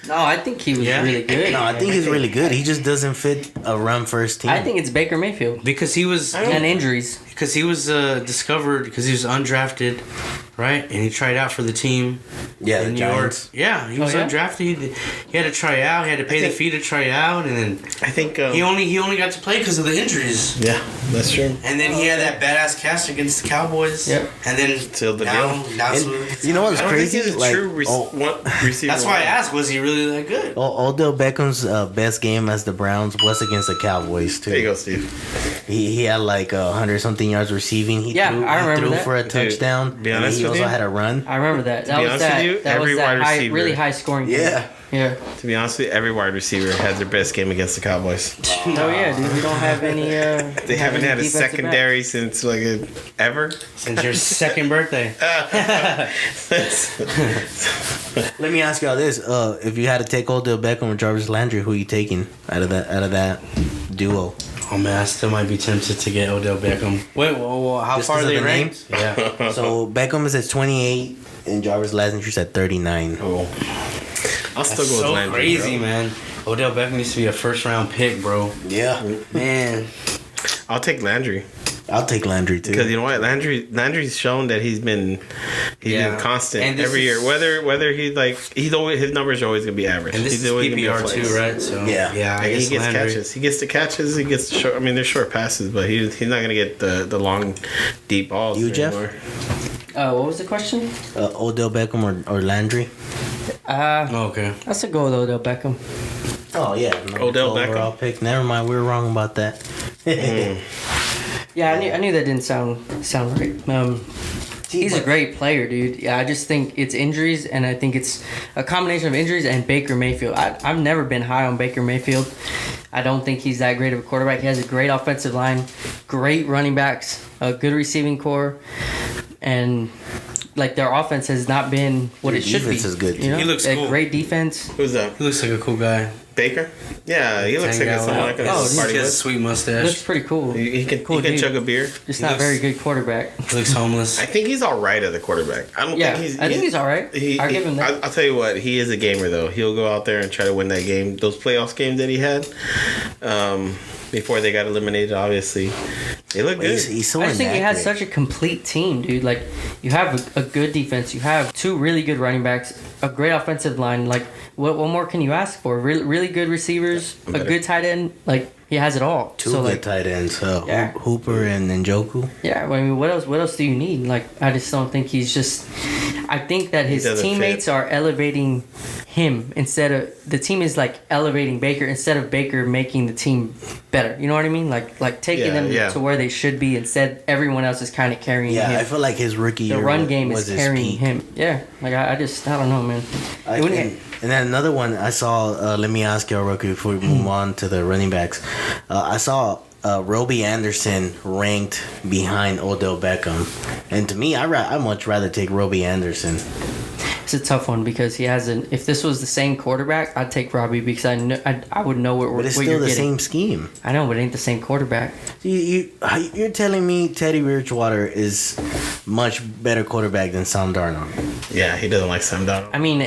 No, I think he was really good. No, I think he's really good. He just doesn't fit a run first team. I think it's Baker Mayfield. Because he was... And injuries. Because he was discovered, because he was undrafted, right? And he tried out for the team. Yeah, in the New Giants. York. Yeah, he was undrafted. He had to try out. He had to pay the fee to try out, and then I think he only got to play because of the injuries. Yeah, that's true. And then he had that badass cast against the Cowboys. Yep. And then Sealed the you know what's crazy? Receiver. That's why I asked, was he really that good? Odell Beckham's best game as the Browns was against the Cowboys too. There you go, Steve. He had like 100-something yards receiving. I remember that. For a touchdown. Dude, be honest he with also you, had a run. I remember that. That was that really high scoring game. Yeah. Yeah. To be honest with you, every wide receiver had their best game against the Cowboys. Oh yeah, dude. We don't have any. They haven't had a secondary since ever. Since your second birthday. Let me ask y'all this: if you had to take Odell Beckham or Jarvis Landry, who are you taking out of that duo? Oh man, I still might be tempted to get Odell Beckham. Wait, how Just far are 'cause of they the ranked? Yeah. So Beckham is at 28 and Jarvis Landry's at 39. Oh. I'll still That's go with so Landry. crazy, bro. man. Odell Beckham used to be a first round pick, bro. Yeah. Man. I'll take Landry. I'll take Landry too. Because you know what, Landry's shown that he's been constant And every year. Whether he's always, his numbers are always gonna be average. And this he's is always gonna be a PPR flex. too, right? So Yeah. I guess he gets Landry. catches. He gets the catches. He gets the short. I mean, they're short passes, but he's not gonna get the long, deep balls. You, Jeff? anymore. What was the question? Odell Beckham or Landry? Okay. That's a go with Odell Beckham. Oh yeah, Odell Beckham. overall pick. Never mind, we were wrong about that. Yeah, I knew that didn't sound right. He's a great player, dude. Yeah, I just think it's injuries, and I think it's a combination of injuries and Baker Mayfield. I've never been high on Baker Mayfield. I don't think he's that great of a quarterback. He has a great offensive line, great running backs, a good receiving core, and like their offense has not been what it should be. Defense is good, too. You know? He looks a cool. great defense. Who's that? He looks like a cool guy. Baker? Yeah, he looks like Hang out someone I with- could Oh, party he has a with. sweet mustache. Looks pretty cool. He can Cool dude. chug a beer. Just he not looks- very good quarterback. He looks homeless. I think he's all right at the quarterback. I don't Yeah, think I think he's all right. I'll give him that. I'll tell you what, he is a gamer though. He'll go out there and try to win that game. Those playoffs games that he had, before they got eliminated, obviously, they look good. He's so I just think he has inaccurate. such a complete team, dude. Like, you have a good defense. You have two really good running backs, a great offensive line. Like, what more can you ask for? Really good receivers, a good tight end. Like, he has it all. Two so, good like, tight ends, Yeah. Hooper and Njoku. yeah, I mean, what else do you need? Like, I just don't think he's just... I think that his doesn't teammates fit. are elevating him instead of the team is like elevating Baker instead of Baker making the team better. You know what I mean? Like taking them to where they should be. Instead, everyone else is kind of carrying him. Yeah, I feel like his rookie year the run game was is his carrying peak. him. Yeah, like I don't know, man. And then another one I saw. Let me ask y'all real quick before we move on to the running backs. I saw Robbie Anderson ranked behind Odell Beckham, and to me, I much rather take Robbie Anderson. It's a tough one because he hasn't. If this was the same quarterback, I'd take Robbie because I would know what. But it's what still you're the getting. same scheme. I know, but it ain't the same quarterback. You're telling me Teddy Bridgewater is much better quarterback than Sam Darnold? Yeah, he doesn't like Sam Darnold. I mean,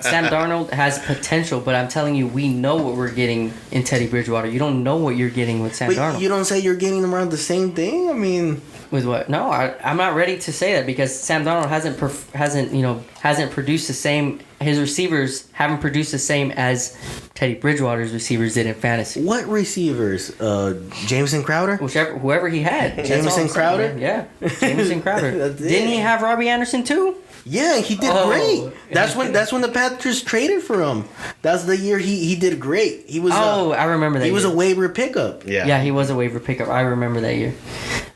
Sam Darnold has potential, but I'm telling you, we know what we're getting in Teddy Bridgewater. You don't know what you're getting with Sam But Darnold. you don't say you're getting around the same thing. I mean, With what? No, I'm not ready to say that because Sam Darnold hasn't produced the same. His receivers haven't produced the same as Teddy Bridgewater's receivers did in fantasy. what receivers? Jameson Crowder? Whoever he had. That's all Jameson I'm saying, Crowder? man. Yeah, Jameson Crowder. That's it. Didn't he have Robbie Anderson too? Yeah, he did Oh. great. That's when the Panthers traded for him. That's the year he did great. He was I remember that. he was a year. waiver pickup. Yeah, he was a waiver pickup. I remember that year.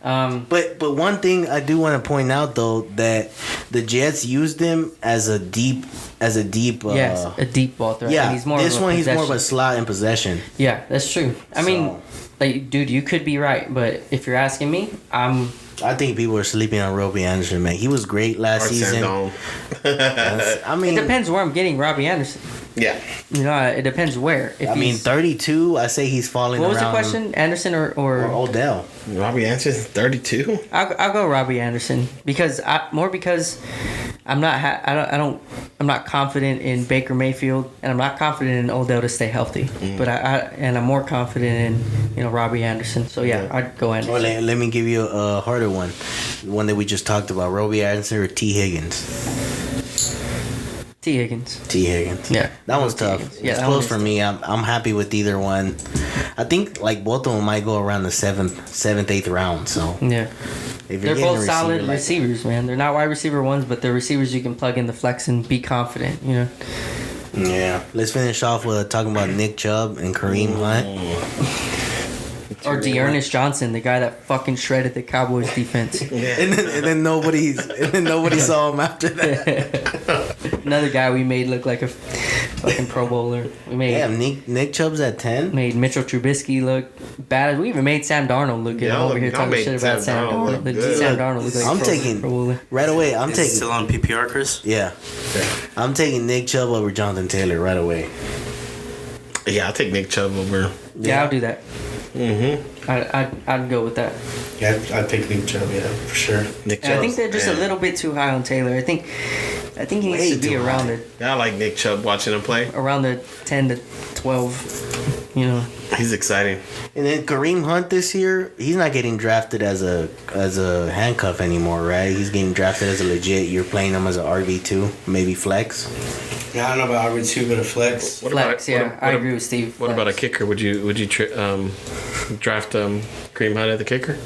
But one thing I do want to point out though that the Jets used him as a deep Yes, a deep ball threat. yeah. And he's more he's more of a possession. slot in possession. Yeah, that's true. I mean, like, dude, you could be right, but if you're asking me, I think people are sleeping on Robbie Anderson, man. He was great last season. I mean, it depends where I'm getting Robbie Anderson. Yeah. You know, it depends where. If I mean, he's- 32. I say he's falling. what was the around question? Anderson or Odell? Robbie Anderson, 32. I'll go Robbie Anderson because I'm not confident in Baker Mayfield and I'm not confident in Odell to stay healthy. But I'm more confident in Robbie Anderson. So yeah, I'd go Anderson. Or let me give you a harder one, one that we just talked about: Robbie Anderson or T. Higgins. T. Higgins. T. Higgins. Yeah, that one's T. tough. Higgins. Yeah, It's that close one for is me. I'm happy with either one. I think like both of them might go around the seventh, 8th round. So Yeah. if They're getting a both solid receiver like- receivers, man. They're not wide receiver ones, but they're receivers you can plug in the flex and be confident, you know. Yeah. Let's finish off with talking about Nick Chubb and Kareem Hunt. Or Dearness Johnson, the guy that fucking shredded the Cowboys defense. And then nobody saw him after that. Another guy we made look like a fucking Pro Bowler. We made Damn, Nick Chubb's at 10. made Mitchell Trubisky look bad. We even made Sam Darnold look good. Yeah, I'm over here y'all talking made shit about Sam Sam Darnold Darnold. look The good. Sam Darnold look like I'm a taking Pro Bowler. right away. I'm Is it taking still on PPR, Chris? yeah. I'm taking Nick Chubb over Jonathan Taylor right away. Yeah, I'll take Nick Chubb over. Yeah, I'll do that. Mm-hmm. I'd go with that. Yeah, I'd take Nick Chubb, yeah, for sure. Nick And Chubb. I think they're just a little bit too high on Taylor. I think he needs Way to be too around high. the I like Nick Chubb watching him play. 10 to 12. You know. He's exciting. And then Kareem Hunt this year, he's not getting drafted as a handcuff anymore, right? He's getting drafted as a legit. You're playing him as an RB2, maybe flex. Yeah, I don't know about RB2, but a flex. Flex, yeah. I agree with Steve. What about a Flex. kicker? Would you draft Kareem Hunt at the kicker?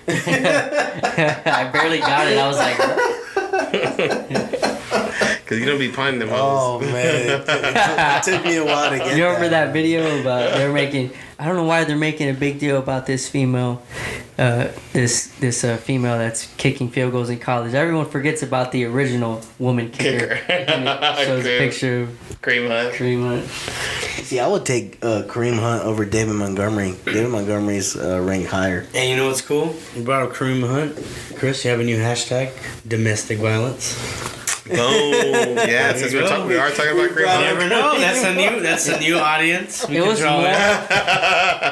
I barely got it. I was like, Because you're gonna be finding them. Oh man, it took me a while to get. you remember that video about they're making? I don't know why they're making a big deal about this female, this female that's kicking field goals in college. Everyone forgets about the original woman kicker. And it shows a picture of Kareem Hunt. Kareem Hunt. See, I would take Kareem Hunt over David Montgomery. David Montgomery's ranked higher. And you know what's cool? You brought up Kareem Hunt. Chris, you have a new hashtag, domestic violence. Boom. Yeah, since we are talking about Kareem You Hunt. never know. That's a new audience. We It can was draw more. in.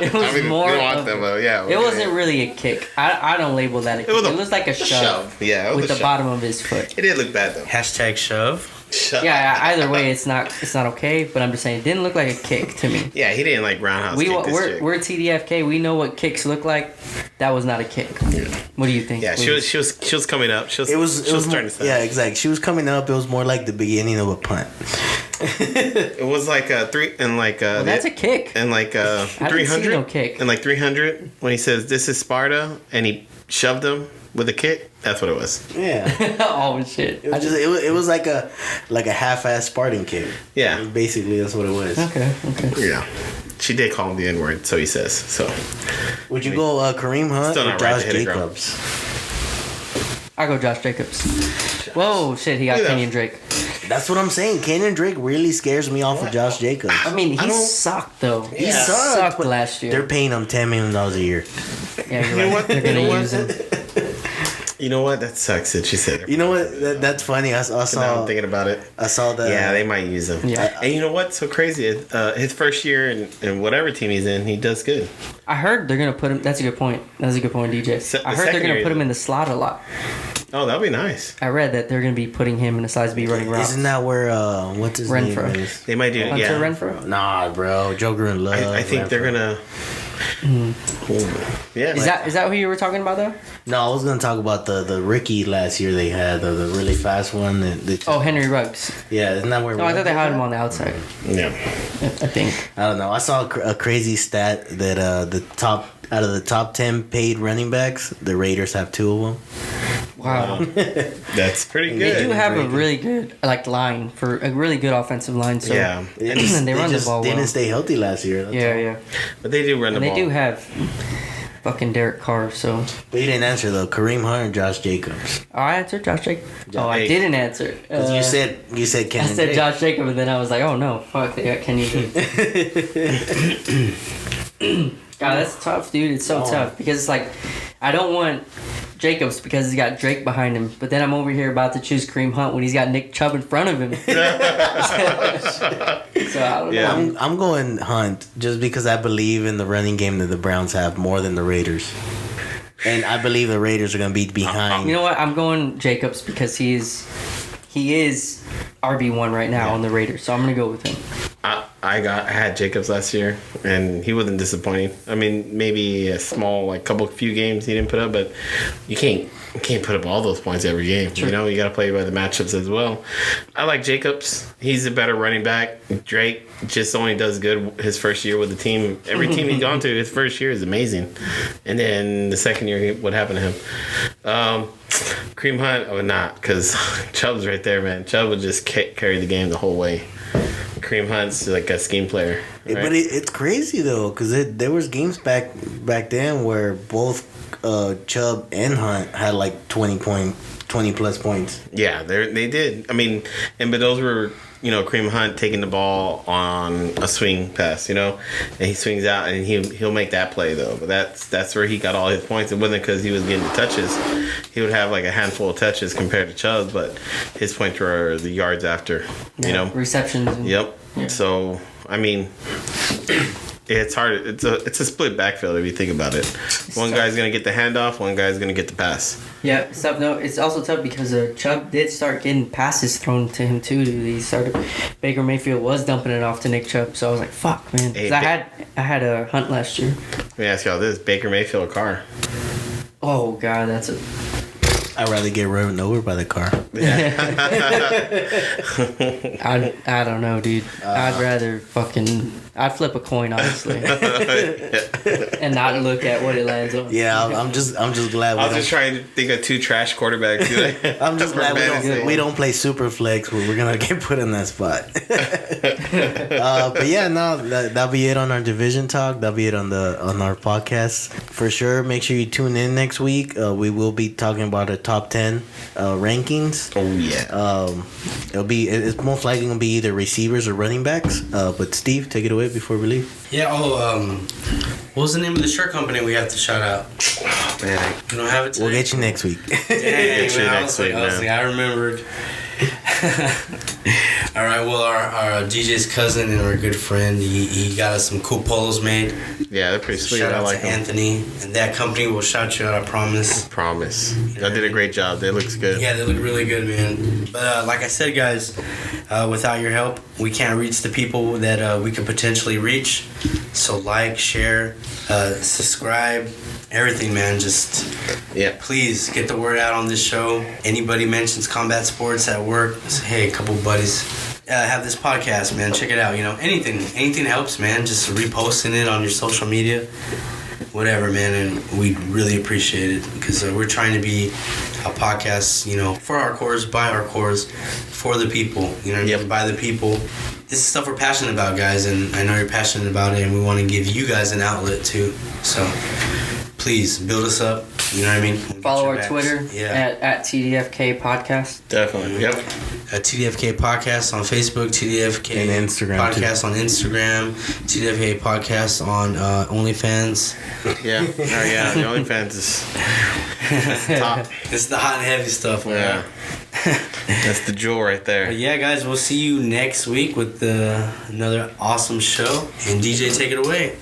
It was I mean, more. we don't want of- them, but yeah. It wasn't really a kick. I don't label that a kick. was It a- was like a shove. Yeah, it was with a the shove. bottom of his foot. It did look bad though. Hashtag shove. Shut Yeah, either way, it's not okay. But I'm just saying, it didn't look like a kick to me. Yeah, he didn't like roundhouse kick this chick. We're TDFK. We know what kicks look like. That was not a kick. What do you think? Yeah, she was coming up. She was It was starting more, to set. yeah, exactly. She was coming up. It was more like the beginning of a punt. It was like a three and like Well, that's a kick. and like didn't see 300 no kick. and like 300 when he says this is Sparta and he shoved him with a kick. That's what it was. Yeah. Oh shit. It was just it was like a half-ass Spartan kick. Yeah. Basically, that's what it was. Okay. Yeah. She did call him the N-word, so he says. So Would you go Kareem Hunt Still or not right Josh to hit it, girl. Jacobs? I go Josh Jacobs. Whoa, shit, he got Look at Kenyon that. Drake. That's what I'm saying. Kenyon Drake really scares me off of Josh Jacobs. I mean, he sucked though. He He sucked, sucked but last year. They're paying him $10 million a year. Yeah, you're You know right. what? They're You know gonna what? use him. you know what? That sucks that she said it. You know what? That's funny. I Now I'm saw. thinking about it. I saw the. Yeah, they might use him. Yeah. And you know what's so crazy? His first year in whatever team he's in, he does good. I heard they're gonna put him. That's a good point. That's a good point, DJ. Se- I the heard they're second gonna year put him is- in the slot a lot. Oh, that'd be nice. I read that they're gonna be putting him in the slot to be running routes. Isn't that where what's his Renfro. name is? They might do. Hunter Yeah. Renfro? Nah, bro. Joker in love. I think they're Renfro. gonna. Yeah. Is that who you were talking about though? No, I was gonna talk about the rookie last year they had the really fast one. Oh, Henry Ruggs. yeah, isn't that where? No, I thought they had him Ruggs on the outside. Yeah. I think. I don't know. I saw a crazy stat that the top out of the top 10 paid running backs, the Raiders have 2 of them. Wow. That's pretty good. They do have a really good line for a really good offensive line. So Yeah. and they run the just ball didn't well. stay healthy last year. That's all. Yeah. But they do run the And they ball. do have fucking Derek Carr. So But you didn't answer though. Kareem Hunt or Josh Jacobs? I answered Josh Jacobs. Oh, I Hey. didn't answer. 'Cause you said I Kenyon said Drake. Josh Jacobs, and then I was like, oh no, fuck, they got Kenny. God, that's tough, dude. It's so tough because it's like I don't want Jacobs because he's got Drake behind him, but then I'm over here about to choose Kareem Hunt when he's got Nick Chubb in front of him. So I don't Yeah. know. I'm going Hunt just because I believe in the running game that the Browns have more than the Raiders. And I believe the Raiders are going to be behind. You know what? I'm going Jacobs because he is RB1 right now on the Raiders, so I'm gonna go with him. I had Jacobs last year, and he wasn't disappointing. I mean, maybe a small, few games he didn't put up, but you can't put up all those points every game. Sure. You know, you got to play by the matchups as well. I like Jacobs. He's a better running back. Drake just only does good his first year with the team. Every team he's gone to, his first year is amazing, and then the second year, what happened to him? Kareem Hunt, I would not, because Chubb's right there, man. Chubb would just carry the game the whole way. Kareem Hunt's like a scheme player. Right? But it's crazy though, because there was games back then where both Chubb and Hunt had like 20 plus points. Yeah, they did. I mean, but those were, Kareem Hunt taking the ball on a swing pass, and he swings out and he'll make that play though. But that's where he got all his points. It wasn't because he was getting touches. He would have like a handful of touches compared to Chubb, but his points were the yards after, Receptions. And, Yep. Yeah. So I mean, it's hard. It's a split backfield if you think about it. One tough. guy's gonna get the handoff. One guy's gonna get the pass. Yeah, it's tough. No, it's also tough because Chubb did start getting passes thrown to him too. He started. Baker Mayfield was dumping it off to Nick Chubb, so I was like, "Fuck, man." 'Cause Hey, I had a Hunt last year. Let me ask y'all this: Baker Mayfield car? Oh God, that's a. I'd rather get run over by the car. I don't know, dude. I'd rather I'd flip a coin, honestly, and not look at what it lands on. Yeah, I'm just glad. I was just trying to think of 2 trash quarterbacks. I'm just glad fantasy. we don't play super flex where we're gonna get put in that spot. But yeah, no, that'll be it on our division talk. That'll be it on our podcast for sure. Make sure you tune in next week. We will be talking about our top 10 rankings. Oh yeah. It's most likely gonna be either receivers or running backs. But Steve, take it away before we leave. Yeah. What was the name of the shirt company we have to shout out? Man, You don't have it today? We'll get you next week. Dang, Get you man, next week, I was man. like, I remembered. All right, well, our DJ's cousin and our good friend, he got us some cool polos made. yeah, they're pretty sweet. Shout I out like to them. Anthony, and that company will shout you out, I promise. Promise. Y'all did a great job. They looks good. Yeah, they look really good, man. But like I said, guys, without your help, we can't reach the people that we could potentially reach. So like, share, subscribe, everything, man. Just please get the word out on this show. Anybody mentions combat sports at work, say, hey, a couple buddies have this podcast, man. Check it out. You know, anything helps, man. Just reposting it on your social media, whatever, man. And we really appreciate it because we're trying to be a podcast, you know, for our cores, by our cores, for the people. You know what I mean? By the people. This is stuff we're passionate about, guys, and I know you're passionate about it, and we want to give you guys an outlet too. So please build us up. You know what I mean? Follow our Twitter at TDFK Podcast. Definitely. Yep. TDFK Podcast on Facebook, TDFK and Instagram Podcast too. on Instagram, TDFK Podcast on OnlyFans. Yeah. Oh, yeah. The OnlyFans is that's the top. It's the hot and heavy stuff. Yeah. That's the jewel right there. But yeah, guys, we'll see you next week with another awesome show. And DJ, take it away.